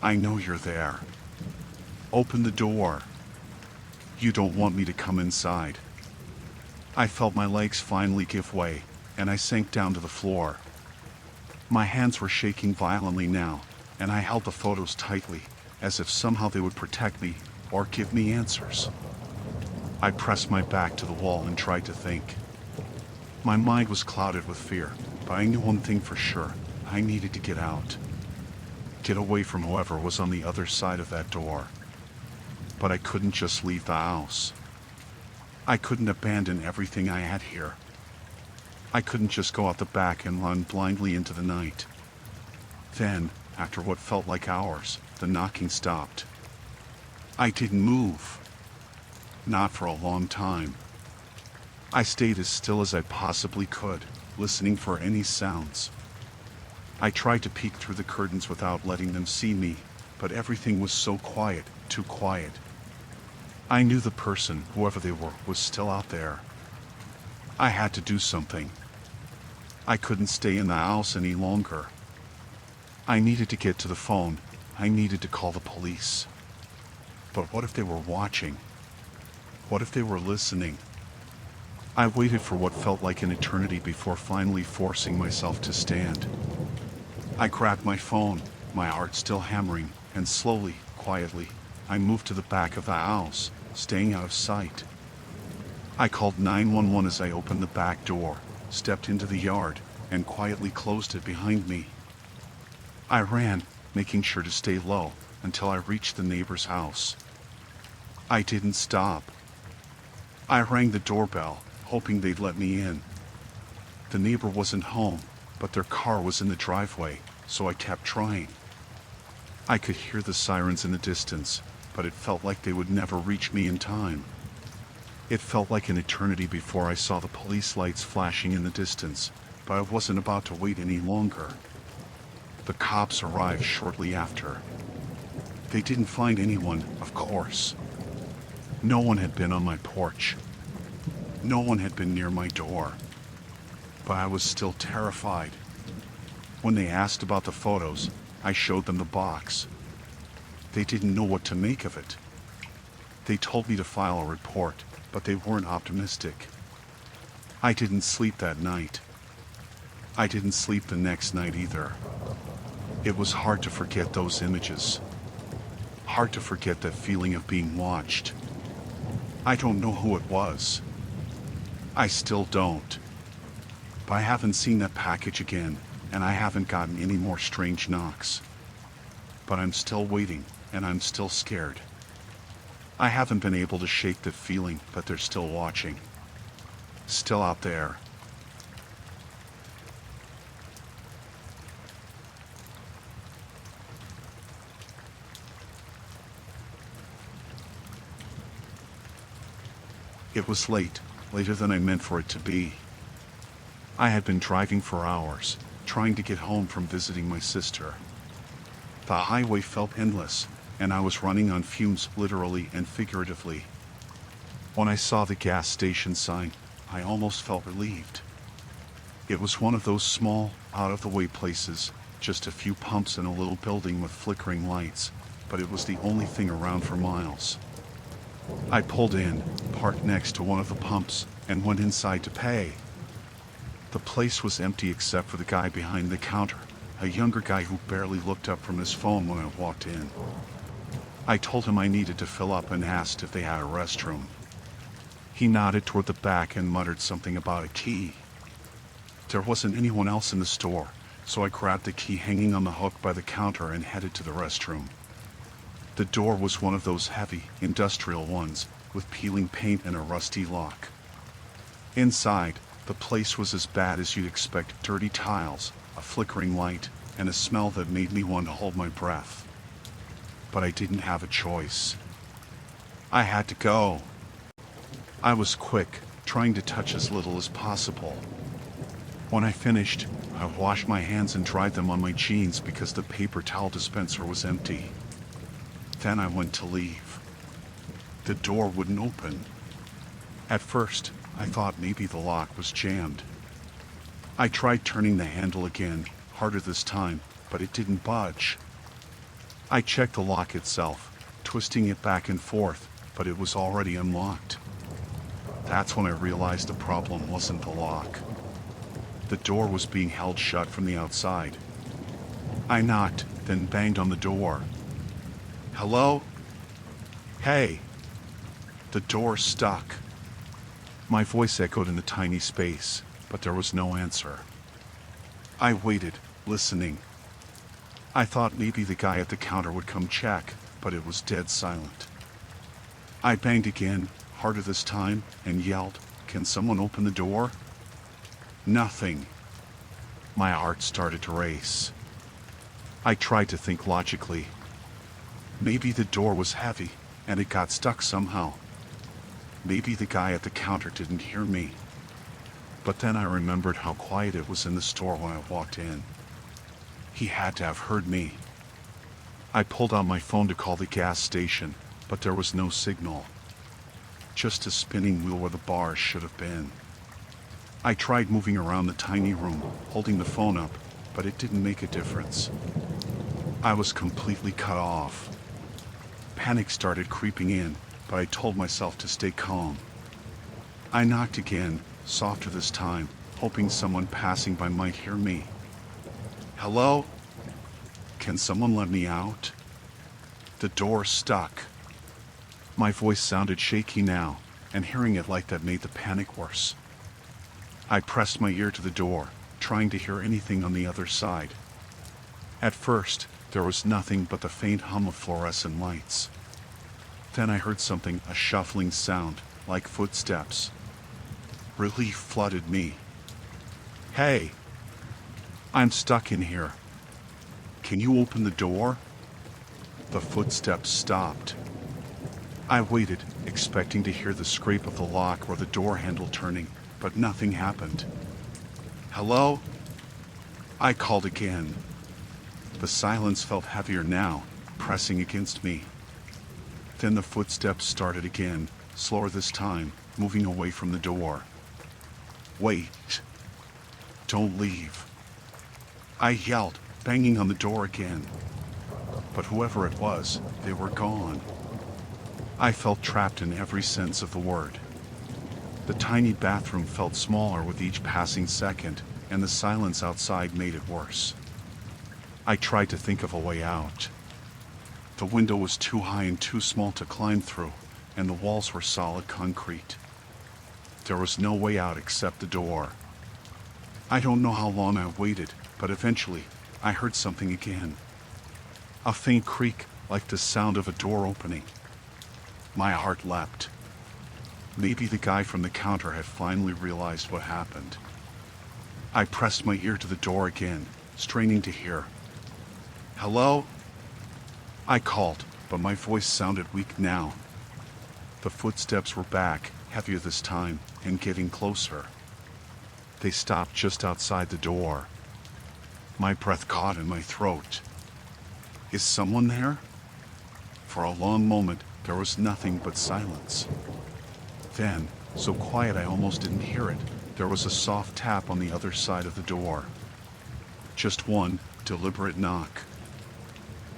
"I know you're there. Open the door. You don't want me to come inside. I felt my legs finally give way, and I sank down to the floor. My hands were shaking violently now, and I held the photos tightly, as if somehow they would protect me or give me answers. I pressed my back to the wall and tried to think. My mind was clouded with fear, but I knew one thing for sure. I needed to get out. Get away from whoever was on the other side of that door. But I couldn't just leave the house. I couldn't abandon everything I had here. I couldn't just go out the back and run blindly into the night. Then, after what felt like hours, the knocking stopped. I didn't move. Not for a long time. I stayed as still as I possibly could, listening for any sounds. I tried to peek through the curtains without letting them see me, but everything was so quiet, too quiet. I knew the person, whoever they were, was still out there. I had to do something. I couldn't stay in the house any longer. I needed to get to the phone. I needed to call the police. But what if they were watching? What if they were listening? I waited for what felt like an eternity before finally forcing myself to stand. I grabbed my phone, my heart still hammering, and slowly, quietly, I moved to the back of the house, staying out of sight. I called 911 as I opened the back door, stepped into the yard, and quietly closed it behind me. I ran, making sure to stay low, until I reached the neighbor's house. I didn't stop. I rang the doorbell, hoping they'd let me in. The neighbor wasn't home, but their car was in the driveway, so I kept trying. I could hear the sirens in the distance, but it felt like they would never reach me in time. It felt like an eternity before I saw the police lights flashing in the distance, but I wasn't about to wait any longer. The cops arrived shortly after. They didn't find anyone, of course. No one had been on my porch. No one had been near my door. But I was still terrified. When they asked about the photos, I showed them the box. They didn't know what to make of it. They told me to file a report, but they weren't optimistic. I didn't sleep that night. I didn't sleep the next night either. It was hard to forget those images. Hard to forget that feeling of being watched. I don't know who it was. I still don't. But I haven't seen that package again, and I haven't gotten any more strange knocks. But I'm still waiting, and I'm still scared. I haven't been able to shake the feeling that they're still watching. Still out there. It was late, later than I meant for it to be. I had been driving for hours, trying to get home from visiting my sister. The highway felt endless, and I was running on fumes literally and figuratively. When I saw the gas station sign, I almost felt relieved. It was one of those small, out-of-the-way places, just a few pumps and a little building with flickering lights, but it was the only thing around for miles. I pulled in, parked next to one of the pumps, and went inside to pay. The place was empty except for the guy behind the counter, a younger guy who barely looked up from his phone when I walked in. I told him I needed to fill up and asked if they had a restroom. He nodded toward the back and muttered something about a key. There wasn't anyone else in the store, so I grabbed the key hanging on the hook by the counter and headed to the restroom. The door was one of those heavy, industrial ones, with peeling paint and a rusty lock. Inside, the place was as bad as you'd expect: dirty tiles, a flickering light, and a smell that made me want to hold my breath. But I didn't have a choice. I had to go. I was quick, trying to touch as little as possible. When I finished, I washed my hands and dried them on my jeans because the paper towel dispenser was empty. Then I went to leave. The door wouldn't open. At first, I thought maybe the lock was jammed. I tried turning the handle again, harder this time, but it didn't budge. I checked the lock itself, twisting it back and forth, but it was already unlocked. That's when I realized the problem wasn't the lock. The door was being held shut from the outside. I knocked, then banged on the door. "Hello? Hey!" The door stuck. My voice echoed in the tiny space, but there was no answer. I waited, listening. I thought maybe the guy at the counter would come check, but it was dead silent. I banged again, harder this time, and yelled, "Can someone open the door?" Nothing. My heart started to race. I tried to think logically. Maybe the door was heavy, and it got stuck somehow. Maybe the guy at the counter didn't hear me. But then I remembered how quiet it was in the store when I walked in. He had to have heard me. I pulled out my phone to call the gas station, but there was no signal. Just a spinning wheel where the bars should have been. I tried moving around the tiny room, holding the phone up, but it didn't make a difference. I was completely cut off. Panic started creeping in, but I told myself to stay calm. I knocked again, softer this time, hoping someone passing by might hear me. "Hello? Can someone let me out?" The door stuck. My voice sounded shaky now, and hearing it like that made the panic worse. I pressed my ear to the door, trying to hear anything on the other side. At first, there was nothing but the faint hum of fluorescent lights. Then I heard something, a shuffling sound, like footsteps. Relief flooded me. "Hey! I'm stuck in here. Can you open the door?" The footsteps stopped. I waited, expecting to hear the scrape of the lock or the door handle turning, but nothing happened. "Hello?" I called again. The silence felt heavier now, pressing against me. Then the footsteps started again, slower this time, moving away from the door. "Wait. Don't leave." I yelled, banging on the door again. But whoever it was, they were gone. I felt trapped in every sense of the word. The tiny bathroom felt smaller with each passing second, and the silence outside made it worse. I tried to think of a way out. The window was too high and too small to climb through, and the walls were solid concrete. There was no way out except the door. I don't know how long I waited, but eventually, I heard something again. A faint creak, like the sound of a door opening. My heart leapt. Maybe the guy from the counter had finally realized what happened. I pressed my ear to the door again, straining to hear. "Hello?" I called, but my voice sounded weak now. The footsteps were back, heavier this time, and getting closer. They stopped just outside the door. My breath caught in my throat. Is someone there? For a long moment, there was nothing but silence. Then, so quiet I almost didn't hear it, there was a soft tap on the other side of the door. Just one deliberate knock.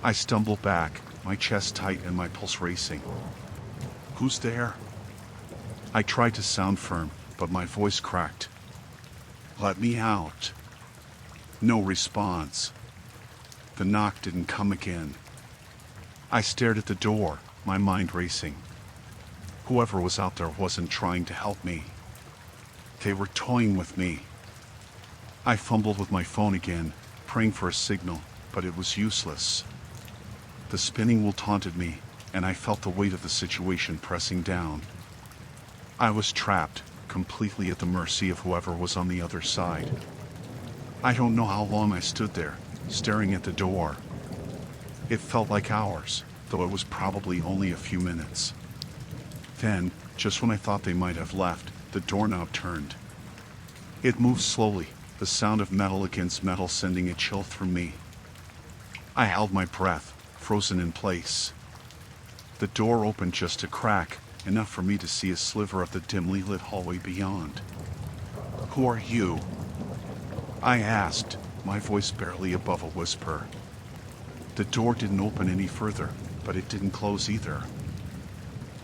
I stumbled back, my chest tight and my pulse racing. "Who's there?" I tried to sound firm, but my voice cracked. "Let me out." No response. The knock didn't come again. I stared at the door, my mind racing. Whoever was out there wasn't trying to help me. They were toying with me. I fumbled with my phone again, praying for a signal, but it was useless. The spinning wheel taunted me, and I felt the weight of the situation pressing down. I was trapped, completely at the mercy of whoever was on the other side. I don't know how long I stood there, staring at the door. It felt like hours, though it was probably only a few minutes. Then, just when I thought they might have left, the doorknob turned. It moved slowly, the sound of metal against metal sending a chill through me. I held my breath, frozen in place. The door opened just a crack, enough for me to see a sliver of the dimly lit hallway beyond. "Who are you?" I asked, my voice barely above a whisper. The door didn't open any further, but it didn't close either.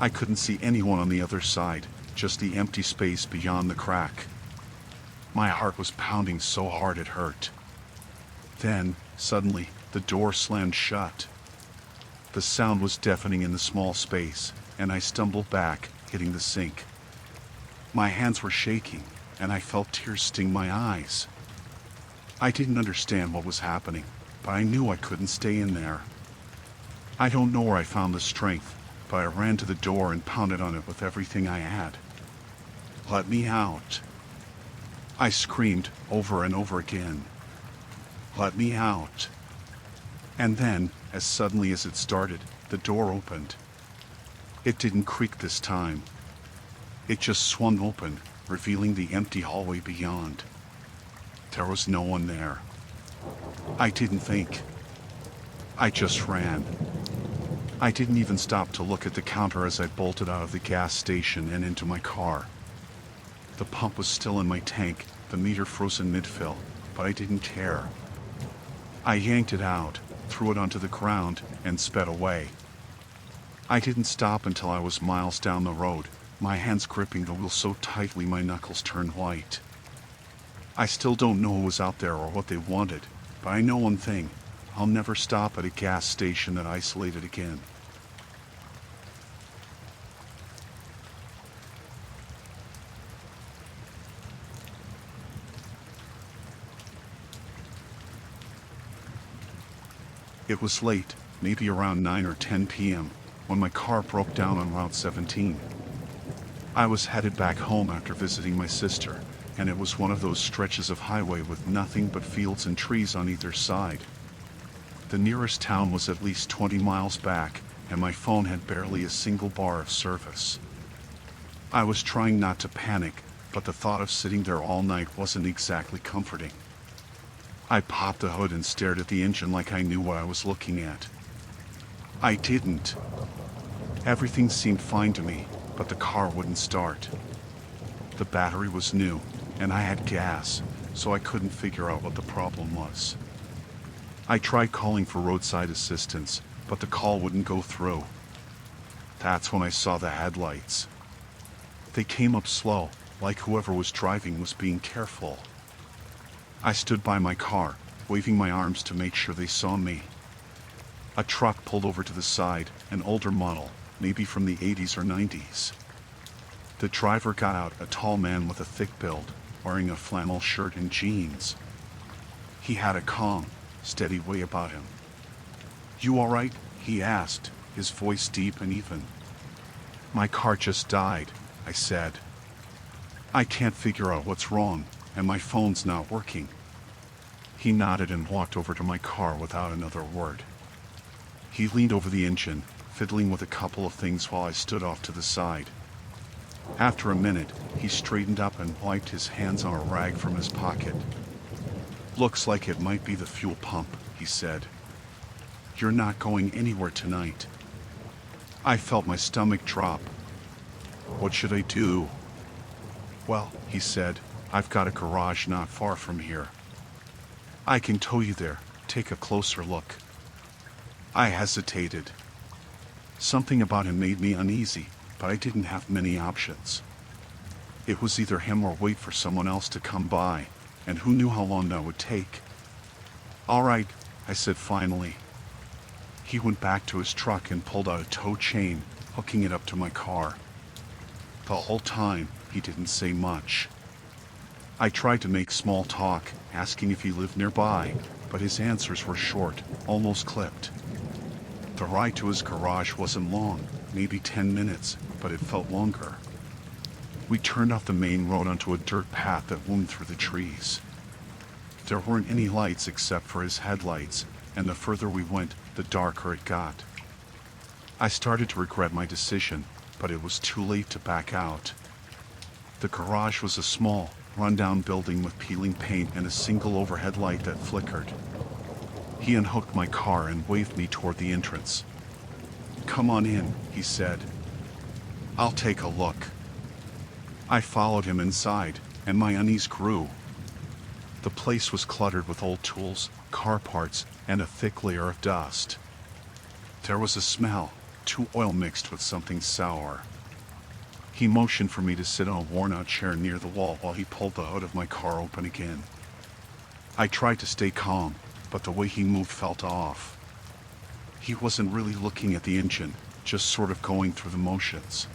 I couldn't see anyone on the other side, just the empty space beyond the crack. My heart was pounding so hard it hurt. Then, suddenly, the door slammed shut. The sound was deafening in the small space, and I stumbled back, hitting the sink. My hands were shaking, and I felt tears sting my eyes. I didn't understand what was happening, but I knew I couldn't stay in there. I don't know where I found the strength, but I ran to the door and pounded on it with everything I had. "Let me out!" I screamed over and over again. "Let me out!" And then, as suddenly as it started, the door opened. It didn't creak this time. It just swung open, revealing the empty hallway beyond. There was no one there. I didn't think. I just ran. I didn't even stop to look at the counter as I bolted out of the gas station and into my car. The pump was still in my tank, the meter frozen mid-fill, but I didn't care. I yanked it out, threw it onto the ground, and sped away. I didn't stop until I was miles down the road, my hands gripping the wheel so tightly my knuckles turned white. I still don't know who was out there or what they wanted, but I know one thing: I'll never stop at a gas station that isolated again. It was late, maybe around 9 or 10 p.m., when my car broke down on Route 17. I was headed back home after visiting my sister, and it was one of those stretches of highway with nothing but fields and trees on either side. The nearest town was at least 20 miles back, and my phone had barely a single bar of service. I was trying not to panic, but the thought of sitting there all night wasn't exactly comforting. I popped the hood and stared at the engine like I knew what I was looking at. I didn't. Everything seemed fine to me, but the car wouldn't start. The battery was new, and I had gas, so I couldn't figure out what the problem was. I tried calling for roadside assistance, but the call wouldn't go through. That's when I saw the headlights. They came up slow, like whoever was driving was being careful. I stood by my car, waving my arms to make sure they saw me. A truck pulled over to the side, an older model, maybe from the 80s or 90s. The driver got out, a tall man with a thick build, wearing a flannel shirt and jeans. He had a calm, steady way about him. "You all right?" he asked, his voice deep and even. "My car just died," I said. "I can't figure out what's wrong, and my phone's not working." He nodded and walked over to my car without another word. He leaned over the engine, fiddling with a couple of things while I stood off to the side. After a minute, he straightened up and wiped his hands on a rag from his pocket. "Looks like it might be the fuel pump," he said. "You're not going anywhere tonight." I felt my stomach drop. "What should I do?" "Well," he said, "I've got a garage not far from here. I can tow you there. Take a closer look." I hesitated. Something about him made me uneasy, but I didn't have many options. It was either him or wait for someone else to come by, and who knew how long that would take. "All right," I said finally. He went back to his truck and pulled out a tow chain, hooking it up to my car. The whole time, he didn't say much. I tried to make small talk, asking if he lived nearby, but his answers were short, almost clipped. The ride to his garage wasn't long, maybe 10 minutes, but it felt longer. We turned off the main road onto a dirt path that wound through the trees. There weren't any lights except for his headlights, and the further we went, the darker it got. I started to regret my decision, but it was too late to back out. The garage was a small, run-down building with peeling paint and a single overhead light that flickered. He unhooked my car and waved me toward the entrance. "Come on in," he said. "I'll take a look." I followed him inside, and my unease grew. The place was cluttered with old tools, car parts, and a thick layer of dust. There was a smell, too oil mixed with something sour. He motioned for me to sit on a worn-out chair near the wall while he pulled the hood of my car open again. I tried to stay calm, but the way he moved felt off. He wasn't really looking at the engine, just sort of going through the motions.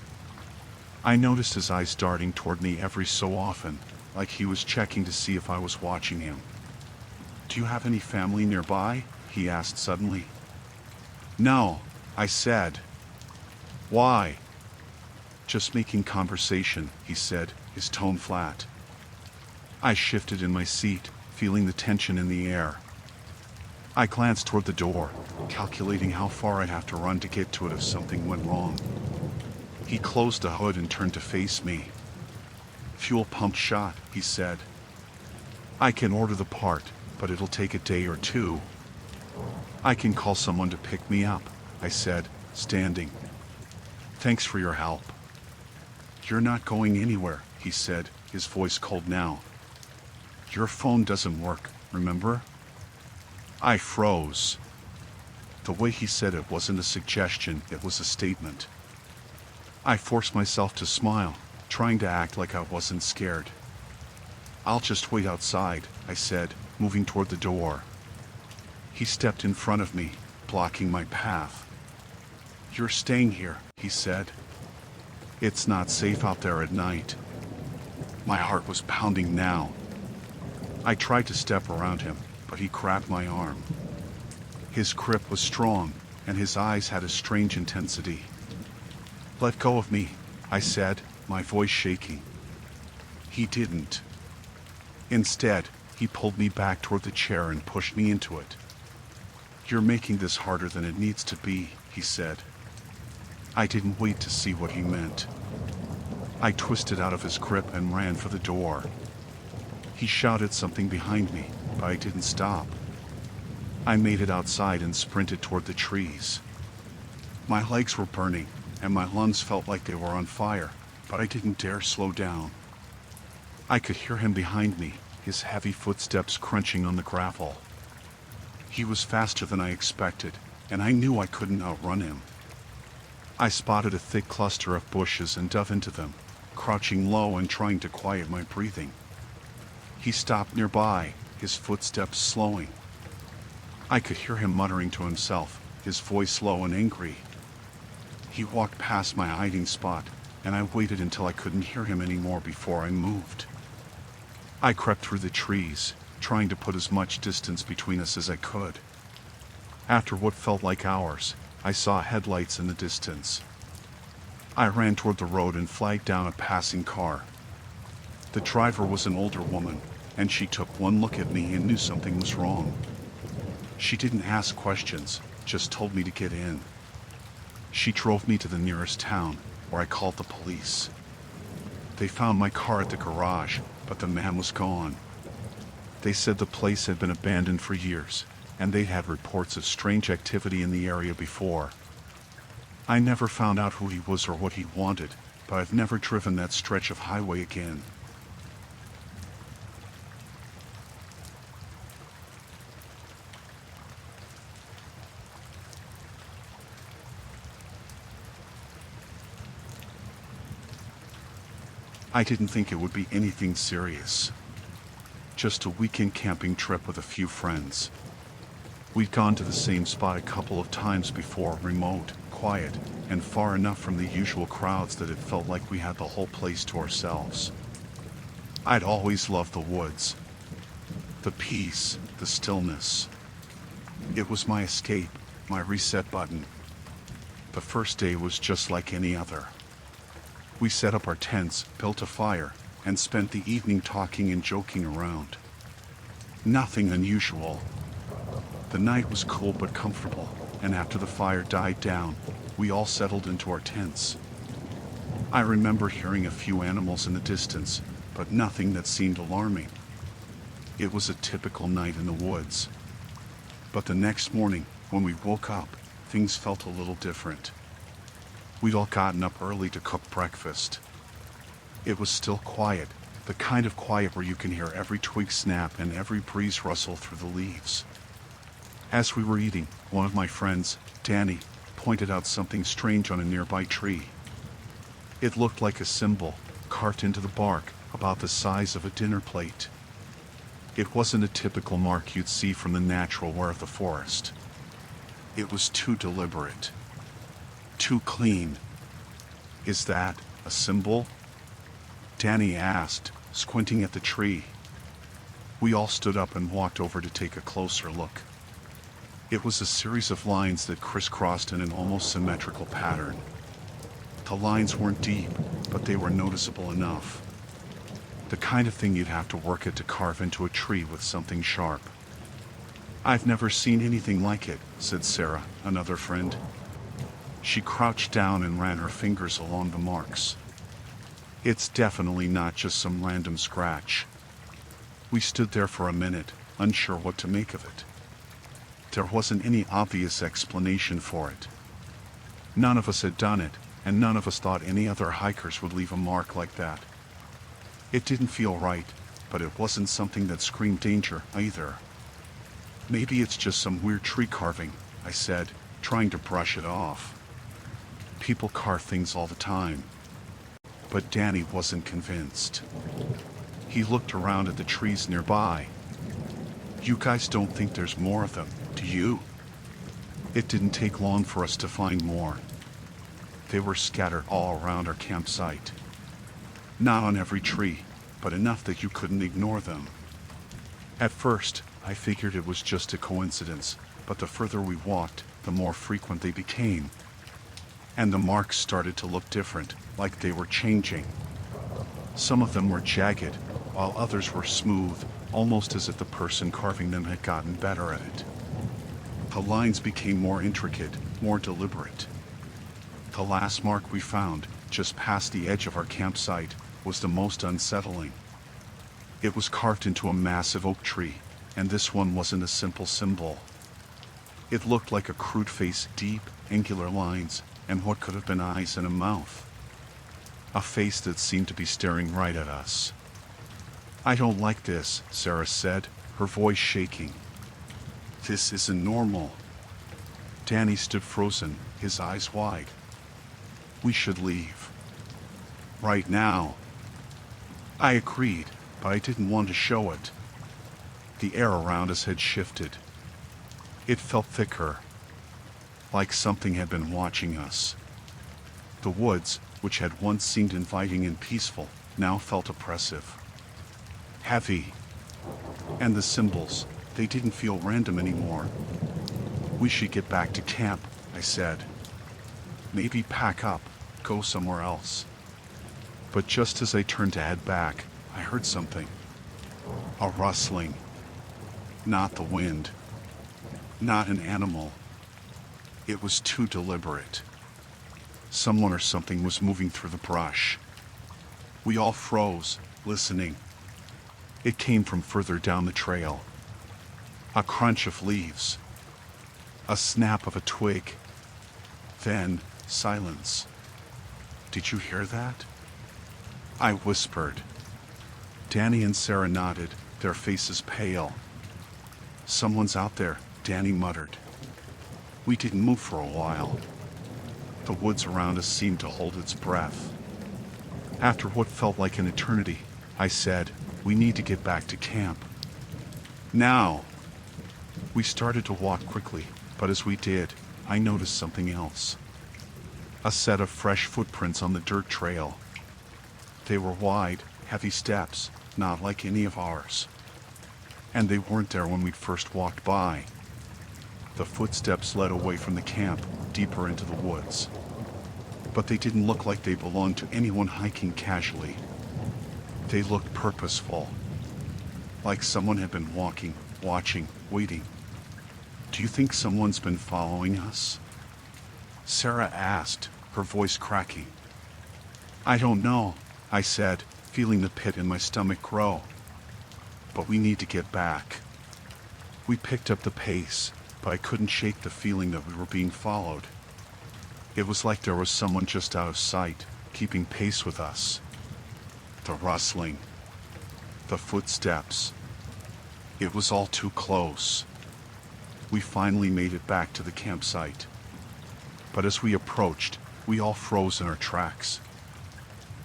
I noticed his eyes darting toward me every so often, like he was checking to see if I was watching him. "Do you have any family nearby?" he asked suddenly. "No," I said. "Why?" "Just making conversation," he said, his tone flat. I shifted in my seat, feeling the tension in the air. I glanced toward the door, calculating how far I'd have to run to get to it if something went wrong. He closed the hood and turned to face me. "Fuel pump shot," he said. "I can order the part, but it'll take a day or two." "I can call someone to pick me up," I said, standing. "Thanks for your help." "You're not going anywhere," he said, his voice cold now. "Your phone doesn't work, remember?" I froze. The way he said it wasn't a suggestion, it was a statement. I forced myself to smile, trying to act like I wasn't scared. "I'll just wait outside," I said, moving toward the door. He stepped in front of me, blocking my path. "You're staying here," he said. "It's not safe out there at night." My heart was pounding now. I tried to step around him, but he grabbed my arm. His grip was strong, and his eyes had a strange intensity. "Let go of me," I said, my voice shaking. He didn't. Instead, he pulled me back toward the chair and pushed me into it. "You're making this harder than it needs to be," he said. I didn't wait to see what he meant. I twisted out of his grip and ran for the door. He shouted something behind me, but I didn't stop. I made it outside and sprinted toward the trees. My legs were burning, and my lungs felt like they were on fire, but I didn't dare slow down. I could hear him behind me, his heavy footsteps crunching on the gravel. He was faster than I expected, and I knew I couldn't outrun him. I spotted a thick cluster of bushes and dove into them, crouching low and trying to quiet my breathing. He stopped nearby, his footsteps slowing. I could hear him muttering to himself, his voice low and angry. He walked past my hiding spot, and I waited until I couldn't hear him anymore before I moved. I crept through the trees, trying to put as much distance between us as I could. After what felt like hours, I saw headlights in the distance. I ran toward the road and flagged down a passing car. The driver was an older woman, and she took one look at me and knew something was wrong. She didn't ask questions, just told me to get in. She drove me to the nearest town, where I called the police. They found my car at the garage, but the man was gone. They said the place had been abandoned for years, and they'd had reports of strange activity in the area before. I never found out who he was or what he wanted, but I've never driven that stretch of highway again. I didn't think it would be anything serious. Just a weekend camping trip with a few friends. We'd gone to the same spot a couple of times before, remote, quiet, and far enough from the usual crowds that it felt like we had the whole place to ourselves. I'd always loved the woods. The peace, the stillness. It was my escape, my reset button. The first day was just like any other. We set up our tents, built a fire, and spent the evening talking and joking around. Nothing unusual. The night was cool but comfortable, and after the fire died down, we all settled into our tents. I remember hearing a few animals in the distance, but nothing that seemed alarming. It was a typical night in the woods. But the next morning, when we woke up, things felt a little different. We'd all gotten up early to cook breakfast. It was still quiet, the kind of quiet where you can hear every twig snap and every breeze rustle through the leaves. As we were eating, one of my friends, Danny, pointed out something strange on a nearby tree. It looked like a symbol, carved into the bark, about the size of a dinner plate. It wasn't a typical mark you'd see from the natural wear of the forest. It was too deliberate. Too clean. "Is that a symbol?" Danny asked, squinting at the tree. We all stood up and walked over to take a closer look. It was a series of lines that crisscrossed in an almost symmetrical pattern. The lines weren't deep, but they were noticeable enough. The kind of thing you'd have to work at to carve into a tree with something sharp. "I've never seen anything like it," said Sarah, another friend. She crouched down and ran her fingers along the marks. "It's definitely not just some random scratch." We stood there for a minute, unsure what to make of it. There wasn't any obvious explanation for it. None of us had done it, and none of us thought any other hikers would leave a mark like that. It didn't feel right, but it wasn't something that screamed danger either. "Maybe it's just some weird tree carving," I said, trying to brush it off. "People carve things all the time." But Danny wasn't convinced. He looked around at the trees nearby. "You guys don't think there's more of them, do you?" It didn't take long for us to find more. They were scattered all around our campsite. Not on every tree, but enough that you couldn't ignore them. At first, I figured it was just a coincidence, but the further we walked, the more frequent they became. And the marks started to look different, like they were changing. Some of them were jagged, while others were smooth, almost as if the person carving them had gotten better at it. The lines became more intricate, more deliberate. The last mark we found, just past the edge of our campsite, was the most unsettling. It was carved into a massive oak tree, and this one wasn't a simple symbol. It looked like a crude face, deep, angular lines, and what could have been eyes and a mouth. A face that seemed to be staring right at us. "I don't like this," Sarah said, her voice shaking. "This isn't normal." Danny stood frozen, his eyes wide. "We should leave. Right now." I agreed, but I didn't want to show it. The air around us had shifted. It felt thicker, like something had been watching us. The woods, which had once seemed inviting and peaceful, now felt oppressive. Heavy. And the symbols, they didn't feel random anymore. "We should get back to camp," I said. "Maybe pack up, go somewhere else." But just as I turned to head back, I heard something. A rustling. Not the wind. Not an animal. It was too deliberate. Someone or something was moving through the brush. We all froze, listening. It came from further down the trail. A crunch of leaves. A snap of a twig. Then, silence. "Did you hear that?" I whispered. Danny and Sarah nodded, their faces pale. "Someone's out there," Danny muttered. We didn't move for a while. The woods around us seemed to hold its breath. After what felt like an eternity, I said, "We need to get back to camp. Now." We started to walk quickly, but as we did, I noticed something else. A set of fresh footprints on the dirt trail. They were wide, heavy steps, not like any of ours. And they weren't there when we'd first walked by. The footsteps led away from the camp, deeper into the woods. But they didn't look like they belonged to anyone hiking casually. They looked purposeful. Like someone had been walking, watching, waiting. "Do you think someone's been following us?" Sarah asked, her voice cracking. "I don't know," I said, feeling the pit in my stomach grow. "But we need to get back." We picked up the pace, but I couldn't shake the feeling that we were being followed. It was like there was someone just out of sight, keeping pace with us. The rustling. The footsteps. It was all too close. We finally made it back to the campsite. But as we approached, we all froze in our tracks.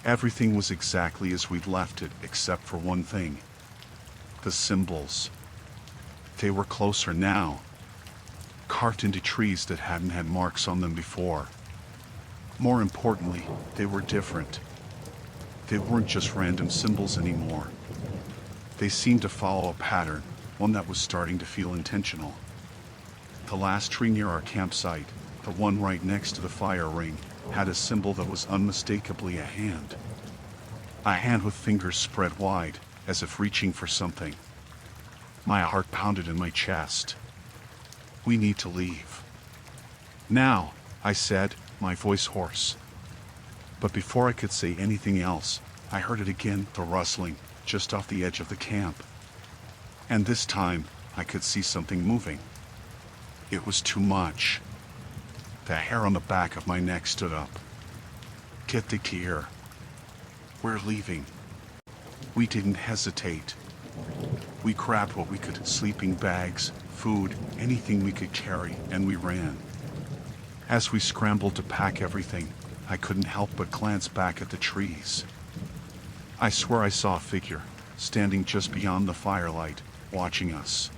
Everything was exactly as we'd left it, except for one thing. The symbols. They were closer now, carved into trees that hadn't had marks on them before. More importantly, they were different. They weren't just random symbols anymore. They seemed to follow a pattern, one that was starting to feel intentional. The last tree near our campsite, the one right next to the fire ring, had a symbol that was unmistakably a hand. A hand with fingers spread wide, as if reaching for something. My heart pounded in my chest. We need to leave. Now, I said, my voice hoarse. But before I could say anything else, I heard it again, the rustling, just off the edge of the camp. And this time, I could see something moving. It was too much. The hair on the back of my neck stood up. Get the gear. We're leaving. We didn't hesitate. We grabbed what we could, sleeping bags, food, anything we could carry, and we ran. As we scrambled to pack everything, I couldn't help but glance back at the trees. I swear I saw a figure, standing just beyond the firelight, watching us.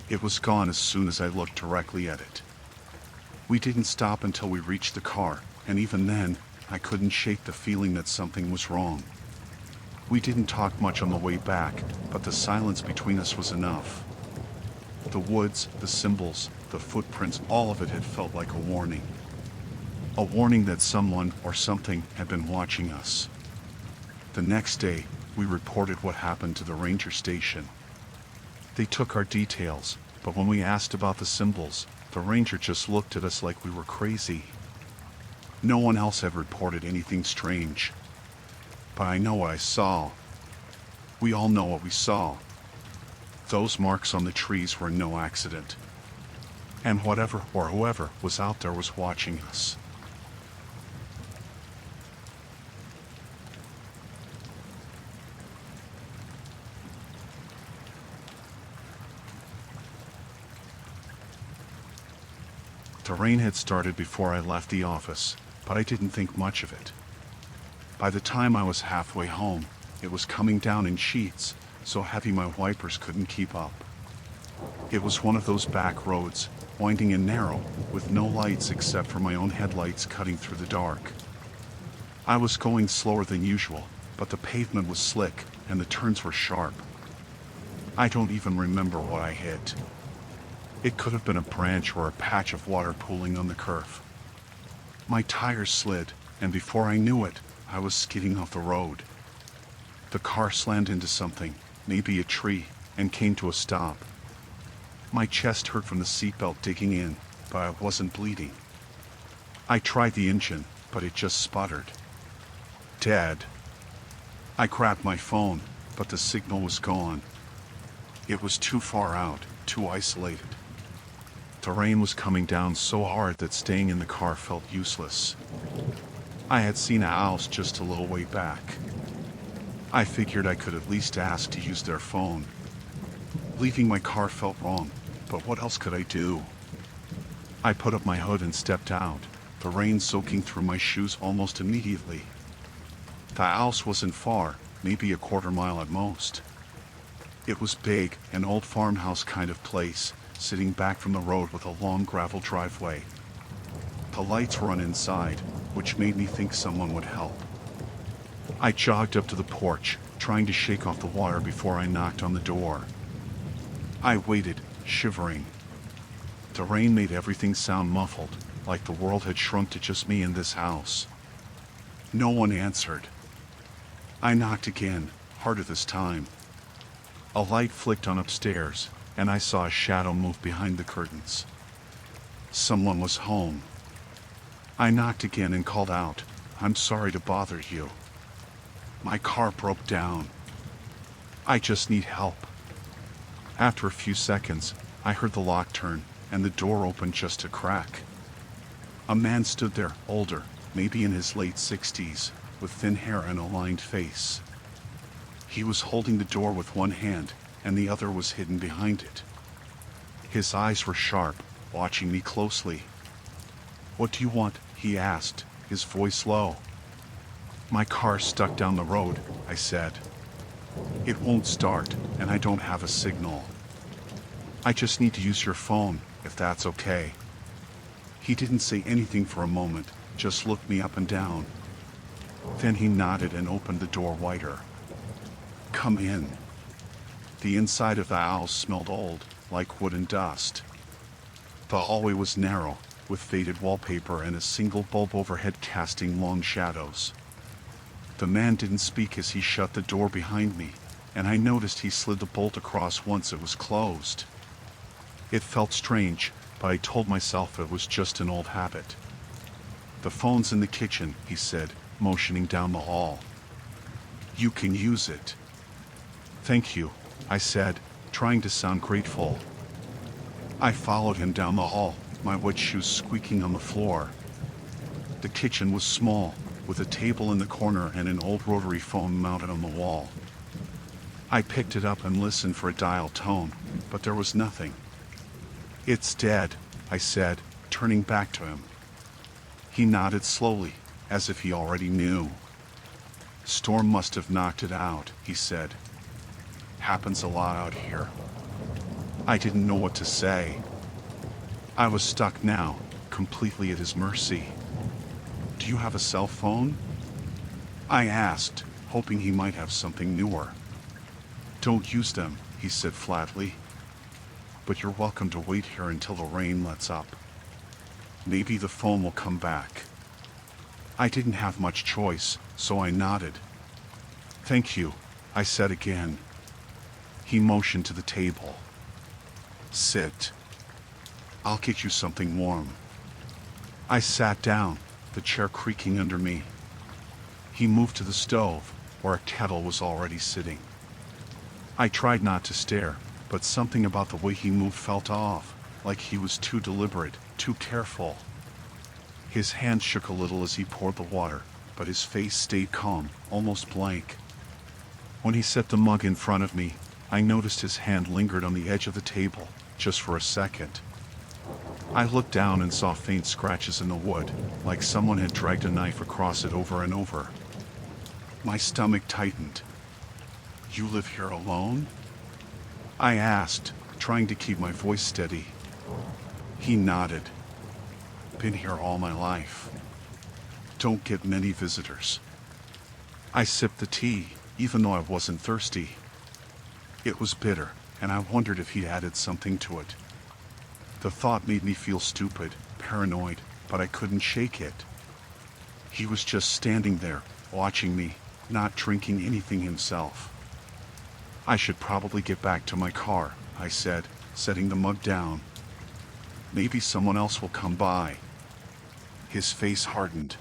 It was gone as soon as I looked directly at it. We didn't stop until we reached the car, and even then, I couldn't shake the feeling that something was wrong. We didn't talk much on the way back, but the silence between us was enough. The woods, the symbols, the footprints, all of it had felt like a warning. A warning that someone or something had been watching us. The next day, we reported what happened to the ranger station. They took our details, but when we asked about the symbols, the ranger just looked at us like we were crazy. No one else had reported anything strange. But I know what I saw. We all know what we saw. Those marks on the trees were no accident. And whatever or whoever was out there was watching us. The rain had started before I left the office, but I didn't think much of it. By the time I was halfway home, it was coming down in sheets, so heavy my wipers couldn't keep up. It was one of those back roads, winding and narrow, with no lights except for my own headlights cutting through the dark. I was going slower than usual, but the pavement was slick and the turns were sharp. I don't even remember what I hit. It could have been a branch or a patch of water pooling on the curve. My tires slid, and before I knew it, I was skidding off the road. The car slammed into something, maybe a tree, and came to a stop. My chest hurt from the seatbelt digging in, but I wasn't bleeding. I tried the engine, but it just sputtered. Dead. I grabbed my phone, but the signal was gone. It was too far out, too isolated. The rain was coming down so hard that staying in the car felt useless. I had seen a house just a little way back. I figured I could at least ask to use their phone. Leaving my car felt wrong, but what else could I do? I put up my hood and stepped out, the rain soaking through my shoes almost immediately. The house wasn't far, maybe a quarter mile at most. It was big, an old farmhouse kind of place, sitting back from the road with a long gravel driveway. The lights were on inside, which made me think someone would help. I jogged up to the porch, trying to shake off the water before I knocked on the door. I waited, shivering. The rain made everything sound muffled, like the world had shrunk to just me in this house. No one answered. I knocked again, harder this time. A light flicked on upstairs, and I saw a shadow move behind the curtains. Someone was home. I knocked again and called out, "I'm sorry to bother you. My car broke down. I just need help." After a few seconds, I heard the lock turn, and the door opened just a crack. A man stood there, older, maybe in his late 60s, with thin hair and a lined face. He was holding the door with one hand, and the other was hidden behind it. His eyes were sharp, watching me closely. "What do you want?" he asked, his voice low. "My car's stuck down the road," I said. "It won't start, and I don't have a signal. I just need to use your phone, if that's okay." He didn't say anything for a moment, just looked me up and down. Then he nodded and opened the door wider. "Come in." The inside of the house smelled old, like wood and dust. The hallway was narrow, with faded wallpaper and a single bulb overhead casting long shadows. The man didn't speak as he shut the door behind me, and I noticed he slid the bolt across once it was closed. It felt strange, but I told myself it was just an old habit. "The phone's in the kitchen," he said, motioning down the hall. "You can use it." "Thank you," I said, trying to sound grateful. I followed him down the hall, my wet shoes squeaking on the floor. The kitchen was small, with a table in the corner and an old rotary phone mounted on the wall. I picked it up and listened for a dial tone, but there was nothing. "It's dead," I said, turning back to him. He nodded slowly, as if he already knew. "Storm must have knocked it out," he said. "Happens a lot out here." I didn't know what to say. I was stuck now, completely at his mercy. "Do you have a cell phone?" I asked, hoping he might have something newer. "Don't use them," he said flatly. "But you're welcome to wait here until the rain lets up. Maybe the phone will come back." I didn't have much choice, so I nodded. "Thank you," I said again. He motioned to the table. "Sit. I'll get you something warm." I sat down, the chair creaking under me. He moved to the stove, where a kettle was already sitting. I tried not to stare, but something about the way he moved felt off, like he was too deliberate, too careful. His hand shook a little as he poured the water, but his face stayed calm, almost blank. When he set the mug in front of me, I noticed his hand lingered on the edge of the table, just for a second. I looked down and saw faint scratches in the wood, like someone had dragged a knife across it over and over. My stomach tightened. "You live here alone?" I asked, trying to keep my voice steady. He nodded. "Been here all my life. Don't get many visitors." I sipped the tea, even though I wasn't thirsty. It was bitter, and I wondered if he'd added something to it. The thought made me feel stupid, paranoid, but I couldn't shake it. He was just standing there, watching me, not drinking anything himself. "I should probably get back to my car," I said, setting the mug down. "Maybe someone else will come by." His face hardened.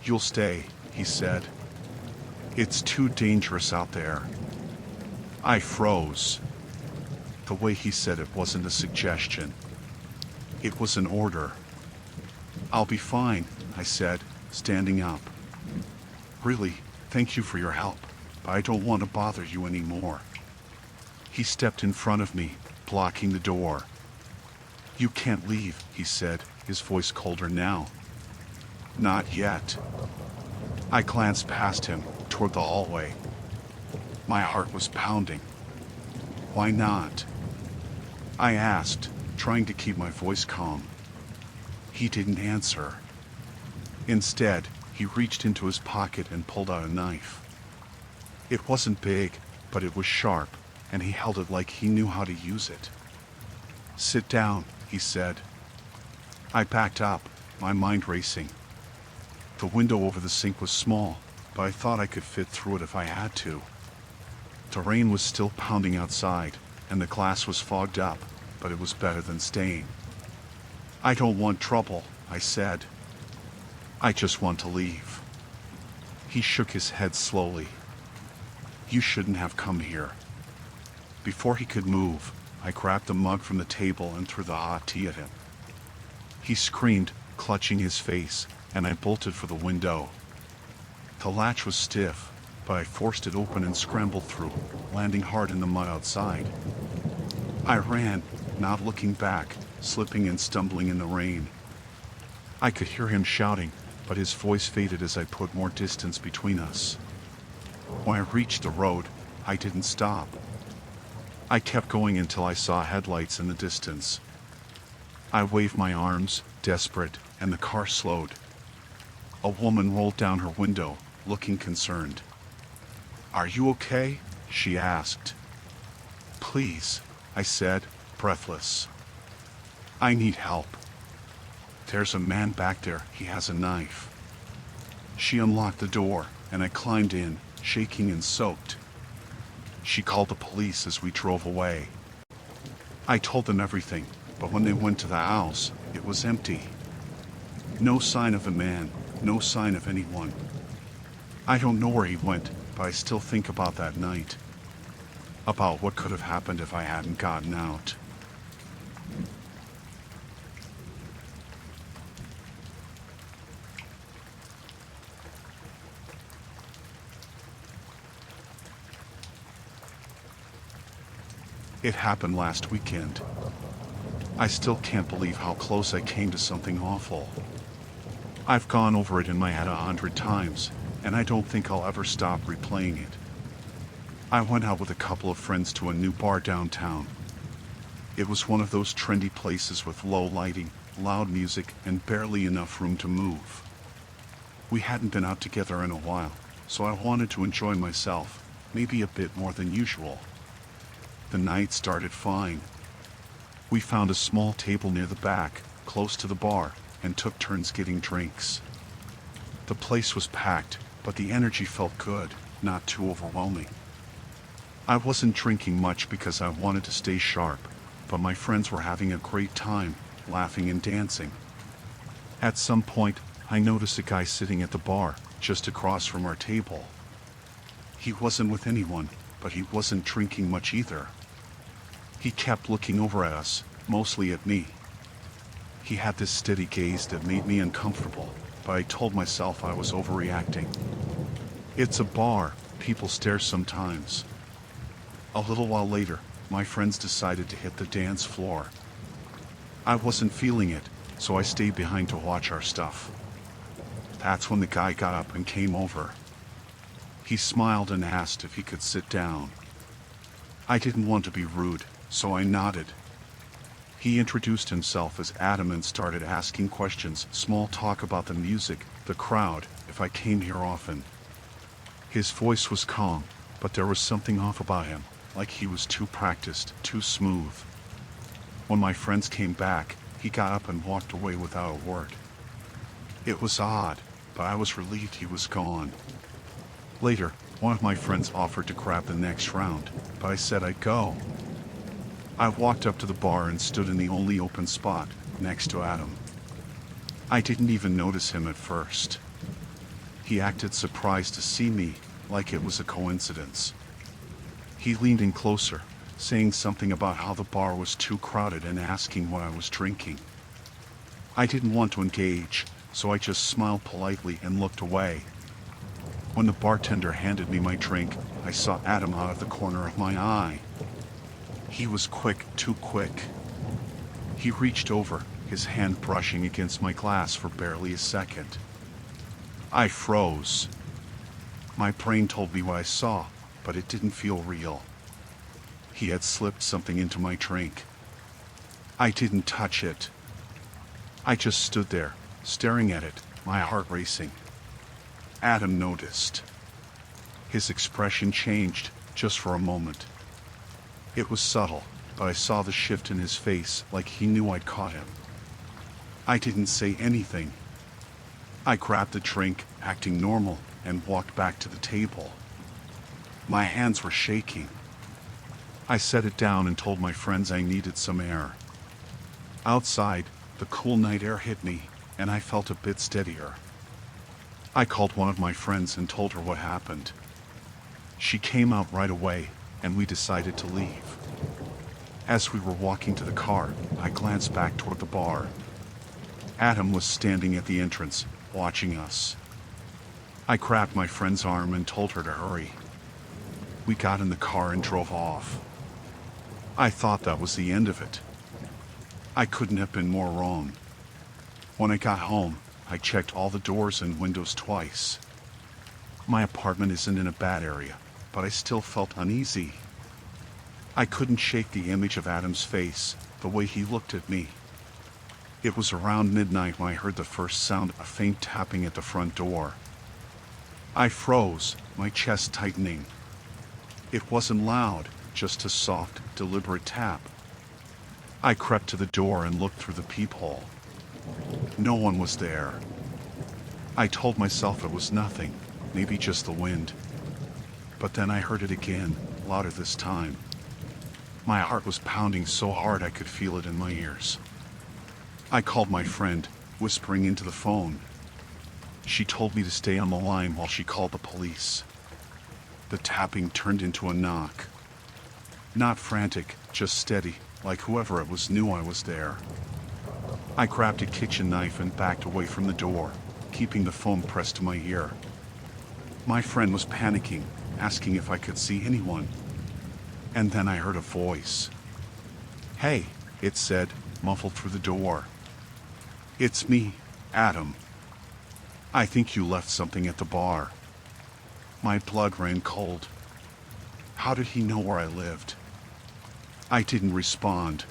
"You'll stay," he said. "It's too dangerous out there." I froze. The way he said it wasn't a suggestion. It was an order. "I'll be fine," I said, standing up. "Really, thank you for your help, but I don't want to bother you anymore." He stepped in front of me, blocking the door. "You can't leave," he said, his voice colder now. "Not yet." I glanced past him, toward the hallway. My heart was pounding. "Why not?" I asked, trying to keep my voice calm. He didn't answer. Instead, he reached into his pocket and pulled out a knife. It wasn't big, but it was sharp, and he held it like he knew how to use it. "Sit down," he said. I backed up, my mind racing. The window over the sink was small, but I thought I could fit through it if I had to. The rain was still pounding outside, and the glass was fogged up, but it was better than staying. "I don't want trouble," I said. "I just want to leave." He shook his head slowly. "You shouldn't have come here." Before he could move, I grabbed the mug from the table and threw the hot tea at him. He screamed, clutching his face, and I bolted for the window. The latch was stiff, but I forced it open and scrambled through, landing hard in the mud outside. I ran, not looking back, slipping and stumbling in the rain. I could hear him shouting, but his voice faded as I put more distance between us. When I reached the road, I didn't stop. I kept going until I saw headlights in the distance. I waved my arms, desperate, and the car slowed. A woman rolled down her window, looking concerned. "Are you okay?" she asked. "Please," I said, breathless. "I need help. There's a man back there, he has a knife." She unlocked the door, and I climbed in, shaking and soaked. She called the police as we drove away. I told them everything, but when they went to the house, it was empty. No sign of a man, no sign of anyone. I don't know where he went, but I still think about that night. About what could have happened if I hadn't gotten out. It happened last weekend. I still can't believe how close I came to something awful. I've gone over it in my head 100 times, and I don't think I'll ever stop replaying it. I went out with a couple of friends to a new bar downtown. It was one of those trendy places with low lighting, loud music, and barely enough room to move. We hadn't been out together in a while, so I wanted to enjoy myself, maybe a bit more than usual. The night started fine. We found a small table near the back, close to the bar, and took turns getting drinks. The place was packed, but the energy felt good, not too overwhelming. I wasn't drinking much because I wanted to stay sharp, but my friends were having a great time, laughing and dancing. At some point, I noticed a guy sitting at the bar, just across from our table. He wasn't with anyone, but he wasn't drinking much either. He kept looking over at us, mostly at me. He had this steady gaze that made me uncomfortable, but I told myself I was overreacting. It's a bar, people stare sometimes. A little while later, my friends decided to hit the dance floor. I wasn't feeling it, so I stayed behind to watch our stuff. That's when the guy got up and came over. He smiled and asked if he could sit down. I didn't want to be rude, so I nodded. He introduced himself as Adam and started asking questions, small talk about the music, the crowd, if I came here often. His voice was calm, but there was something off about him, like he was too practiced, too smooth. When my friends came back, he got up and walked away without a word. It was odd, but I was relieved he was gone. Later, one of my friends offered to grab the next round, but I said I'd go. I walked up to the bar and stood in the only open spot, next to Adam. I didn't even notice him at first. He acted surprised to see me, like it was a coincidence. He leaned in closer, saying something about how the bar was too crowded and asking what I was drinking. I didn't want to engage, so I just smiled politely and looked away. When the bartender handed me my drink, I saw Adam out of the corner of my eye. He was quick, too quick. He reached over, his hand brushing against my glass for barely a second. I froze. My brain told me what I saw, but it didn't feel real. He had slipped something into my drink. I didn't touch it. I just stood there, staring at it, my heart racing. Adam noticed. His expression changed, just for a moment. It was subtle, but I saw the shift in his face, like he knew I'd caught him. I didn't say anything. I grabbed the drink, acting normal, and walked back to the table. My hands were shaking. I set it down and told my friends I needed some air. Outside, the cool night air hit me, and I felt a bit steadier. I called one of my friends and told her what happened. She came out right away, and we decided to leave. As we were walking to the car, I glanced back toward the bar. Adam was standing at the entrance, watching us. I grabbed my friend's arm and told her to hurry. We got in the car and drove off. I thought that was the end of it. I couldn't have been more wrong. When I got home, I checked all the doors and windows twice. My apartment isn't in a bad area, but I still felt uneasy. I couldn't shake the image of Adam's face, the way he looked at me. It was around midnight when I heard the first sound, a faint tapping at the front door. I froze, my chest tightening. It wasn't loud, just a soft, deliberate tap. I crept to the door and looked through the peephole. No one was there. I told myself it was nothing, maybe just the wind. But then I heard it again, louder this time. My heart was pounding so hard I could feel it in my ears. I called my friend, whispering into the phone. She told me to stay on the line while she called the police. The tapping turned into a knock. Not frantic, just steady, like whoever it was knew I was there. I grabbed a kitchen knife and backed away from the door, keeping the phone pressed to my ear. My friend was panicking, asking if I could see anyone. And then I heard a voice. "Hey," it said, muffled through the door. "It's me, Adam. I think you left something at the bar." My blood ran cold. How did he know where I lived? I didn't respond.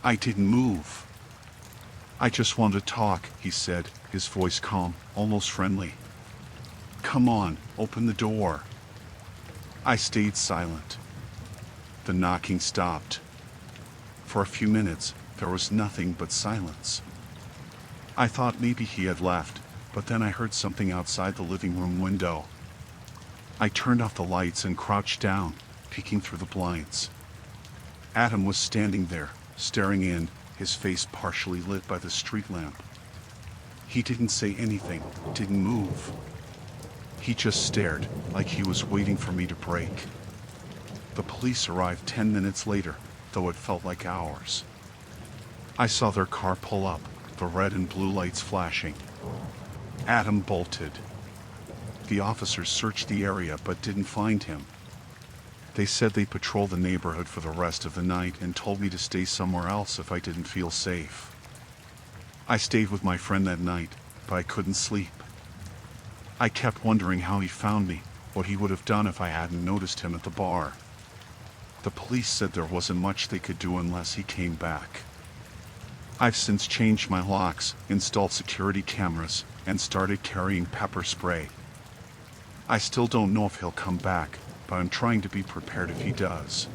I didn't move. "I just want to talk," he said, his voice calm, almost friendly. "Come on, open the door." I stayed silent. The knocking stopped. For a few minutes, there was nothing but silence. I thought maybe he had left, but then I heard something outside the living room window. I turned off the lights and crouched down, peeking through the blinds. Adam was standing there, staring in, his face partially lit by the street lamp. He didn't say anything, didn't move. He just stared, like he was waiting for me to break. The police arrived 10 minutes later, though it felt like hours. I saw their car pull up, the red and blue lights flashing. Adam bolted. The officers searched the area but didn't find him. They said they'd patrol the neighborhood for the rest of the night and told me to stay somewhere else if I didn't feel safe. I stayed with my friend that night, but I couldn't sleep. I kept wondering how he found me, what he would have done if I hadn't noticed him at the bar. The police said there wasn't much they could do unless he came back. I've since changed my locks, installed security cameras, and started carrying pepper spray. I still don't know if he'll come back, but I'm trying to be prepared if he does.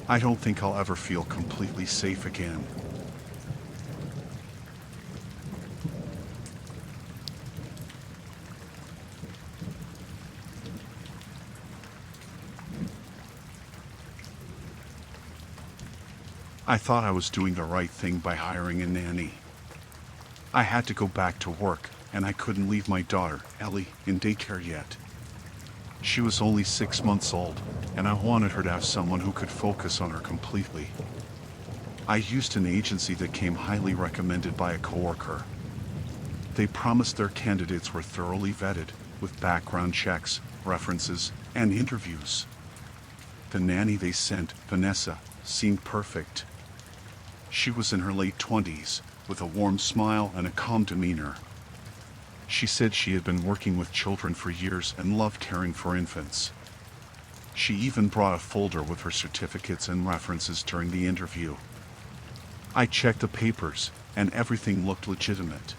I don't think I'll ever feel completely safe again. I thought I was doing the right thing by hiring a nanny. I had to go back to work, and I couldn't leave my daughter, Ellie, in daycare yet. She was only 6 months old, and I wanted her to have someone who could focus on her completely. I used an agency that came highly recommended by a coworker. They promised their candidates were thoroughly vetted, with background checks, references, and interviews. The nanny they sent, Vanessa, seemed perfect. She was in her late 20s, with a warm smile and a calm demeanor. She said she had been working with children for years and loved caring for infants. She even brought a folder with her certificates and references during the interview. I checked the papers, and everything looked legitimate.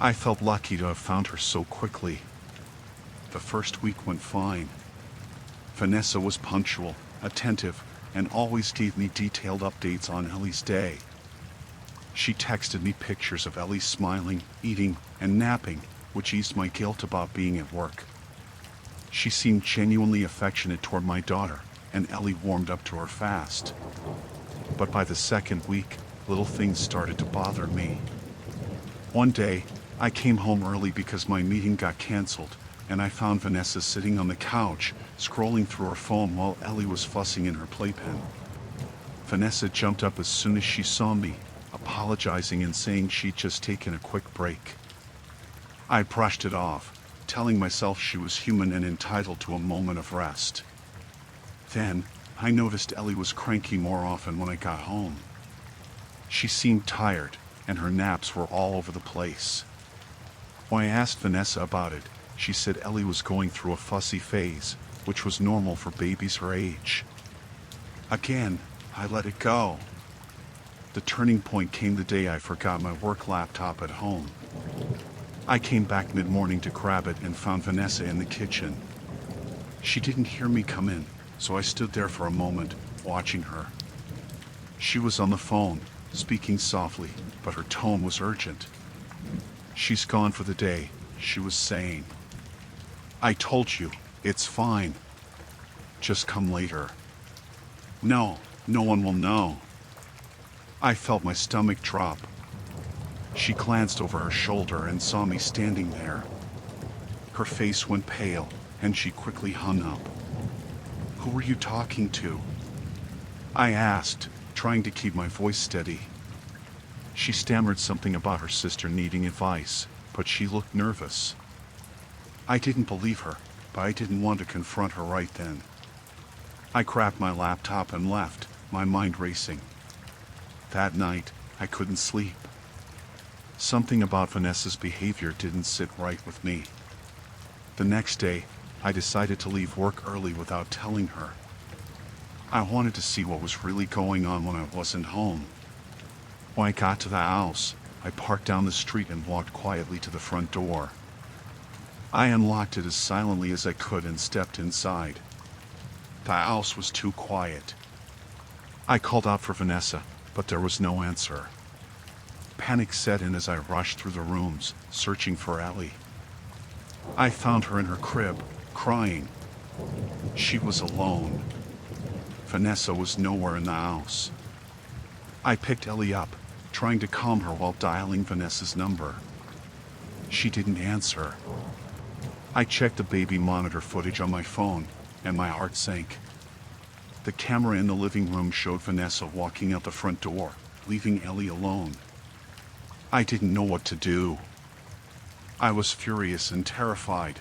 I felt lucky to have found her so quickly. The first week went fine. Vanessa was punctual, attentive, and always gave me detailed updates on Ellie's day. She texted me pictures of Ellie smiling, eating, and napping, which eased my guilt about being at work. She seemed genuinely affectionate toward my daughter, and Ellie warmed up to her fast. But by the second week, little things started to bother me. One day, I came home early because my meeting got canceled, and I found Vanessa sitting on the couch, scrolling through her phone while Ellie was fussing in her playpen. Vanessa jumped up as soon as she saw me, apologizing and saying she'd just taken a quick break. I brushed it off, telling myself she was human and entitled to a moment of rest. Then, I noticed Ellie was cranky more often when I got home. She seemed tired, and her naps were all over the place. When I asked Vanessa about it, she said Ellie was going through a fussy phase, which was normal for babies her age. Again, I let it go. The turning point came the day I forgot my work laptop at home. I came back mid-morning to grab it and found Vanessa in the kitchen. She didn't hear me come in, so I stood there for a moment, watching her. She was on the phone, speaking softly, but her tone was urgent. "She's gone for the day," she was saying. "I told you, it's fine. Just come later." "No, no one will know." I felt my stomach drop. She glanced over her shoulder and saw me standing there. Her face went pale, and she quickly hung up. "Who were you talking to?" I asked, trying to keep my voice steady. She stammered something about her sister needing advice, but she looked nervous. I didn't believe her, but I didn't want to confront her right then. I grabbed my laptop and left, my mind racing. That night, I couldn't sleep. Something about Vanessa's behavior didn't sit right with me. The next day, I decided to leave work early without telling her. I wanted to see what was really going on when I wasn't home. When I got to the house, I parked down the street and walked quietly to the front door. I unlocked it as silently as I could and stepped inside. The house was too quiet. I called out for Vanessa, but there was no answer. Panic set in as I rushed through the rooms, searching for Ellie. I found her in her crib, crying. She was alone. Vanessa was nowhere in the house. I picked Ellie up, trying to calm her while dialing Vanessa's number. She didn't answer. I checked the baby monitor footage on my phone, and my heart sank. The camera in the living room showed Vanessa walking out the front door, leaving Ellie alone. I didn't know what to do. I was furious and terrified.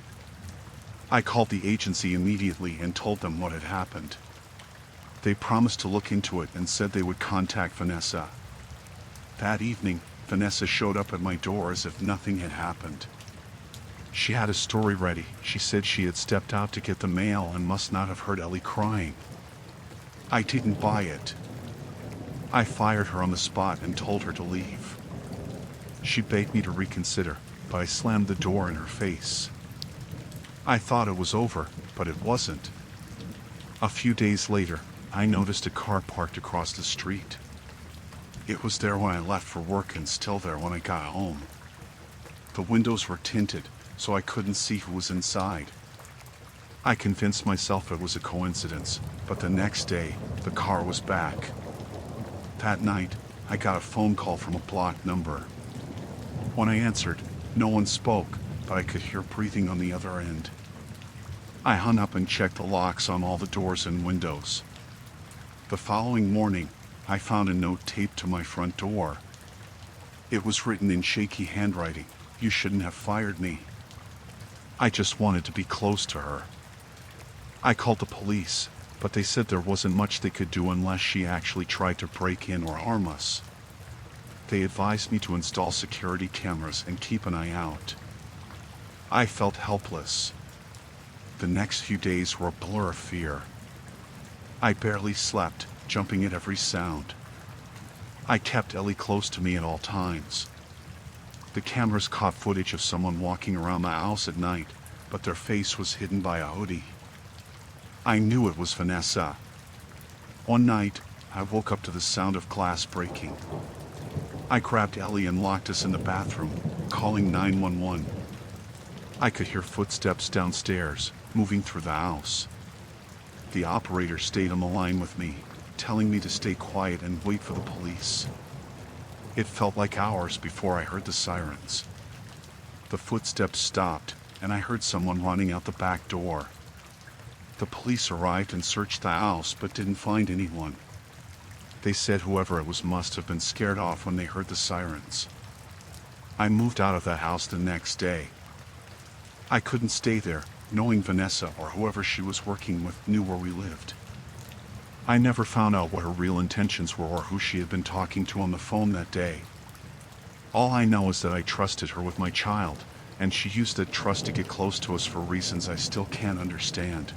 I called the agency immediately and told them what had happened. They promised to look into it and said they would contact Vanessa. That evening, Vanessa showed up at my door as if nothing had happened. She had a story ready. She said she had stepped out to get the mail and must not have heard Ellie crying. I didn't buy it. I fired her on the spot and told her to leave. She begged me to reconsider, but I slammed the door in her face. I thought it was over, but it wasn't. A few days later, I noticed a car parked across the street. It was there when I left for work and still there when I got home. The windows were tinted, so I couldn't see who was inside. I convinced myself it was a coincidence, but the next day, the car was back. That night, I got a phone call from a blocked number. When I answered, no one spoke, but I could hear breathing on the other end. I hung up and checked the locks on all the doors and windows. The following morning, I found a note taped to my front door. It was written in shaky handwriting, "You shouldn't have fired me." I just wanted to be close to her. I called the police, but they said there wasn't much they could do unless she actually tried to break in or harm us. They advised me to install security cameras and keep an eye out. I felt helpless. The next few days were a blur of fear. I barely slept, jumping at every sound. I kept Ellie close to me at all times. The cameras caught footage of someone walking around the house at night, but their face was hidden by a hoodie. I knew it was Vanessa. One night, I woke up to the sound of glass breaking. I grabbed Ellie and locked us in the bathroom, calling 911. I could hear footsteps downstairs, moving through the house. The operator stayed on the line with me, telling me to stay quiet and wait for the police. It felt like hours before I heard the sirens. The footsteps stopped, and I heard someone running out the back door. The police arrived and searched the house but didn't find anyone. They said whoever it was must have been scared off when they heard the sirens. I moved out of the house the next day. I couldn't stay there, knowing Vanessa or whoever she was working with knew where we lived. I never found out what her real intentions were or who she had been talking to on the phone that day. All I know is that I trusted her with my child, and she used that trust to get close to us for reasons I still can't understand.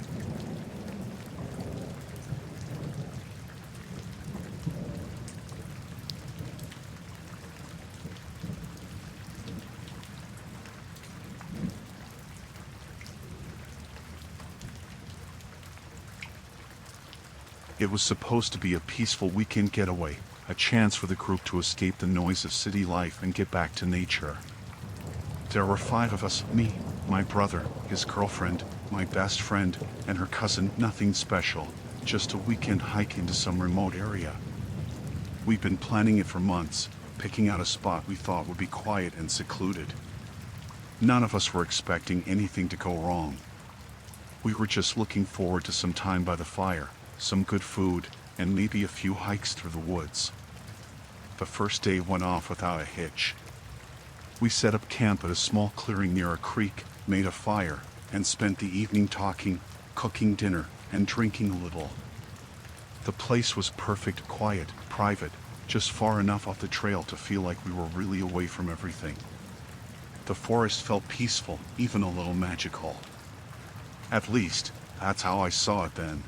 It was supposed to be a peaceful weekend getaway, a chance for the group to escape the noise of city life and get back to nature. There were 5 of us, me, my brother, his girlfriend, my best friend, and her cousin. Nothing special, just a weekend hike into some remote area. We'd been planning it for months, picking out a spot we thought would be quiet and secluded. None of us were expecting anything to go wrong. We were just looking forward to some time by the fire, some good food, and maybe a few hikes through the woods. The first day went off without a hitch. We set up camp at a small clearing near a creek, made a fire, and spent the evening talking, cooking dinner, and drinking a little. The place was perfect, quiet, private, just far enough off the trail to feel like we were really away from everything. The forest felt peaceful, even a little magical. At least, that's how I saw it then.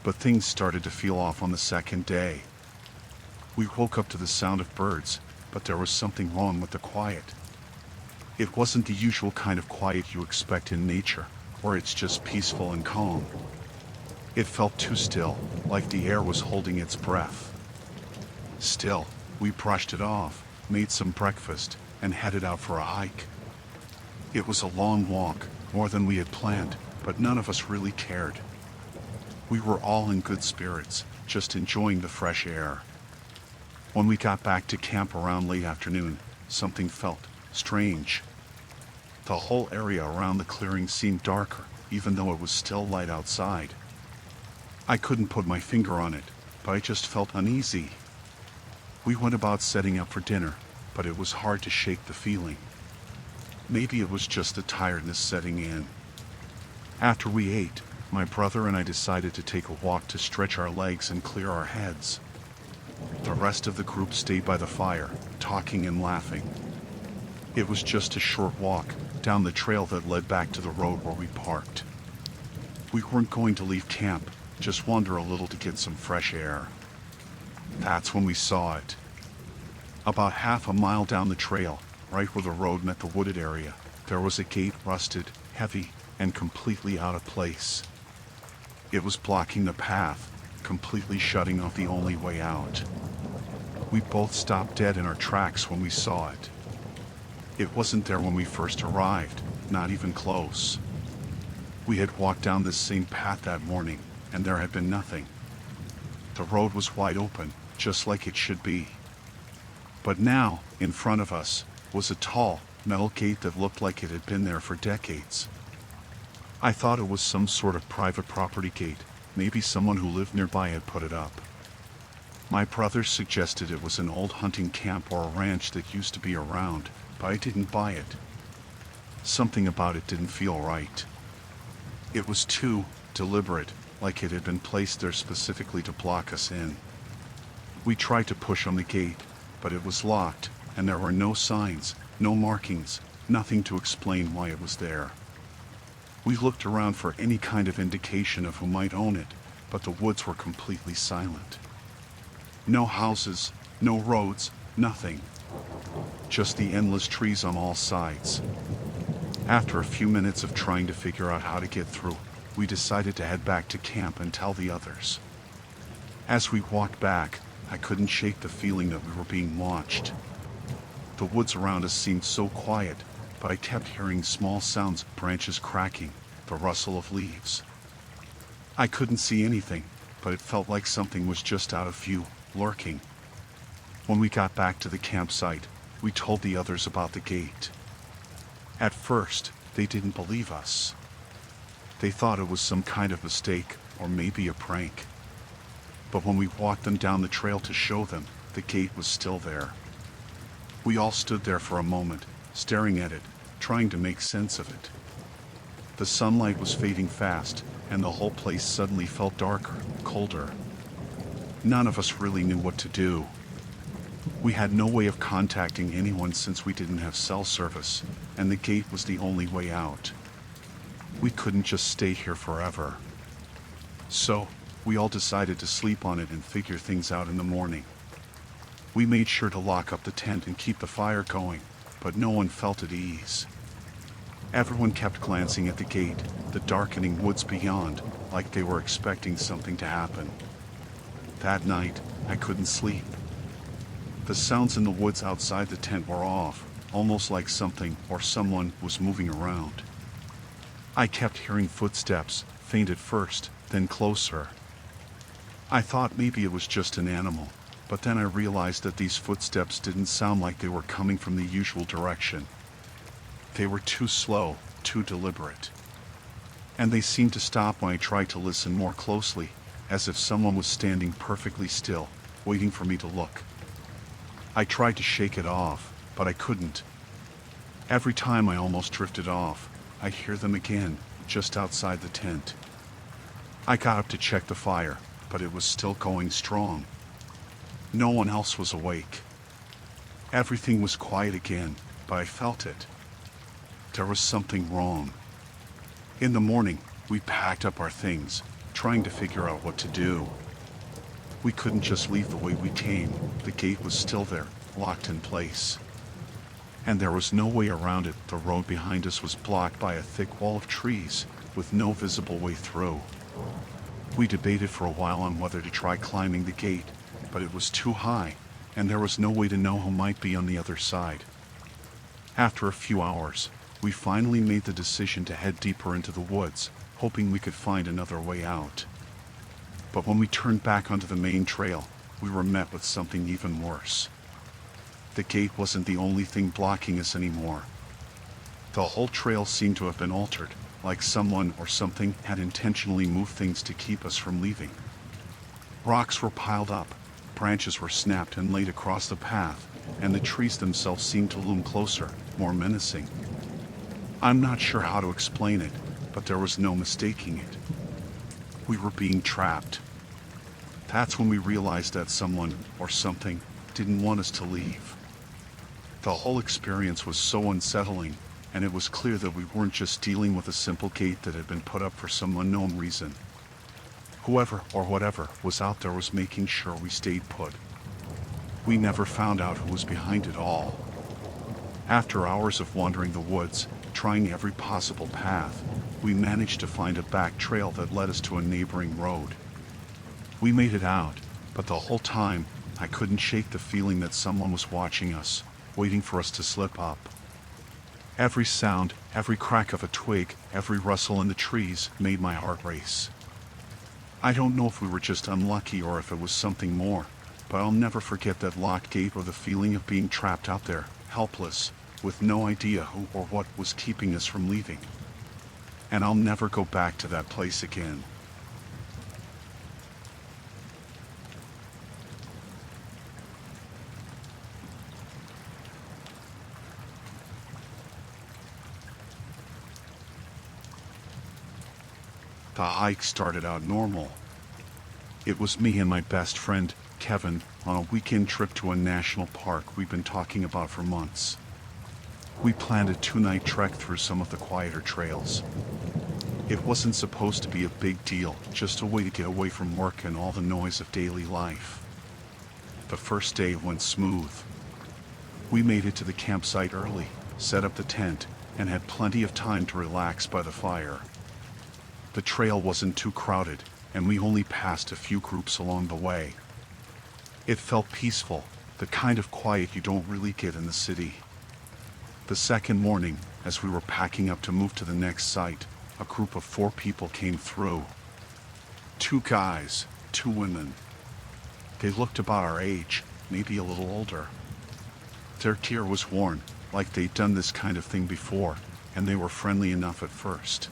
But things started to feel off on the second day. We woke up to the sound of birds, but there was something wrong with the quiet. It wasn't the usual kind of quiet you expect in nature, where it's just peaceful and calm. It felt too still, like the air was holding its breath. Still, we brushed it off, made some breakfast, and headed out for a hike. It was a long walk, more than we had planned, but none of us really cared. We were all in good spirits, just enjoying the fresh air. When we got back to camp around late afternoon, something felt strange. The whole area around the clearing seemed darker, even though it was still light outside. I couldn't put my finger on it, but I just felt uneasy. We went about setting up for dinner, but it was hard to shake the feeling. Maybe it was just the tiredness setting in. After we ate, my brother and I decided to take a walk to stretch our legs and clear our heads. The rest of the group stayed by the fire, talking and laughing. It was just a short walk down the trail that led back to the road where we parked. We weren't going to leave camp, just wander a little to get some fresh air. That's when we saw it. About half a mile down the trail, right where the road met the wooded area, there was a gate, rusted, heavy, and completely out of place. It was blocking the path, completely shutting off the only way out. We both stopped dead in our tracks when we saw it. It wasn't there when we first arrived, not even close. We had walked down this same path that morning, and there had been nothing. The road was wide open, just like it should be. But now, in front of us, was a tall, metal gate that looked like it had been there for decades. I thought it was some sort of private property gate, maybe someone who lived nearby had put it up. My brother suggested it was an old hunting camp or a ranch that used to be around, but I didn't buy it. Something about it didn't feel right. It was too deliberate, like it had been placed there specifically to block us in. We tried to push on the gate, but it was locked, and there were no signs, no markings, nothing to explain why it was there. We looked around for any kind of indication of who might own it, but the woods were completely silent. No houses, no roads, nothing. Just the endless trees on all sides. After a few minutes of trying to figure out how to get through, we decided to head back to camp and tell the others. As we walked back, I couldn't shake the feeling that we were being watched. The woods around us seemed so quiet, but I kept hearing small sounds, branches cracking, the rustle of leaves. I couldn't see anything, but it felt like something was just out of view, lurking. When we got back to the campsite, we told the others about the gate. At first, they didn't believe us. They thought it was some kind of mistake, or maybe a prank. But when we walked them down the trail to show them, the gate was still there. We all stood there for a moment, staring at it, trying to make sense of it. The sunlight was fading fast, and the whole place suddenly felt darker, colder. None of us really knew what to do. We had no way of contacting anyone since we didn't have cell service, and the gate was the only way out. We couldn't just stay here forever. So, we all decided to sleep on it and figure things out in the morning. We made sure to lock up the tent and keep the fire going, but no one felt at ease. Everyone kept glancing at the gate, the darkening woods beyond, like they were expecting something to happen. That night, I couldn't sleep. The sounds in the woods outside the tent were off, almost like something or someone was moving around. I kept hearing footsteps, faint at first, then closer. I thought maybe it was just an animal, but then I realized that these footsteps didn't sound like they were coming from the usual direction. They were too slow, too deliberate. And they seemed to stop when I tried to listen more closely, as if someone was standing perfectly still, waiting for me to look. I tried to shake it off, but I couldn't. Every time I almost drifted off, I'd hear them again, just outside the tent. I got up to check the fire, but it was still going strong. No one else was awake. Everything was quiet again, but I felt it. There was something wrong. In the morning, we packed up our things, trying to figure out what to do. We couldn't just leave the way we came. The gate was still there, locked in place. And there was no way around it. The road behind us was blocked by a thick wall of trees, with no visible way through. We debated for a while on whether to try climbing the gate, but it was too high, and there was no way to know who might be on the other side. After a few hours, we finally made the decision to head deeper into the woods, hoping we could find another way out. But when we turned back onto the main trail, we were met with something even worse. The gate wasn't the only thing blocking us anymore. The whole trail seemed to have been altered, like someone or something had intentionally moved things to keep us from leaving. Rocks were piled up, branches were snapped and laid across the path, and the trees themselves seemed to loom closer, more menacing. I'm not sure how to explain it, but there was no mistaking it. We were being trapped. That's when we realized that someone, or something, didn't want us to leave. The whole experience was so unsettling, and it was clear that we weren't just dealing with a simple gate that had been put up for some unknown reason. Whoever or whatever was out there was making sure we stayed put. We never found out who was behind it all. After hours of wandering the woods, trying every possible path, we managed to find a back trail that led us to a neighboring road. We made it out, but the whole time, I couldn't shake the feeling that someone was watching us, waiting for us to slip up. Every sound, every crack of a twig, every rustle in the trees made my heart race. I don't know if we were just unlucky or if it was something more, but I'll never forget that locked gate or the feeling of being trapped out there, helpless, with no idea who or what was keeping us from leaving. And I'll never go back to that place again. The hike started out normal. It was me and my best friend, Kevin, on a weekend trip to a national park we've been talking about for months. We planned a 2-night trek through some of the quieter trails. It wasn't supposed to be a big deal, just a way to get away from work and all the noise of daily life. The first day went smooth. We made it to the campsite early, set up the tent, and had plenty of time to relax by the fire. The trail wasn't too crowded, and we only passed a few groups along the way. It felt peaceful, the kind of quiet you don't really get in the city. The second morning, as we were packing up to move to the next site, a group of 4 people came through. 2 guys, 2 women. They looked about our age, maybe a little older. Their gear was worn, like they'd done this kind of thing before, and they were friendly enough at first.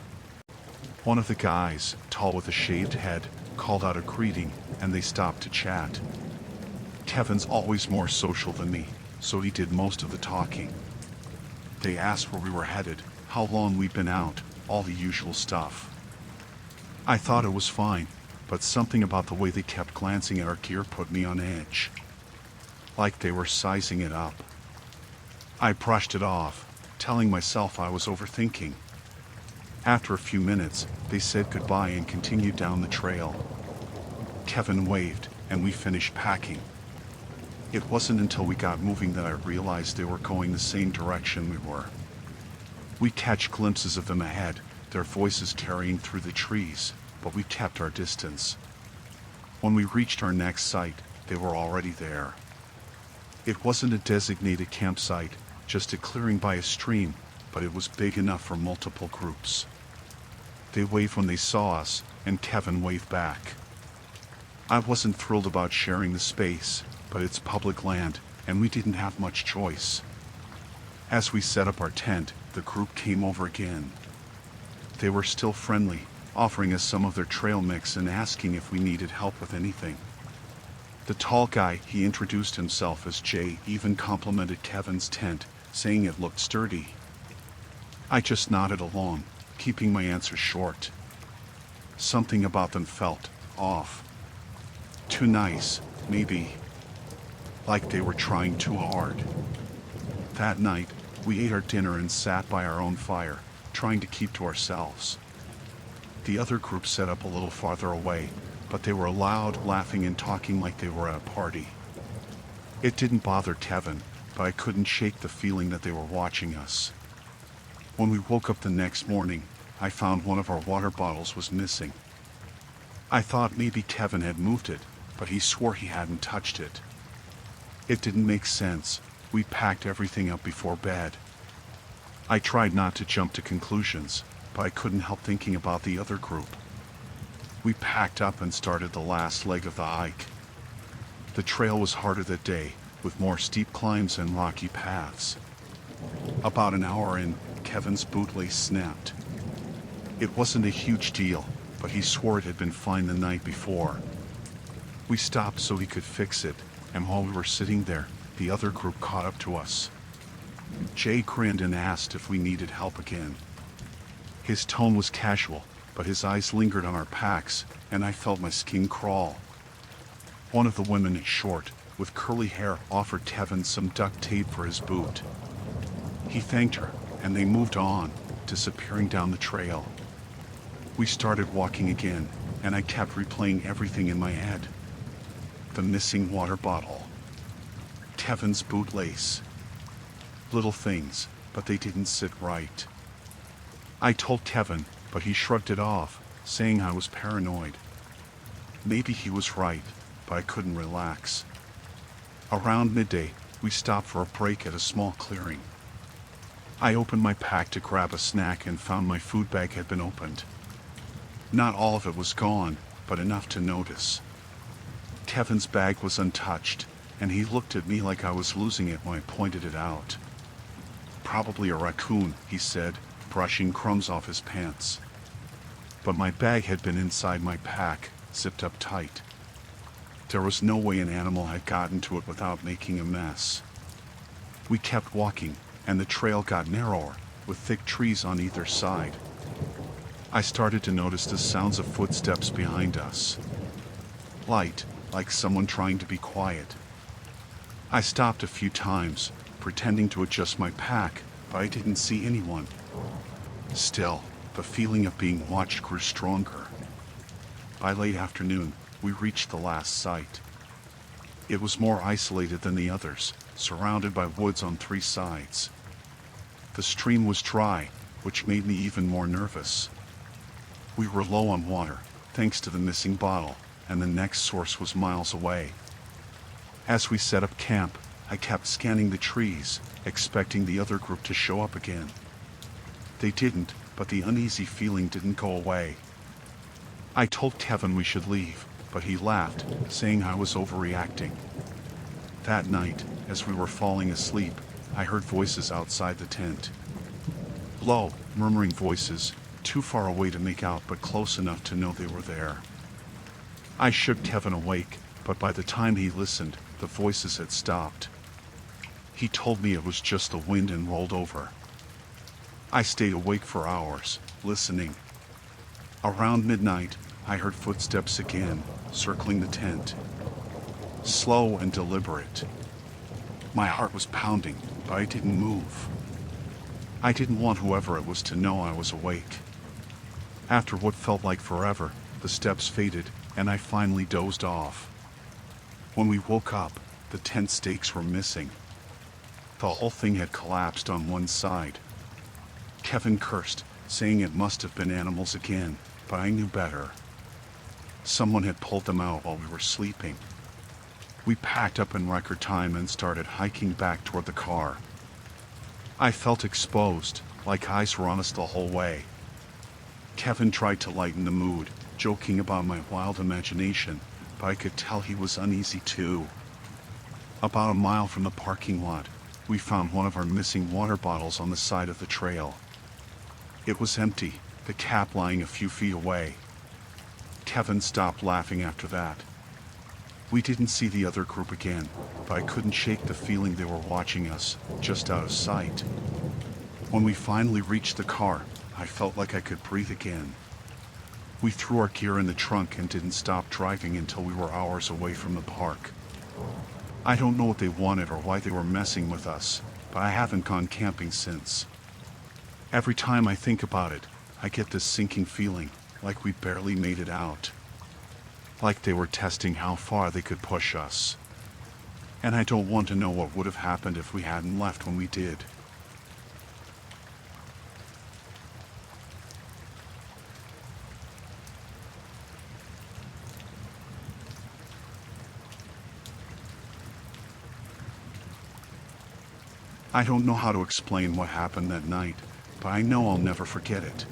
One of the guys, tall with a shaved head, called out a greeting, and they stopped to chat. Kevin's always more social than me, so he did most of the talking. They asked where we were headed, how long we'd been out, all the usual stuff. I thought it was fine, but something about the way they kept glancing at our gear put me on edge. like they were sizing it up. I brushed it off, telling myself I was overthinking. After a few minutes, they said goodbye and continued down the trail. Kevin waved, and we finished packing. It wasn't until we got moving that I realized they were going the same direction we were. We catch glimpses of them ahead, their voices carrying through the trees, but we kept our distance. When we reached our next site, they were already there. It wasn't a designated campsite, just a clearing by a stream, but it was big enough for multiple groups. They waved when they saw us, and Kevin waved back. I wasn't thrilled about sharing the space, but it's public land, and we didn't have much choice. As we set up our tent, the group came over again. They were still friendly, offering us some of their trail mix and asking if we needed help with anything. The tall guy, he introduced himself as Jay, even complimented Kevin's tent, saying it looked sturdy. I just nodded along, keeping my answers short. Something about them felt off. Too nice, maybe. Like they were trying too hard. That night, we ate our dinner and sat by our own fire, trying to keep to ourselves. The other group set up a little farther away, but they were loud, laughing and talking like they were at a party. It didn't bother Kevin, but I couldn't shake the feeling that they were watching us. When we woke up the next morning, I found one of our water bottles was missing. I thought maybe Kevin had moved it, but he swore he hadn't touched it. It didn't make sense. We packed everything up before bed. I tried not to jump to conclusions, but I couldn't help thinking about the other group. We packed up and started the last leg of the hike. The trail was harder that day, with more steep climbs and rocky paths. About an hour in, Kevin's bootlace snapped. It wasn't a huge deal, but he swore it had been fine the night before. We stopped so he could fix it, and while we were sitting there, the other group caught up to us. Jay grinned and asked if we needed help again. His tone was casual, but his eyes lingered on our packs, and I felt my skin crawl. One of the women, short, with curly hair, offered Kevin some duct tape for his boot. He thanked her, and they moved on, disappearing down the trail. We started walking again, and I kept replaying everything in my head. The missing water bottle. Kevin's bootlace. Little things, but they didn't sit right. I told Kevin, but he shrugged it off, saying I was paranoid. Maybe he was right, but I couldn't relax. Around midday, we stopped for a break at a small clearing. I opened my pack to grab a snack and found my food bag had been opened. Not all of it was gone, but enough to notice. Kevin's bag was untouched, and he looked at me like I was losing it when I pointed it out. Probably a raccoon, he said, brushing crumbs off his pants. But my bag had been inside my pack, zipped up tight. There was no way an animal had gotten to it without making a mess. We kept walking, and the trail got narrower, with thick trees on either side. I started to notice the sounds of footsteps behind us. Light, like someone trying to be quiet. I stopped a few times, pretending to adjust my pack, but I didn't see anyone. Still, the feeling of being watched grew stronger. By late afternoon, we reached the last site. It was more isolated than the others, surrounded by woods on three sides. The stream was dry, which made me even more nervous. We were low on water, thanks to the missing bottle, and the next source was miles away. As we set up camp, I kept scanning the trees, expecting the other group to show up again. They didn't, but the uneasy feeling didn't go away. I told Kevin we should leave, but he laughed, saying I was overreacting. That night, as we were falling asleep, I heard voices outside the tent. Low, murmuring voices, too far away to make out but close enough to know they were there. I shook Kevin awake, but by the time he listened, the voices had stopped. He told me it was just the wind and rolled over. I stayed awake for hours, listening. Around midnight, I heard footsteps again, circling the tent. Slow and deliberate. My heart was pounding, but I didn't move. I didn't want whoever it was to know I was awake. After what felt like forever, the steps faded, and I finally dozed off. When we woke up, the tent stakes were missing. The whole thing had collapsed on one side. Kevin cursed, saying it must have been animals again, but I knew better. Someone had pulled them out while we were sleeping. We packed up in record time and started hiking back toward the car. I felt exposed, like eyes were on us the whole way. Kevin tried to lighten the mood, joking about my wild imagination, but I could tell he was uneasy too. About a mile from the parking lot, we found one of our missing water bottles on the side of the trail. It was empty, the cap lying a few feet away. Kevin stopped laughing after that. We didn't see the other group again, but I couldn't shake the feeling they were watching us, just out of sight. When we finally reached the car, I felt like I could breathe again. We threw our gear in the trunk and didn't stop driving until we were hours away from the park. I don't know what they wanted or why they were messing with us, but I haven't gone camping since. Every time I think about it, I get this sinking feeling, like we barely made it out. Like they were testing how far they could push us. And I don't want to know what would have happened if we hadn't left when we did. I don't know how to explain what happened that night, but I know I'll never forget it.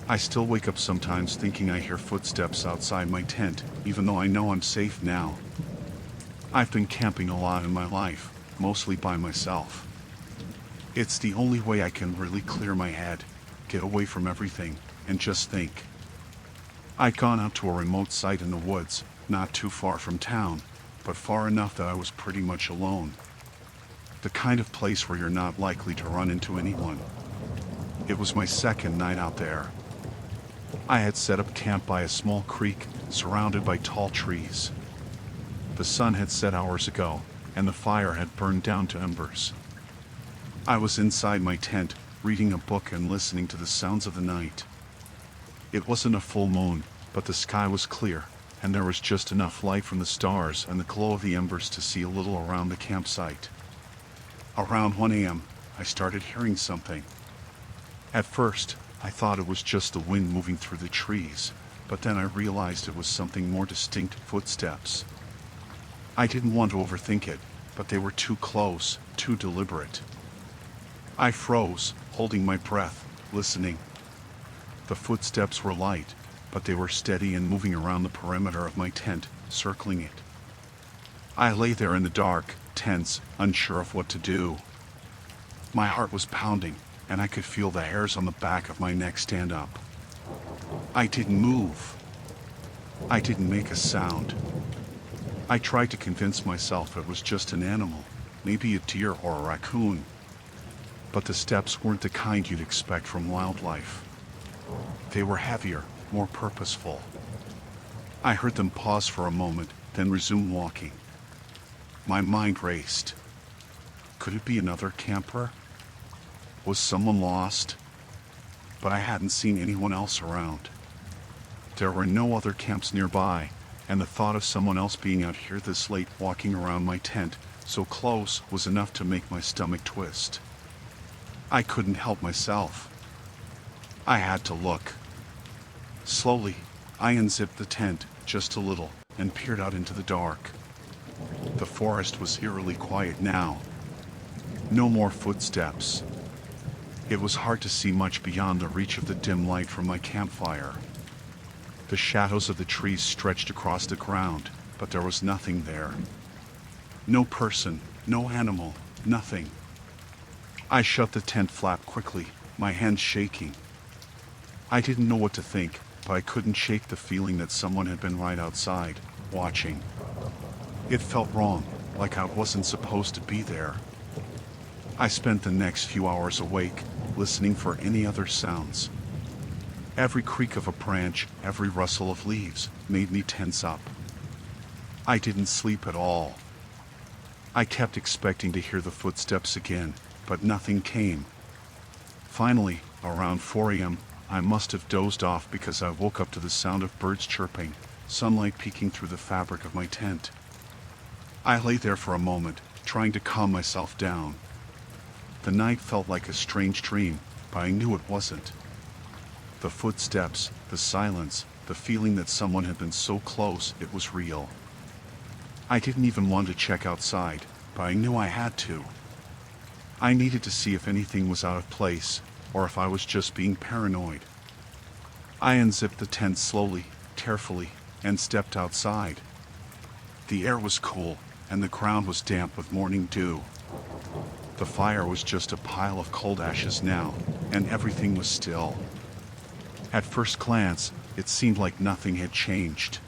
I still wake up sometimes thinking I hear footsteps outside my tent, even though I know I'm safe now. I've been camping a lot in my life, mostly by myself. It's the only way I can really clear my head, get away from everything, and just think. I'd gone out to a remote site in the woods, not too far from town, but far enough that I was pretty much alone. The kind of place where you're not likely to run into anyone. It was my second night out there. I had set up camp by a small creek, surrounded by tall trees. The sun had set hours ago, and the fire had burned down to embers. I was inside my tent, reading a book and listening to the sounds of the night. It wasn't a full moon, but the sky was clear, and there was just enough light from the stars and the glow of the embers to see a little around the campsite. Around 1 a.m., I started hearing something. At first, I thought it was just the wind moving through the trees, but then I realized it was something more distinct: footsteps. I didn't want to overthink it, but they were too close, too deliberate. I froze, holding my breath, listening. The footsteps were light, but they were steady and moving around the perimeter of my tent, circling it. I lay there in the dark, tense, unsure of what to do. My heart was pounding, and I could feel the hairs on the back of my neck stand up. I didn't move. I didn't make a sound. I tried to convince myself it was just an animal, maybe a deer or a raccoon. But the steps weren't the kind you'd expect from wildlife. They were heavier, more purposeful. I heard them pause for a moment, then resume walking. My mind raced. Could it be another camper? Was someone lost? But I hadn't seen anyone else around. There were no other camps nearby, and the thought of someone else being out here this late walking around my tent, so close, was enough to make my stomach twist. I couldn't help myself. I had to look. Slowly, I unzipped the tent just a little and peered out into the dark. The forest was eerily quiet now. No more footsteps. It was hard to see much beyond the reach of the dim light from my campfire. The shadows of the trees stretched across the ground, but there was nothing there. No person, no animal, nothing. I shut the tent flap quickly, my hands shaking. I didn't know what to think, but I couldn't shake the feeling that someone had been right outside, watching. It felt wrong, like I wasn't supposed to be there. I spent the next few hours awake, listening for any other sounds. Every creak of a branch, every rustle of leaves, made me tense up. I didn't sleep at all. I kept expecting to hear the footsteps again, but nothing came. Finally, around 4 a.m., I must have dozed off because I woke up to the sound of birds chirping, sunlight peeking through the fabric of my tent. I lay there for a moment, trying to calm myself down. The night felt like a strange dream, but I knew it wasn't. The footsteps, the silence, the feeling that someone had been so close, it was real. I didn't even want to check outside, but I knew I had to. I needed to see if anything was out of place, or if I was just being paranoid. I unzipped the tent slowly, carefully, and stepped outside. The air was cool, and the ground was damp with morning dew. The fire was just a pile of cold ashes now, and everything was still. At first glance, it seemed like nothing had changed.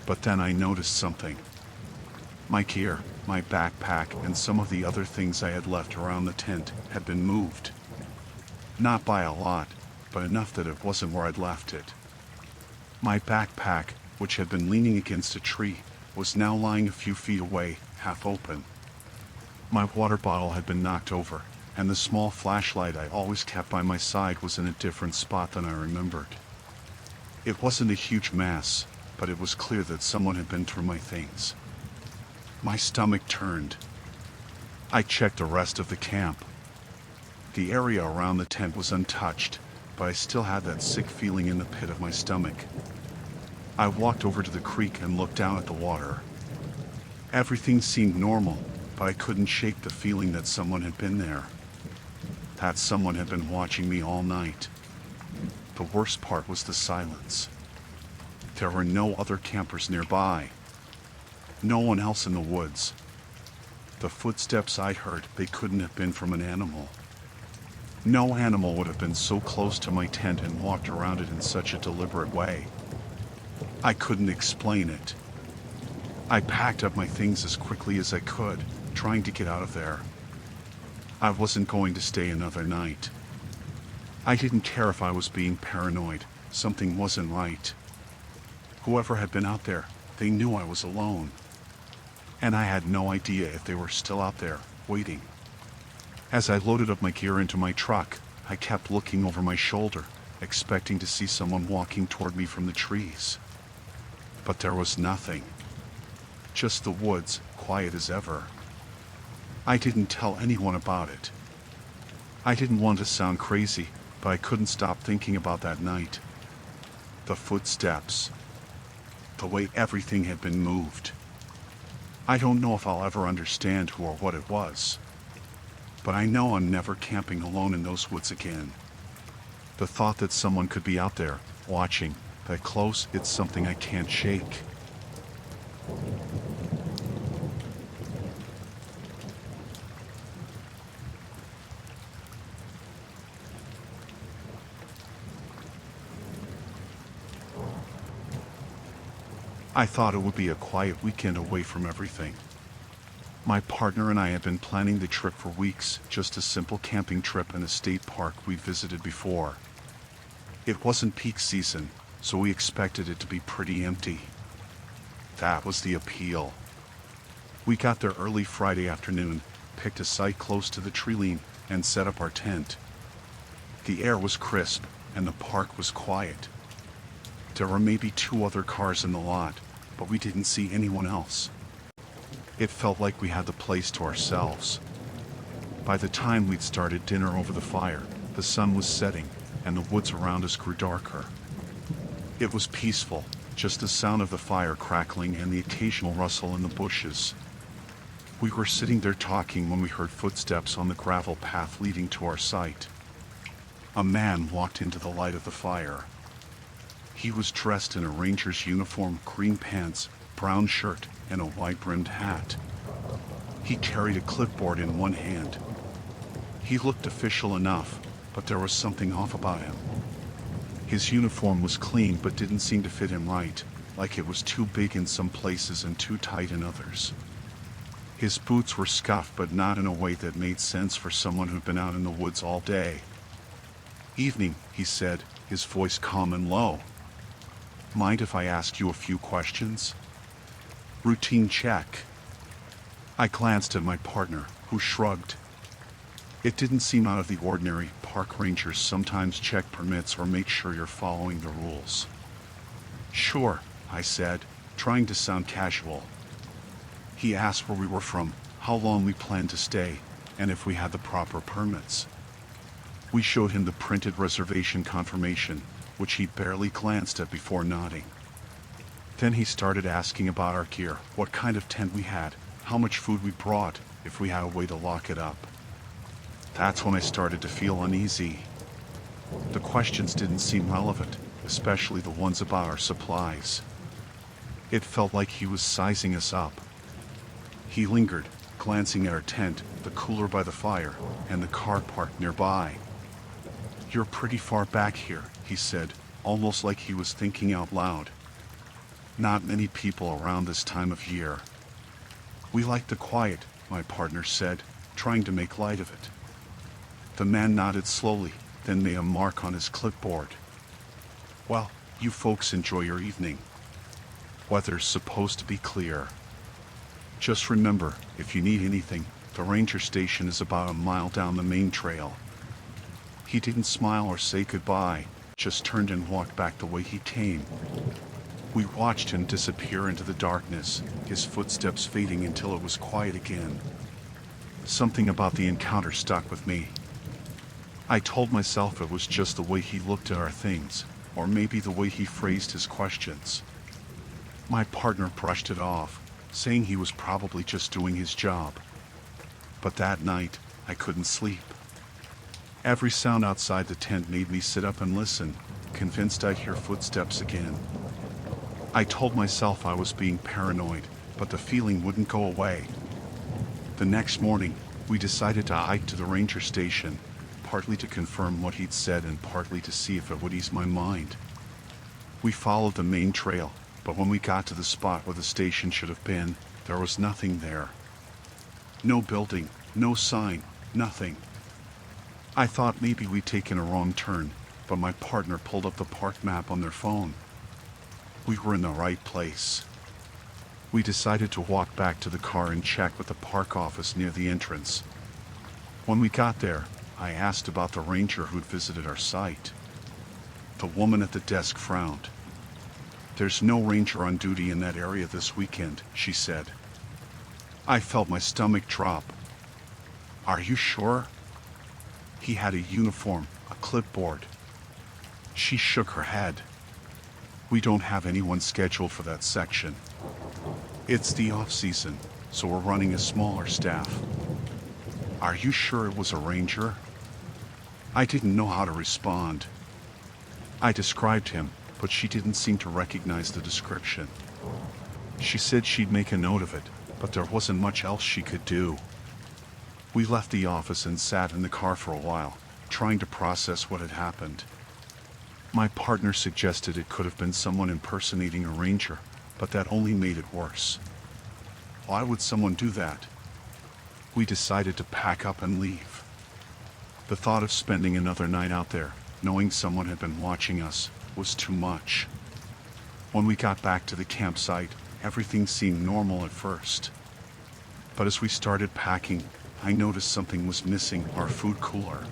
But then I noticed something. My gear, my backpack, and some of the other things I had left around the tent had been moved. Not by a lot, but enough that it wasn't where I'd left it. My backpack, which had been leaning against a tree, was now lying a few feet away, half open. My water bottle had been knocked over, and the small flashlight I always kept by my side was in a different spot than I remembered. It wasn't a huge mess, but it was clear that someone had been through my things. My stomach turned. I checked the rest of the camp. The area around the tent was untouched, but I still had that sick feeling in the pit of my stomach. I walked over to the creek and looked down at the water. Everything seemed normal, but I couldn't shake the feeling that someone had been there. That someone had been watching me all night. The worst part was the silence. There were no other campers nearby. No one else in the woods. The footsteps I heard, they couldn't have been from an animal. No animal would have been so close to my tent and walked around it in such a deliberate way. I couldn't explain it. I packed up my things as quickly as I could, trying to get out of there. I wasn't going to stay another night. I didn't care if I was being paranoid. Something wasn't right. Whoever had been out there, they knew I was alone. And I had no idea if they were still out there, waiting. As I loaded up my gear into my truck, I kept looking over my shoulder, expecting to see someone walking toward me from the trees. But there was nothing. Just the woods, quiet as ever. I didn't tell anyone about it. I didn't want to sound crazy, but I couldn't stop thinking about that night. The footsteps. The way everything had been moved. I don't know if I'll ever understand who or what it was. But I know I'm never camping alone in those woods again. The thought that someone could be out there, watching, that close, it's something I can't shake. I thought it would be a quiet weekend away from everything. My partner and I had been planning the trip for weeks, just a simple camping trip in a state park we visited before. It wasn't peak season, so we expected it to be pretty empty. That was the appeal. We got there early Friday afternoon, picked a site close to the tree line, and set up our tent. The air was crisp, and the park was quiet. There were maybe 2 other cars in the lot, but we didn't see anyone else. It felt like we had the place to ourselves. By the time we'd started dinner over the fire, the sun was setting, and the woods around us grew darker. It was peaceful, just the sound of the fire crackling and the occasional rustle in the bushes. We were sitting there talking when we heard footsteps on the gravel path leading to our site. A man walked into the light of the fire. He was dressed in a ranger's uniform, green pants, brown shirt, and a wide-brimmed hat. He carried a clipboard in one hand. He looked official enough, but there was something off about him. His uniform was clean but didn't seem to fit him right, like it was too big in some places and too tight in others. His boots were scuffed, but not in a way that made sense for someone who'd been out in the woods all day. "Evening," he said, his voice calm and low. "Mind if I ask you a few questions?" "Routine check." I glanced at my partner, who shrugged. It didn't seem out of the ordinary. Park rangers sometimes check permits or make sure you're following the rules. Sure, I said, trying to sound casual. He asked where we were from, how long we planned to stay, and if we had the proper permits. We showed him the printed reservation confirmation, which he barely glanced at before nodding. Then he started asking about our gear, what kind of tent we had, how much food we brought, if we had a way to lock it up. That's when I started to feel uneasy. The questions didn't seem relevant, especially the ones about our supplies. It felt like he was sizing us up. He lingered, glancing at our tent, the cooler by the fire, and the car parked nearby. "You're pretty far back here," he said, almost like he was thinking out loud. "Not many people around this time of year." "We like the quiet," my partner said, trying to make light of it. The man nodded slowly, then made a mark on his clipboard. "Well, you folks enjoy your evening. Weather's supposed to be clear. Just remember, if you need anything, the ranger station is about a mile down the main trail." He didn't smile or say goodbye, just turned and walked back the way he came. We watched him disappear into the darkness, his footsteps fading until it was quiet again. Something about the encounter stuck with me. I told myself it was just the way he looked at our things, or maybe the way he phrased his questions. My partner brushed it off, saying he was probably just doing his job. But that night, I couldn't sleep. Every sound outside the tent made me sit up and listen, convinced I'd hear footsteps again. I told myself I was being paranoid, but the feeling wouldn't go away. The next morning, we decided to hike to the ranger station, partly to confirm what he'd said and partly to see if it would ease my mind. We followed the main trail, but when we got to the spot where the station should have been, there was nothing there. No building, no sign, nothing. I thought maybe we'd taken a wrong turn, but my partner pulled up the park map on their phone. We were in the right place. We decided to walk back to the car and check with the park office near the entrance. When we got there, I asked about the ranger who'd visited our site. The woman at the desk frowned. "There's no ranger on duty in that area this weekend," she said. I felt my stomach drop. "Are you sure?" He had a uniform, a clipboard. She shook her head. "We don't have anyone scheduled for that section. It's the off-season, so we're running a smaller staff." "Are you sure it was a ranger?" I didn't know how to respond. I described him, but she didn't seem to recognize the description. She said she'd make a note of it, but there wasn't much else she could do. We left the office and sat in the car for a while, trying to process what had happened. My partner suggested it could have been someone impersonating a ranger, but that only made it worse. Why would someone do that? We decided to pack up and leave. The thought of spending another night out there, knowing someone had been watching us, was too much. When we got back to the campsite, everything seemed normal at first. But as we started packing, I noticed something was missing: our food cooler.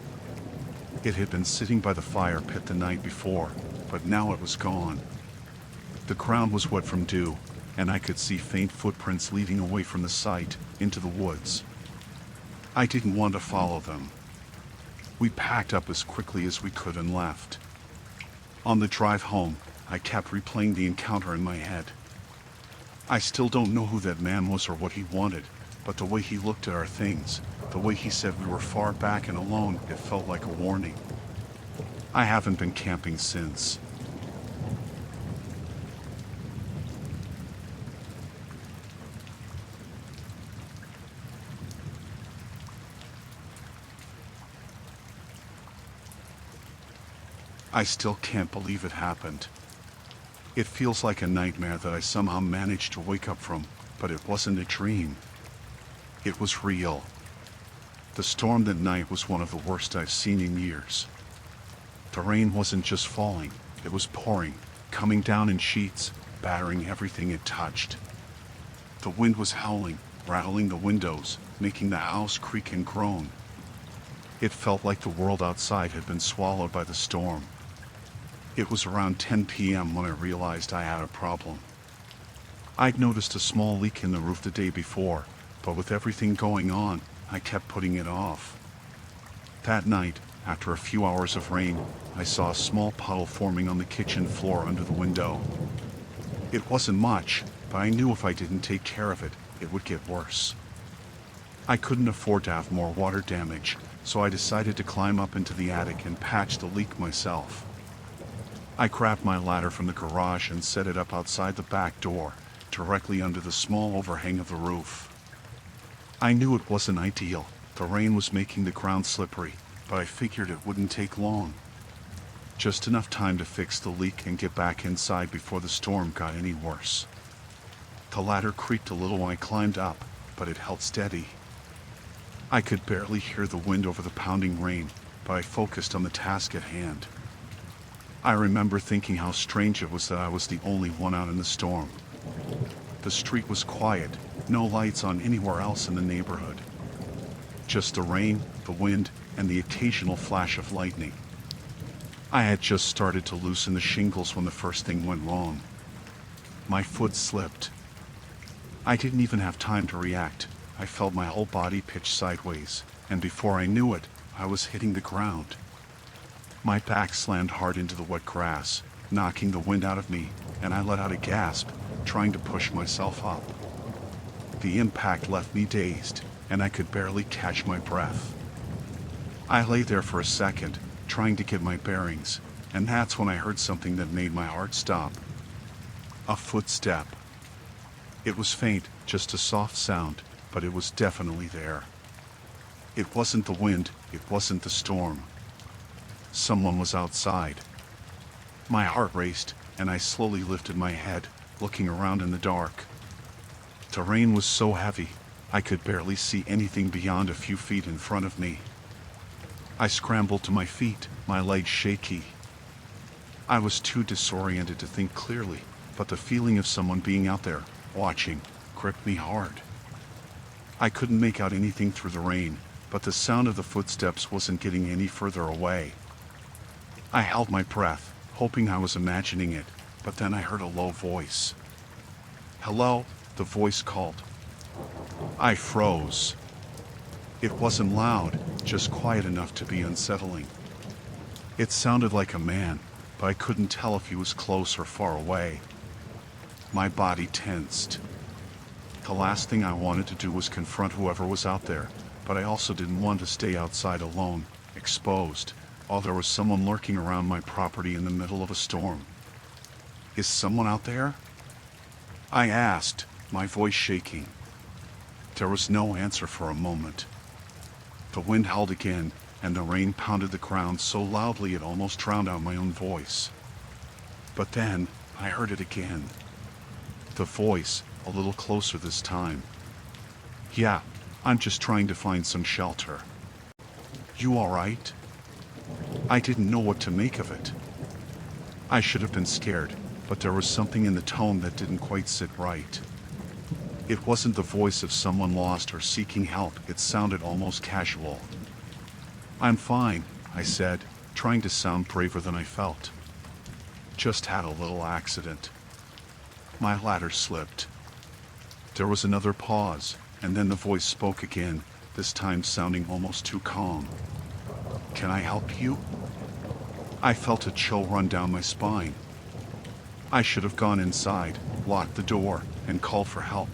It had been sitting by the fire pit the night before, but now it was gone. The ground was wet from dew, and I could see faint footprints leading away from the site, into the woods. I didn't want to follow them. We packed up as quickly as we could and left. On the drive home, I kept replaying the encounter in my head. I still don't know who that man was or what he wanted, but the way he looked at our things, the way he said we were far back and alone, it felt like a warning. I haven't been camping since. I still can't believe it happened. It feels like a nightmare that I somehow managed to wake up from, but it wasn't a dream. It was real. The storm that night was one of the worst I've seen in years. The rain wasn't just falling, it was pouring, coming down in sheets, battering everything it touched. The wind was howling, rattling the windows, making the house creak and groan. It felt like the world outside had been swallowed by the storm. It was around 10 p.m. when I realized I had a problem. I'd noticed a small leak in the roof the day before, but with everything going on, I kept putting it off. That night, after a few hours of rain, I saw a small puddle forming on the kitchen floor under the window. It wasn't much, but I knew if I didn't take care of it, it would get worse. I couldn't afford to have more water damage, so I decided to climb up into the attic and patch the leak myself. I grabbed my ladder from the garage and set it up outside the back door, directly under the small overhang of the roof. I knew it wasn't ideal. The rain was making the ground slippery, but I figured it wouldn't take long. Just enough time to fix the leak and get back inside before the storm got any worse. The ladder creaked a little when I climbed up, but it held steady. I could barely hear the wind over the pounding rain, but I focused on the task at hand. I remember thinking how strange it was that I was the only one out in the storm. The street was quiet, no lights on anywhere else in the neighborhood. Just the rain, the wind, and the occasional flash of lightning. I had just started to loosen the shingles when the first thing went wrong. My foot slipped. I didn't even have time to react. I felt my whole body pitch sideways, and before I knew it, I was hitting the ground. My back slammed hard into the wet grass, knocking the wind out of me, and I let out a gasp, trying to push myself up. The impact left me dazed, and I could barely catch my breath. I lay there for a second, trying to get my bearings, and that's when I heard something that made my heart stop. A footstep. It was faint, just a soft sound, but it was definitely there. It wasn't the wind, it wasn't the storm. Someone was outside. My heart raced, and I slowly lifted my head, looking around in the dark. The rain was so heavy, I could barely see anything beyond a few feet in front of me. I scrambled to my feet, my legs shaky. I was too disoriented to think clearly, but the feeling of someone being out there, watching, gripped me hard. I couldn't make out anything through the rain, but the sound of the footsteps wasn't getting any further away. I held my breath, hoping I was imagining it, but then I heard a low voice. "Hello," the voice called. I froze. It wasn't loud, just quiet enough to be unsettling. It sounded like a man, but I couldn't tell if he was close or far away. My body tensed. The last thing I wanted to do was confront whoever was out there, but I also didn't want to stay outside alone, exposed, while there was someone lurking around my property in the middle of a storm. "Is someone out there?" I asked, my voice shaking. There was no answer for a moment. The wind howled again, and the rain pounded the ground so loudly it almost drowned out my own voice. But then, I heard it again. The voice, a little closer this time. "Yeah, I'm just trying to find some shelter." "You all right?" I didn't know what to make of it. I should have been scared, but there was something in the tone that didn't quite sit right. It wasn't the voice of someone lost or seeking help, it sounded almost casual. "I'm fine," I said, trying to sound braver than I felt. "Just had a little accident." My ladder slipped. There was another pause, and then the voice spoke again, this time sounding almost too calm. "Can I help you?" I felt a chill run down my spine. I should have gone inside, locked the door, and called for help.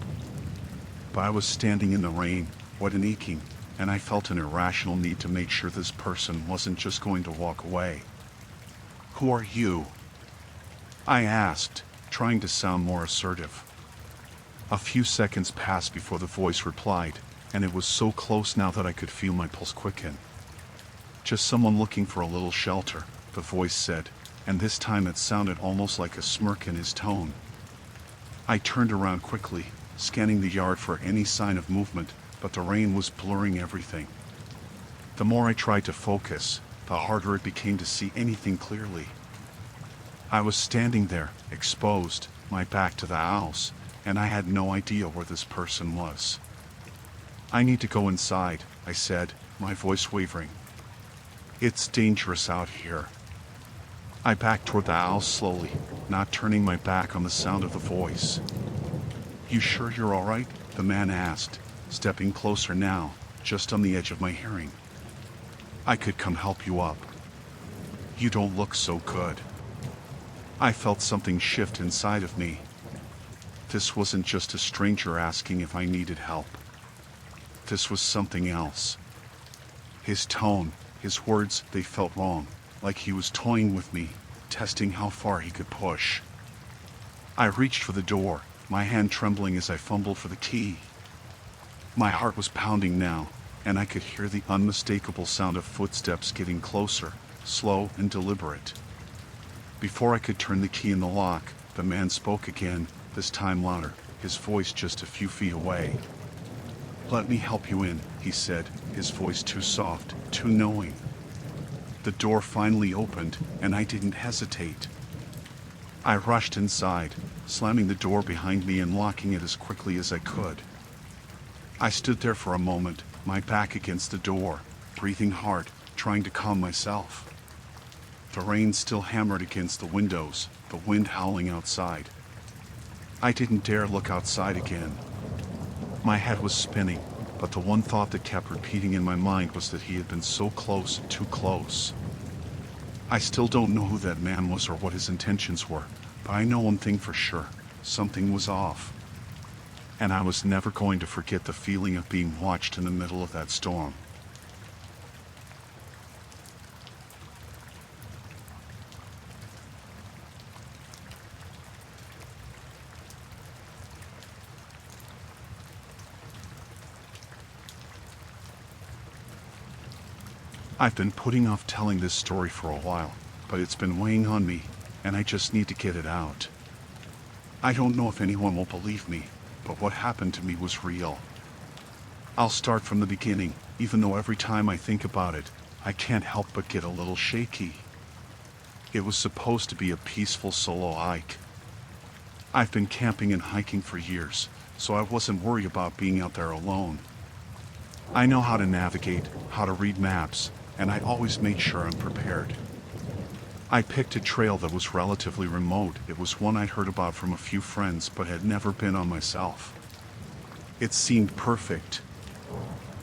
But I was standing in the rain, wet and aching, and I felt an irrational need to make sure this person wasn't just going to walk away. "Who are you?" I asked, trying to sound more assertive. A few seconds passed before the voice replied, and it was so close now that I could feel my pulse quicken. "Just someone looking for a little shelter," the voice said, and this time it sounded almost like a smirk in his tone. I turned around quickly, scanning the yard for any sign of movement, but the rain was blurring everything. The more I tried to focus, the harder it became to see anything clearly. I was standing there, exposed, my back to the house, and I had no idea where this person was. "I need to go inside," I said, my voice wavering. "It's dangerous out here." I backed toward the house slowly, not turning my back on the sound of the voice. "You sure you're all right?" the man asked, stepping closer now, just on the edge of my hearing. "I could come help you up." "You don't look so good." I felt something shift inside of me. This wasn't just a stranger asking if I needed help. This was something else. His tone, his words, they felt wrong, like he was toying with me, testing how far he could push. I reached for the door, my hand trembling as I fumbled for the key. My heart was pounding now, and I could hear the unmistakable sound of footsteps getting closer, slow and deliberate. Before I could turn the key in the lock, the man spoke again, this time louder, his voice just a few feet away. "Let me help you in," he said, his voice too soft, too knowing. The door finally opened, and I didn't hesitate. I rushed inside, slamming the door behind me and locking it as quickly as I could. I stood there for a moment, my back against the door, breathing hard, trying to calm myself. The rain still hammered against the windows, the wind howling outside. I didn't dare look outside again. My head was spinning, but the one thought that kept repeating in my mind was that he had been so close, too close. I still don't know who that man was or what his intentions were, but I know one thing for sure, something was off. And I was never going to forget the feeling of being watched in the middle of that storm. I've been putting off telling this story for a while, but it's been weighing on me, and I just need to get it out. I don't know if anyone will believe me, but what happened to me was real. I'll start from the beginning, even though every time I think about it, I can't help but get a little shaky. It was supposed to be a peaceful solo hike. I've been camping and hiking for years, so I wasn't worried about being out there alone. I know how to navigate, how to read maps, and I always made sure I'm prepared. I picked a trail that was relatively remote. It was one I'd heard about from a few friends but had never been on myself. It seemed perfect.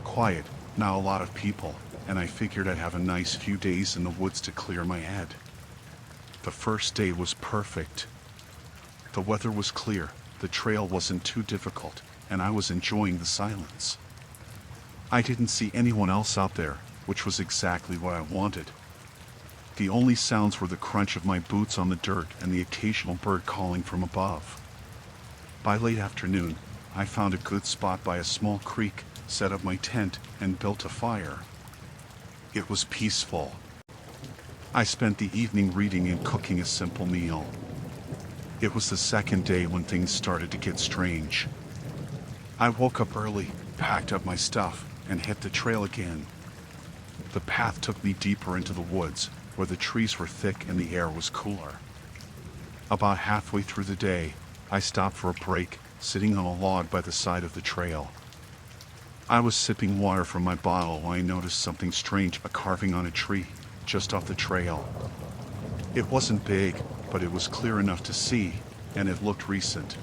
Quiet, not a lot of people, and I figured I'd have a nice few days in the woods to clear my head. The first day was perfect. The weather was clear, the trail wasn't too difficult, and I was enjoying the silence. I didn't see anyone else out there, which was exactly what I wanted. The only sounds were the crunch of my boots on the dirt and the occasional bird calling from above. By late afternoon, I found a good spot by a small creek, set up my tent, and built a fire. It was peaceful. I spent the evening reading and cooking a simple meal. It was the second day when things started to get strange. I woke up early, packed up my stuff, and hit the trail again. The path took me deeper into the woods, where the trees were thick and the air was cooler. About halfway through the day, I stopped for a break, sitting on a log by the side of the trail. I was sipping water from my bottle when I noticed something strange, a carving on a tree, just off the trail. It wasn't big, but it was clear enough to see, and it looked recent.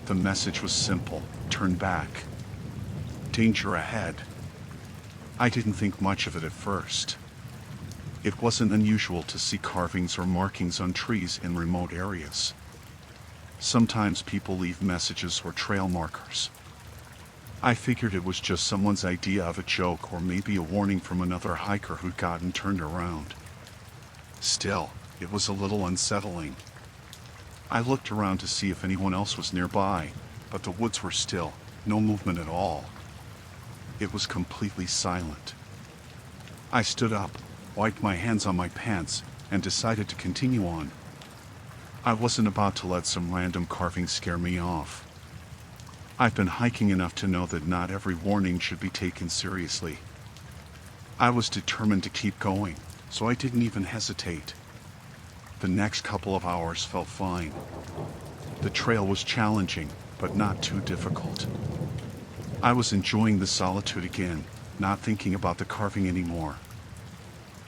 The message was simple: turn back. Danger ahead. I didn't think much of it at first. It wasn't unusual to see carvings or markings on trees in remote areas. Sometimes people leave messages or trail markers. I figured it was just someone's idea of a joke, or maybe a warning from another hiker who'd gotten turned around. Still, it was a little unsettling. I looked around to see if anyone else was nearby, but the woods were still, no movement at all. It was completely silent. I stood up, wiped my hands on my pants, and decided to continue on. I wasn't about to let some random carving scare me off. I've been hiking enough to know that not every warning should be taken seriously. I was determined to keep going, so I didn't even hesitate. The next couple of hours felt fine. The trail was challenging, but not too difficult. I was enjoying the solitude again, not thinking about the carving anymore.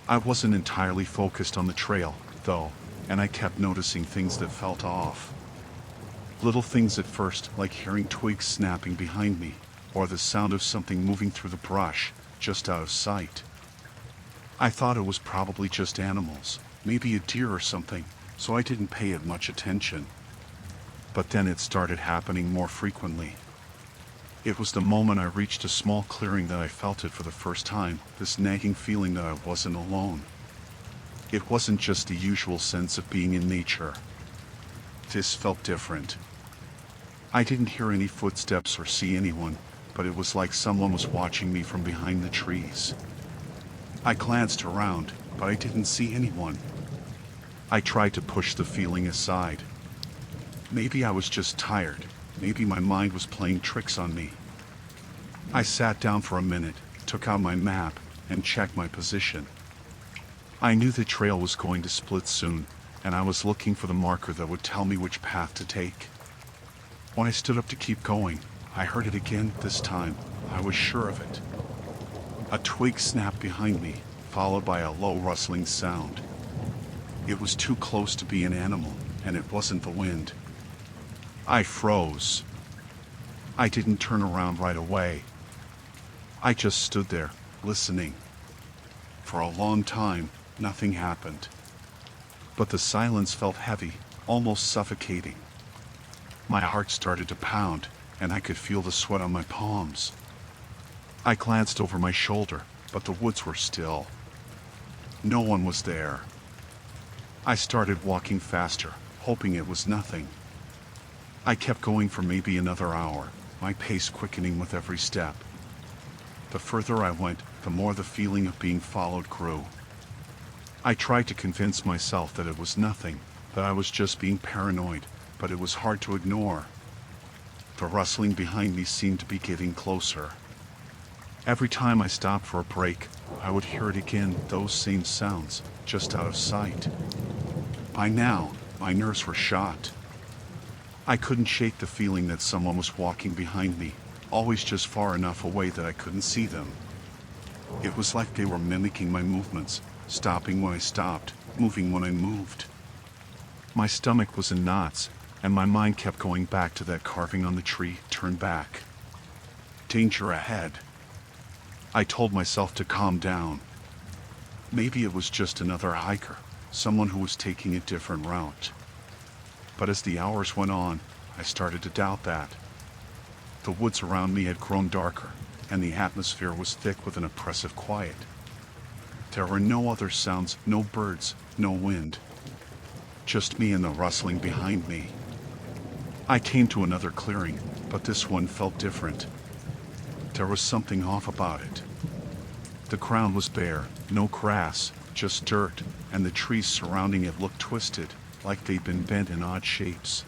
I wasn't entirely focused on the trail, though, and I kept noticing things that felt off. Little things at first, like hearing twigs snapping behind me, or the sound of something moving through the brush, just out of sight. I thought it was probably just animals, maybe a deer or something, so I didn't pay it much attention. But then it started happening more frequently. It was the moment I reached a small clearing that I felt it for the first time, this nagging feeling that I wasn't alone. It wasn't just the usual sense of being in nature. This felt different. I didn't hear any footsteps or see anyone, but it was like someone was watching me from behind the trees. I glanced around, but I didn't see anyone. I tried to push the feeling aside. Maybe I was just tired. Maybe my mind was playing tricks on me. I sat down for a minute, took out my map, and checked my position. I knew the trail was going to split soon, and I was looking for the marker that would tell me which path to take. When I stood up to keep going, I heard it again this time. I was sure of it. A twig snapped behind me, followed by a low rustling sound. It was too close to be an animal, and it wasn't the wind. I froze. I didn't turn around right away. I just stood there, listening. For a long time, nothing happened. But the silence felt heavy, almost suffocating. My heart started to pound, and I could feel the sweat on my palms. I glanced over my shoulder, but the woods were still. No one was there. I started walking faster, hoping it was nothing. I kept going for maybe another hour, my pace quickening with every step. The further I went, the more the feeling of being followed grew. I tried to convince myself that it was nothing, that I was just being paranoid, but it was hard to ignore. The rustling behind me seemed to be getting closer. Every time I stopped for a break, I would hear it again, those same sounds, just out of sight. By now, my nerves were shot. I couldn't shake the feeling that someone was walking behind me, always just far enough away that I couldn't see them. It was like they were mimicking my movements, stopping when I stopped, moving when I moved. My stomach was in knots, and my mind kept going back to that carving on the tree, turn back. Danger ahead. I told myself to calm down. Maybe it was just another hiker, someone who was taking a different route. But as the hours went on, I started to doubt that. The woods around me had grown darker, and the atmosphere was thick with an oppressive quiet. There were no other sounds, no birds, no wind. Just me and the rustling behind me. I came to another clearing, but this one felt different. There was something off about it. The ground was bare, no grass, just dirt, and the trees surrounding it looked twisted, like they'd been bent in odd shapes.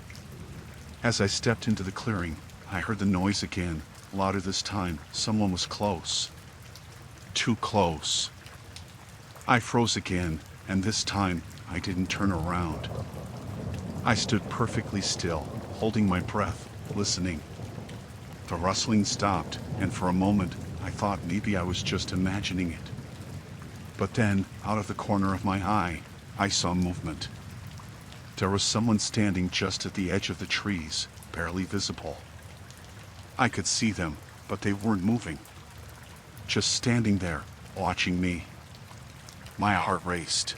As I stepped into the clearing, I heard the noise again, louder this time. Someone was close. Too close. I froze again, and this time, I didn't turn around. I stood perfectly still, holding my breath, listening. The rustling stopped, and for a moment, I thought maybe I was just imagining it. But then, out of the corner of my eye, I saw movement. There was someone standing just at the edge of the trees, barely visible. I could see them, but they weren't moving. Just standing there, watching me. My heart raced.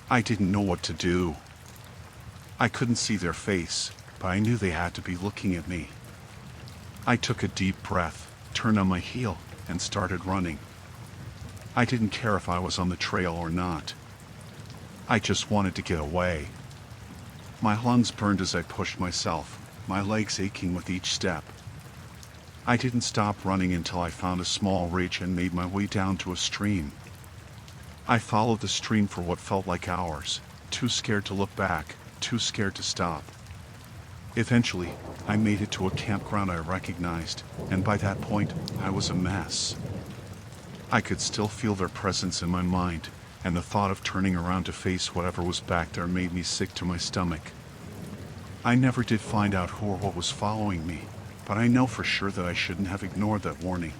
I didn't know what to do. I couldn't see their face, but I knew they had to be looking at me. I took a deep breath, turned on my heel, and started running. I didn't care if I was on the trail or not. I just wanted to get away. My lungs burned as I pushed myself, my legs aching with each step. I didn't stop running until I found a small ridge and made my way down to a stream. I followed the stream for what felt like hours, too scared to look back, too scared to stop. Eventually, I made it to a campground I recognized, and by that point, I was a mess. I could still feel their presence in my mind, and the thought of turning around to face whatever was back there made me sick to my stomach. I never did find out who or what was following me, but I know for sure that I shouldn't have ignored that warning.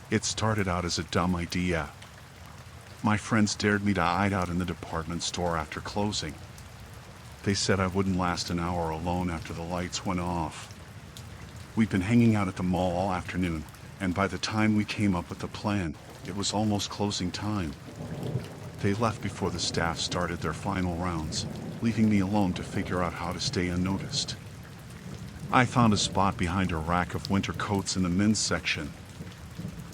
It started out as a dumb idea. My friends dared me to hide out in the department store after closing. They said I wouldn't last an hour alone after the lights went off. We'd been hanging out at the mall all afternoon, and by the time we came up with the plan, it was almost closing time. They left before the staff started their final rounds, leaving me alone to figure out how to stay unnoticed. I found a spot behind a rack of winter coats in the men's section.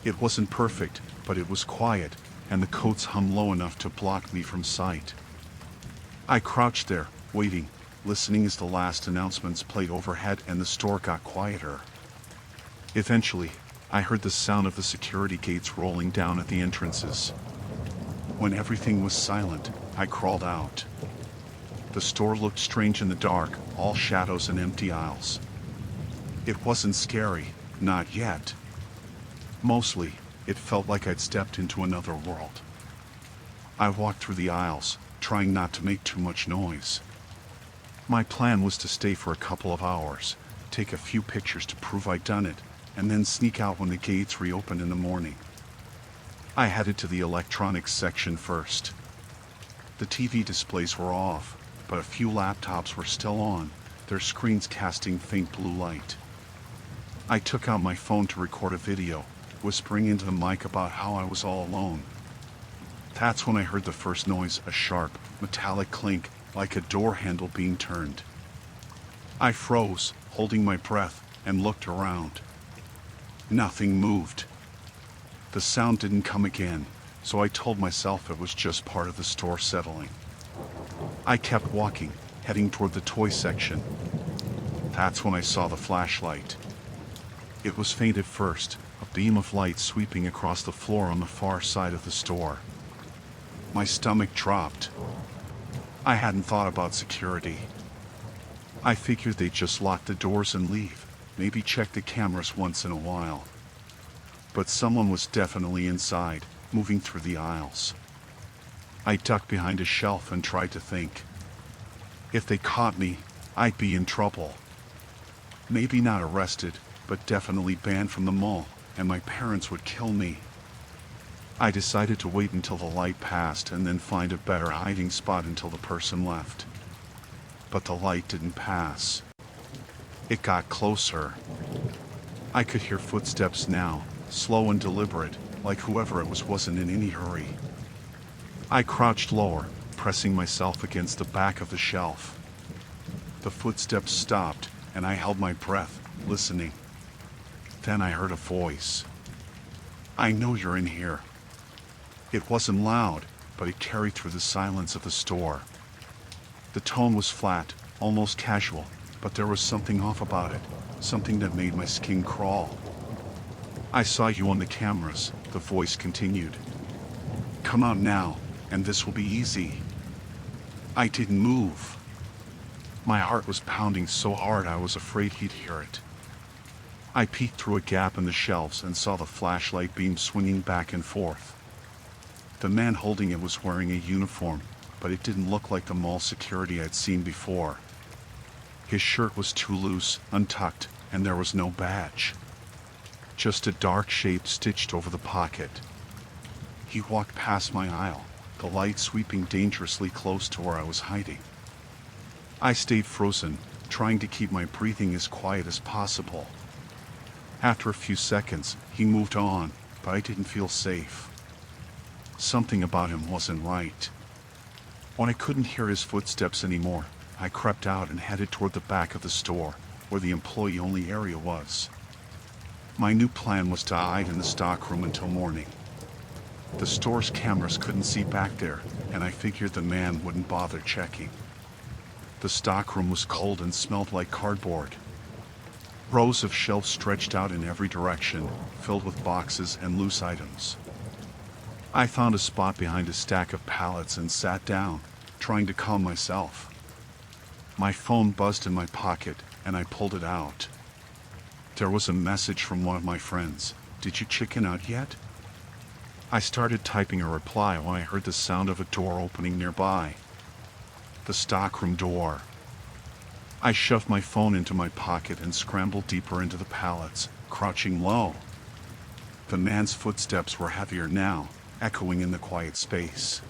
It wasn't perfect, but it was quiet, and the coats hung low enough to block me from sight. I crouched there, waiting, listening as the last announcements played overhead and the store got quieter. Eventually, I heard the sound of the security gates rolling down at the entrances. When everything was silent, I crawled out. The store looked strange in the dark, all shadows and empty aisles. It wasn't scary, not yet. Mostly, it felt like I'd stepped into another world. I walked through the aisles, trying not to make too much noise. My plan was to stay for a couple of hours, take a few pictures to prove I'd done it, and then sneak out when the gates reopened in the morning. I headed to the electronics section first. The TV displays were off, but a few laptops were still on, their screens casting faint blue light. I took out my phone to record a video, whispering into the mic about how I was all alone. That's when I heard the first noise, a sharp, metallic clink, like a door handle being turned. I froze, holding my breath, and looked around. Nothing moved. The sound didn't come again, so I told myself it was just part of the store settling. I kept walking, heading toward the toy section. That's when I saw the flashlight. It was faint at first, a beam of light sweeping across the floor on the far side of the store. My stomach dropped. I hadn't thought about security. I figured they'd just lock the doors and leave, maybe check the cameras once in a while. But someone was definitely inside, moving through the aisles. I ducked behind a shelf and tried to think. If they caught me, I'd be in trouble. Maybe not arrested, but definitely banned from the mall, and my parents would kill me. I decided to wait until the light passed and then find a better hiding spot until the person left. But the light didn't pass. It got closer. I could hear footsteps now, slow and deliberate, like whoever it was wasn't in any hurry. I crouched lower, pressing myself against the back of the shelf. The footsteps stopped, and I held my breath, listening. Then I heard a voice. "I know you're in here." It wasn't loud, but it carried through the silence of the store. The tone was flat, almost casual, but there was something off about it, something that made my skin crawl. "I saw you on the cameras," the voice continued. "Come out now, and this will be easy." I didn't move. My heart was pounding so hard I was afraid he'd hear it. I peeked through a gap in the shelves and saw the flashlight beam swinging back and forth. The man holding it was wearing a uniform, but it didn't look like the mall security I'd seen before. His shirt was too loose, untucked, and there was no badge. Just a dark shape stitched over the pocket. He walked past my aisle, the light sweeping dangerously close to where I was hiding. I stayed frozen, trying to keep my breathing as quiet as possible. After a few seconds, he moved on, but I didn't feel safe. Something about him wasn't right. When I couldn't hear his footsteps anymore, I crept out and headed toward the back of the store, where the employee-only area was. My new plan was to hide in the stockroom until morning. The store's cameras couldn't see back there, and I figured the man wouldn't bother checking. The stockroom was cold and smelled like cardboard. Rows of shelves stretched out in every direction, filled with boxes and loose items. I found a spot behind a stack of pallets and sat down, trying to calm myself. My phone buzzed in my pocket, and I pulled it out. There was a message from one of my friends. Did you chicken out yet? I started typing a reply when I heard the sound of a door opening nearby. The stockroom door. I shoved my phone into my pocket and scrambled deeper into the pallets, crouching low. The man's footsteps were heavier now, echoing in the quiet space.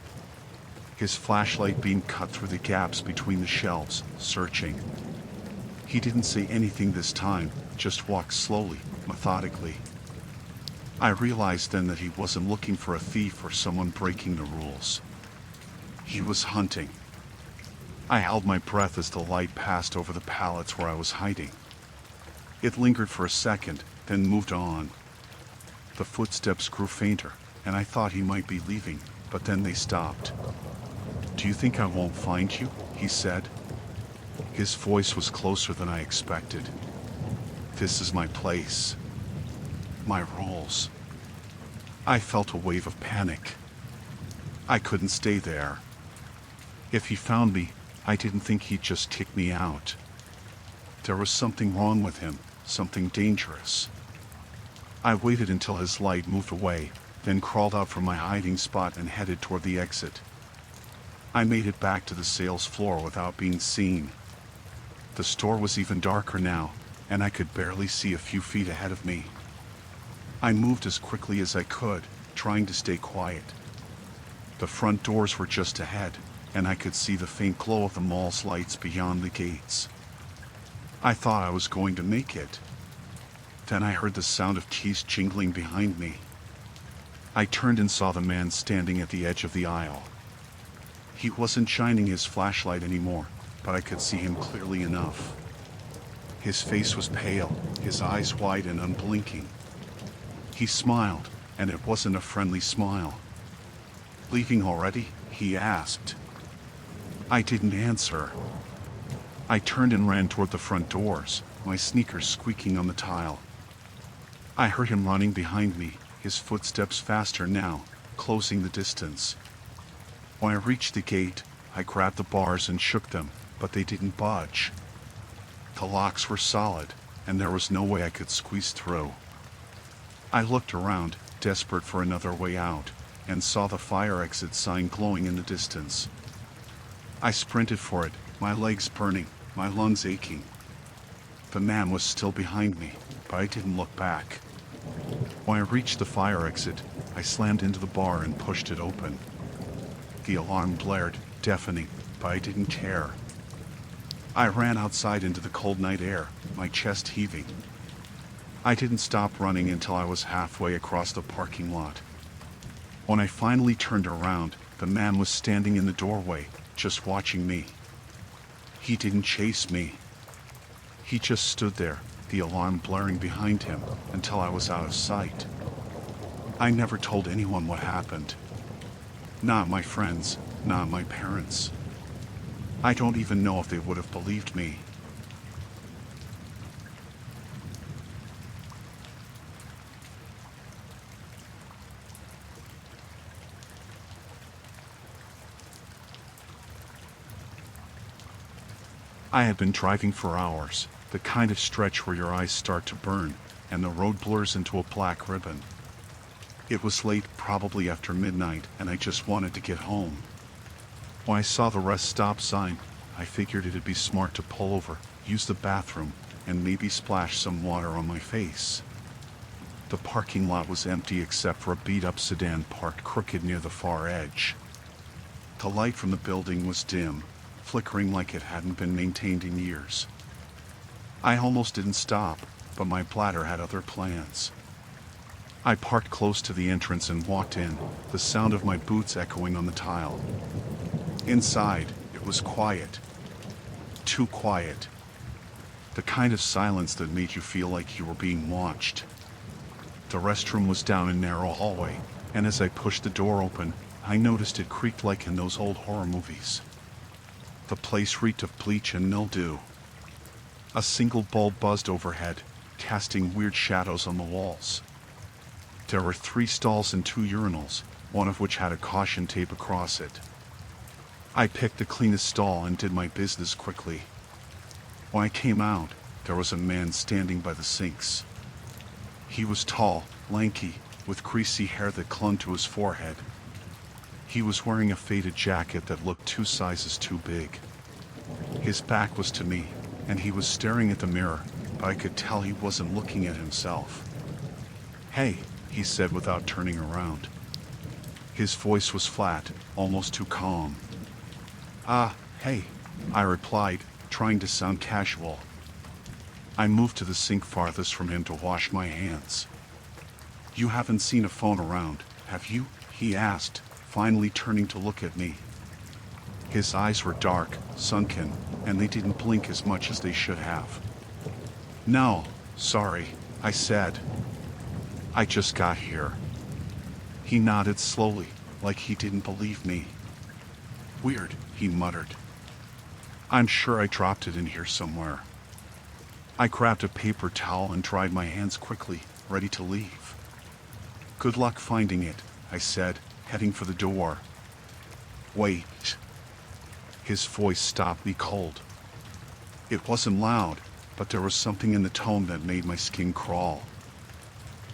His flashlight beam cut through the gaps between the shelves, searching. He didn't say anything this time, just walked slowly, methodically. I realized then that he wasn't looking for a thief or someone breaking the rules. He was hunting. I held my breath as the light passed over the pallets where I was hiding. It lingered for a second, then moved on. The footsteps grew fainter, and I thought he might be leaving, but then they stopped. "Do you think I won't find you?" he said. His voice was closer than I expected. "This is my place. My rules." I felt a wave of panic. I couldn't stay there. If he found me, I didn't think he'd just kick me out. There was something wrong with him, something dangerous. I waited until his light moved away, then crawled out from my hiding spot and headed toward the exit. I made it back to the sales floor without being seen. The store was even darker now, and I could barely see a few feet ahead of me. I moved as quickly as I could, trying to stay quiet. The front doors were just ahead, and I could see the faint glow of the mall's lights beyond the gates. I thought I was going to make it. Then I heard the sound of keys jingling behind me. I turned and saw the man standing at the edge of the aisle. He wasn't shining his flashlight anymore, but I could see him clearly enough. His face was pale, his eyes wide and unblinking. He smiled, and it wasn't a friendly smile. "Leaving already?" he asked. I didn't answer. I turned and ran toward the front doors, my sneakers squeaking on the tile. I heard him running behind me, his footsteps faster now, closing the distance. When I reached the gate, I grabbed the bars and shook them, but they didn't budge. The locks were solid, and there was no way I could squeeze through. I looked around, desperate for another way out, and saw the fire exit sign glowing in the distance. I sprinted for it, my legs burning, my lungs aching. The man was still behind me, but I didn't look back. When I reached the fire exit, I slammed into the bar and pushed it open. The alarm blared, deafening, but I didn't care. I ran outside into the cold night air, my chest heaving. I didn't stop running until I was halfway across the parking lot. When I finally turned around, the man was standing in the doorway, just watching me. He didn't chase me. He just stood there, the alarm blaring behind him, until I was out of sight. I never told anyone what happened. Not my friends, not my parents. I don't even know if they would have believed me. I had been driving for hours, the kind of stretch where your eyes start to burn, and the road blurs into a black ribbon. It was late, probably after midnight, and I just wanted to get home. When I saw the rest stop sign, I figured it'd be smart to pull over, use the bathroom, and maybe splash some water on my face. The parking lot was empty except for a beat-up sedan parked crooked near the far edge. The light from the building was dim, flickering like it hadn't been maintained in years. I almost didn't stop, but my bladder had other plans. I parked close to the entrance and walked in, the sound of my boots echoing on the tile. Inside, it was quiet. Too quiet. The kind of silence that made you feel like you were being watched. The restroom was down a narrow hallway, and as I pushed the door open, I noticed it creaked like in those old horror movies. The place reeked of bleach and mildew. A single bulb buzzed overhead, casting weird shadows on the walls. There were 3 stalls and 2 urinals, one of which had a caution tape across it. I picked the cleanest stall and did my business quickly. When I came out, there was a man standing by the sinks. He was tall, lanky, with greasy hair that clung to his forehead. He was wearing a faded jacket that looked 2 sizes too big. His back was to me, and he was staring at the mirror, but I could tell he wasn't looking at himself. "Hey," he said without turning around. His voice was flat, almost too calm. Hey," I replied, trying to sound casual. I moved to the sink farthest from him to wash my hands. "You haven't seen a phone around, have you?" he asked, finally turning to look at me. His eyes were dark, sunken, and they didn't blink as much as they should have. "No, sorry," I said. "I just got here." He nodded slowly, like he didn't believe me. "Weird," he muttered. "I'm sure I dropped it in here somewhere." I grabbed a paper towel and dried my hands quickly, ready to leave. "Good luck finding it," I said, heading for the door. "Wait." His voice stopped me cold. It wasn't loud, but there was something in the tone that made my skin crawl.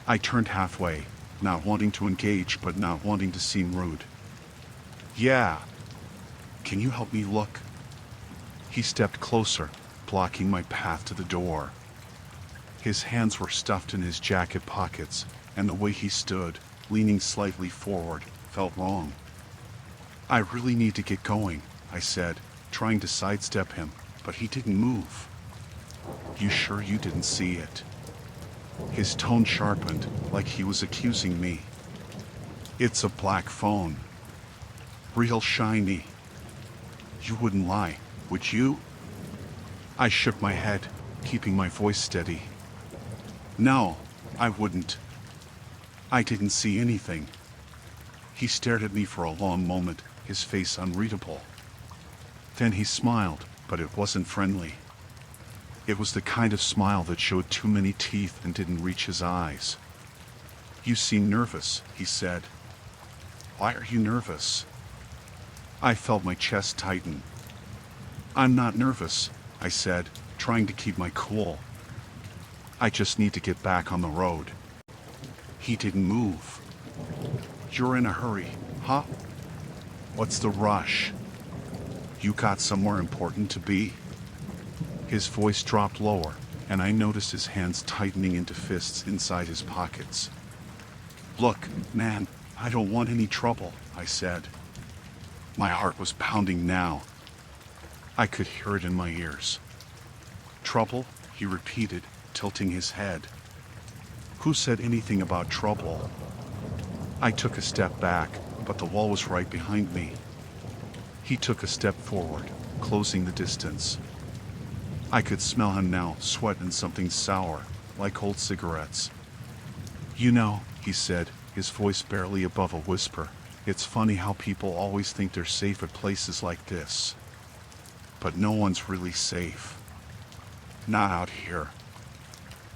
I turned halfway, not wanting to engage but not wanting to seem rude. "Yeah. Can you help me look?" He stepped closer, blocking my path to the door. His hands were stuffed in his jacket pockets, and the way he stood, leaning slightly forward, felt wrong. "I really need to get going," I said, trying to sidestep him, but he didn't move. "You sure you didn't see it?" His tone sharpened, like he was accusing me. "It's a black phone. Real shiny. You wouldn't lie, would you?" I shook my head, keeping my voice steady. "No, I wouldn't. I didn't see anything." He stared at me for a long moment, his face unreadable. Then he smiled, but it wasn't friendly. It was the kind of smile that showed too many teeth and didn't reach his eyes. "You seem nervous," he said. "Why are you nervous?" I felt my chest tighten. "I'm not nervous," I said, trying to keep my cool. "I just need to get back on the road." He didn't move. "You're in a hurry, huh? What's the rush? You got somewhere important to be?" His voice dropped lower, and I noticed his hands tightening into fists inside his pockets. "Look, man, I don't want any trouble," I said. My heart was pounding now. I could hear it in my ears. "Trouble?" he repeated, tilting his head. "Who said anything about trouble?" I took a step back, but the wall was right behind me. He took a step forward, closing the distance. I could smell him now, sweat and something sour, like old cigarettes. "You know," he said, his voice barely above a whisper, "it's funny how people always think they're safe at places like this. But no one's really safe. Not out here."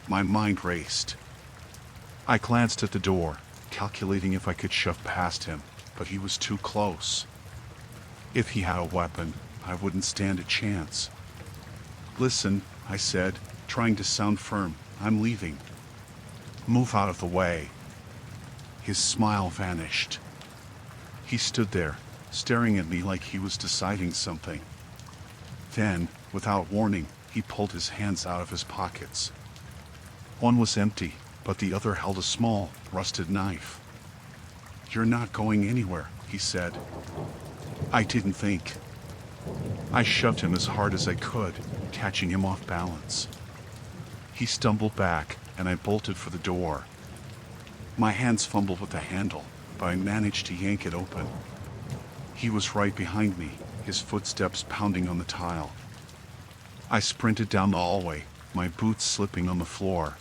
My mind raced. I glanced at the door, calculating if I could shove past him, but he was too close. If he had a weapon, I wouldn't stand a chance. "Listen," I said, trying to sound firm, "I'm leaving. Move out of the way." His smile vanished. He stood there, staring at me like he was deciding something. Then, without warning, he pulled his hands out of his pockets. One was empty, but the other held a small, rusted knife. "You're not going anywhere," he said. I didn't think. I shoved him as hard as I could, catching him off balance. He stumbled back, and I bolted for the door. My hands fumbled with the handle, but I managed to yank it open. He was right behind me, his footsteps pounding on the tile. I sprinted down the hallway, my boots slipping on the floor.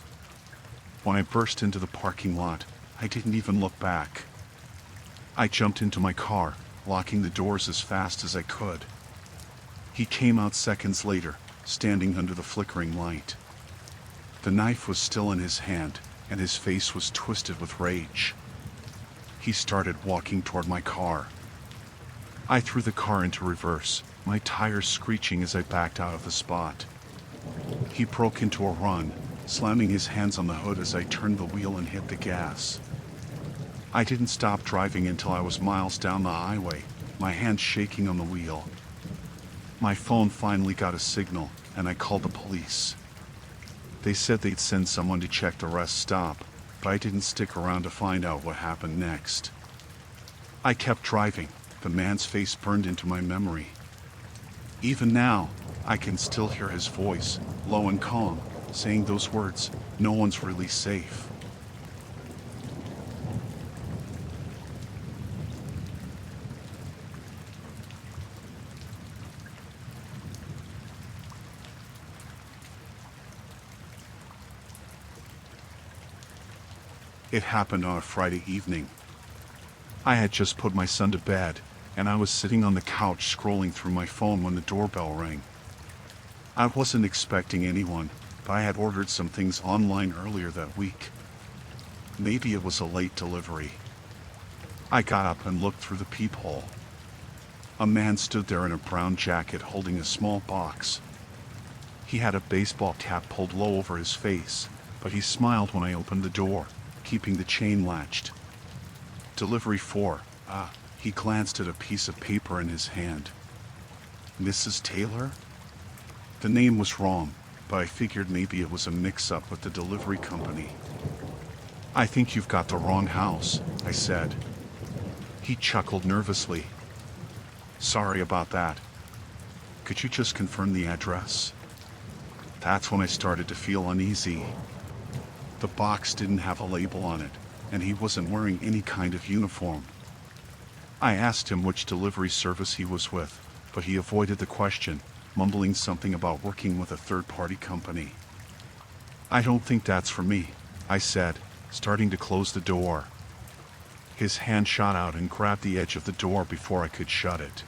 When I burst into the parking lot, I didn't even look back. I jumped into my car, locking the doors as fast as I could. He came out seconds later, standing under the flickering light. The knife was still in his hand, and his face was twisted with rage. He started walking toward my car. I threw the car into reverse, my tires screeching as I backed out of the spot. He broke into a run, slamming his hands on the hood as I turned the wheel and hit the gas. I didn't stop driving until I was miles down the highway, my hands shaking on the wheel. My phone finally got a signal, and I called the police. They said they'd send someone to check the rest stop, but I didn't stick around to find out what happened next. I kept driving. The man's face burned into my memory. Even now, I can still hear his voice, low and calm, saying those words, "No one's really safe." It happened on a Friday evening. I had just put my son to bed, and I was sitting on the couch scrolling through my phone when the doorbell rang. I wasn't expecting anyone, but I had ordered some things online earlier that week. Maybe it was a late delivery. I got up and looked through the peephole. A man stood there in a brown jacket holding a small box. He had a baseball cap pulled low over his face, but he smiled when I opened the door, keeping the chain latched. "Delivery 4, he glanced at a piece of paper in his hand. "Mrs. Taylor?" The name was wrong, but I figured maybe it was a mix-up with the delivery company. "I think you've got the wrong house," I said. He chuckled nervously. "Sorry about that. Could you just confirm the address?" That's when I started to feel uneasy. The box didn't have a label on it, and he wasn't wearing any kind of uniform. I asked him which delivery service he was with, but he avoided the question, mumbling something about working with a third-party company. "I don't think that's for me," I said, starting to close the door. His hand shot out and grabbed the edge of the door before I could shut it.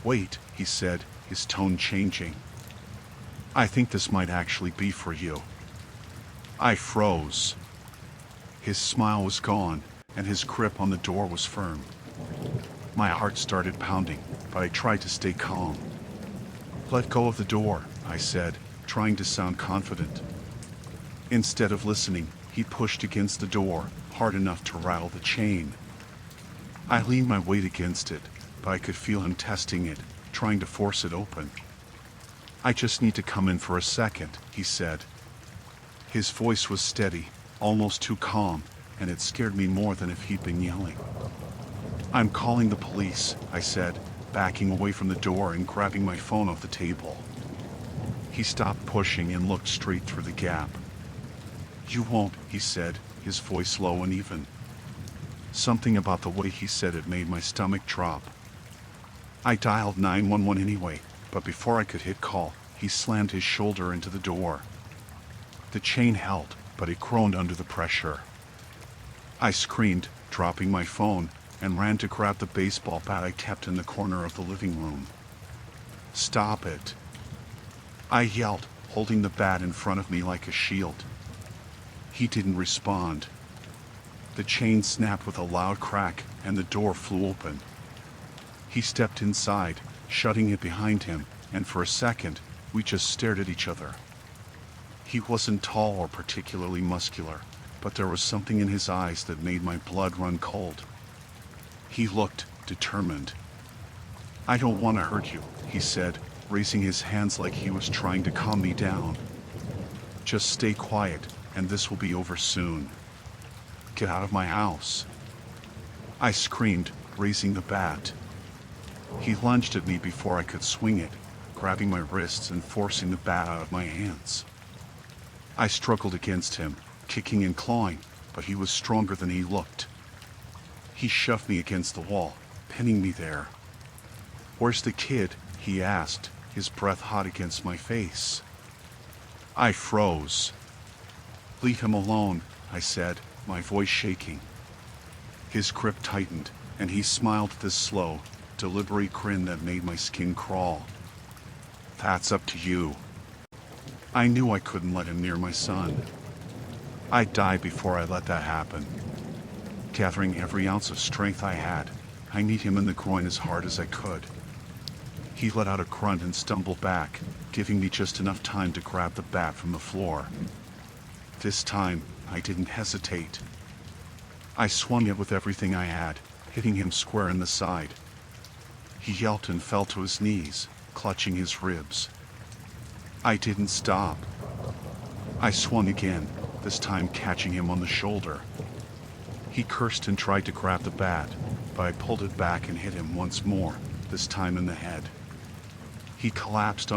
"Wait," he said, his tone changing. "I think this might actually be for you." I froze. His smile was gone, and his grip on the door was firm. My heart started pounding, but I tried to stay calm. "Let go of the door," I said, trying to sound confident. Instead of listening, he pushed against the door, hard enough to rattle the chain. I leaned my weight against it, but I could feel him testing it, trying to force it open. "I just need to come in for a second," he said. His voice was steady, almost too calm, and it scared me more than if he'd been yelling. "I'm calling the police," I said, backing away from the door and grabbing my phone off the table. He stopped pushing and looked straight through the gap. "You won't," he said, his voice low and even. Something about the way he said it made my stomach drop. I dialed 911 anyway, but before I could hit call, he slammed his shoulder into the door. The chain held, but it groaned under the pressure. I screamed, dropping my phone, and ran to grab the baseball bat I kept in the corner of the living room. "Stop it!" I yelled, holding the bat in front of me like a shield. He didn't respond. The chain snapped with a loud crack, and the door flew open. He stepped inside, shutting it behind him, and for a second, we just stared at each other. He wasn't tall or particularly muscular, but there was something in his eyes that made my blood run cold. He looked determined. "I don't want to hurt you," he said, raising his hands like he was trying to calm me down. "Just stay quiet, and this will be over soon. Get out of my house." I screamed, raising the bat. He lunged at me before I could swing it, grabbing my wrists and forcing the bat out of my hands. I struggled against him, kicking and clawing, but he was stronger than he looked. He shoved me against the wall, pinning me there. "Where's the kid?" he asked, his breath hot against my face. I froze. "Leave him alone," I said, my voice shaking. His grip tightened, and he smiled with this slow, deliberate grin that made my skin crawl. "That's up to you." I knew I couldn't let him near my son. I'd die before I let that happen. Gathering every ounce of strength I had, I kneed him in the groin as hard as I could. He let out a grunt and stumbled back, giving me just enough time to grab the bat from the floor. This time, I didn't hesitate. I swung it with everything I had, hitting him square in the side. He yelped and fell to his knees, clutching his ribs. I didn't stop. I swung again, this time catching him on the shoulder. He cursed and tried to grab the bat, but I pulled it back and hit him once more, this time in the head. He collapsed on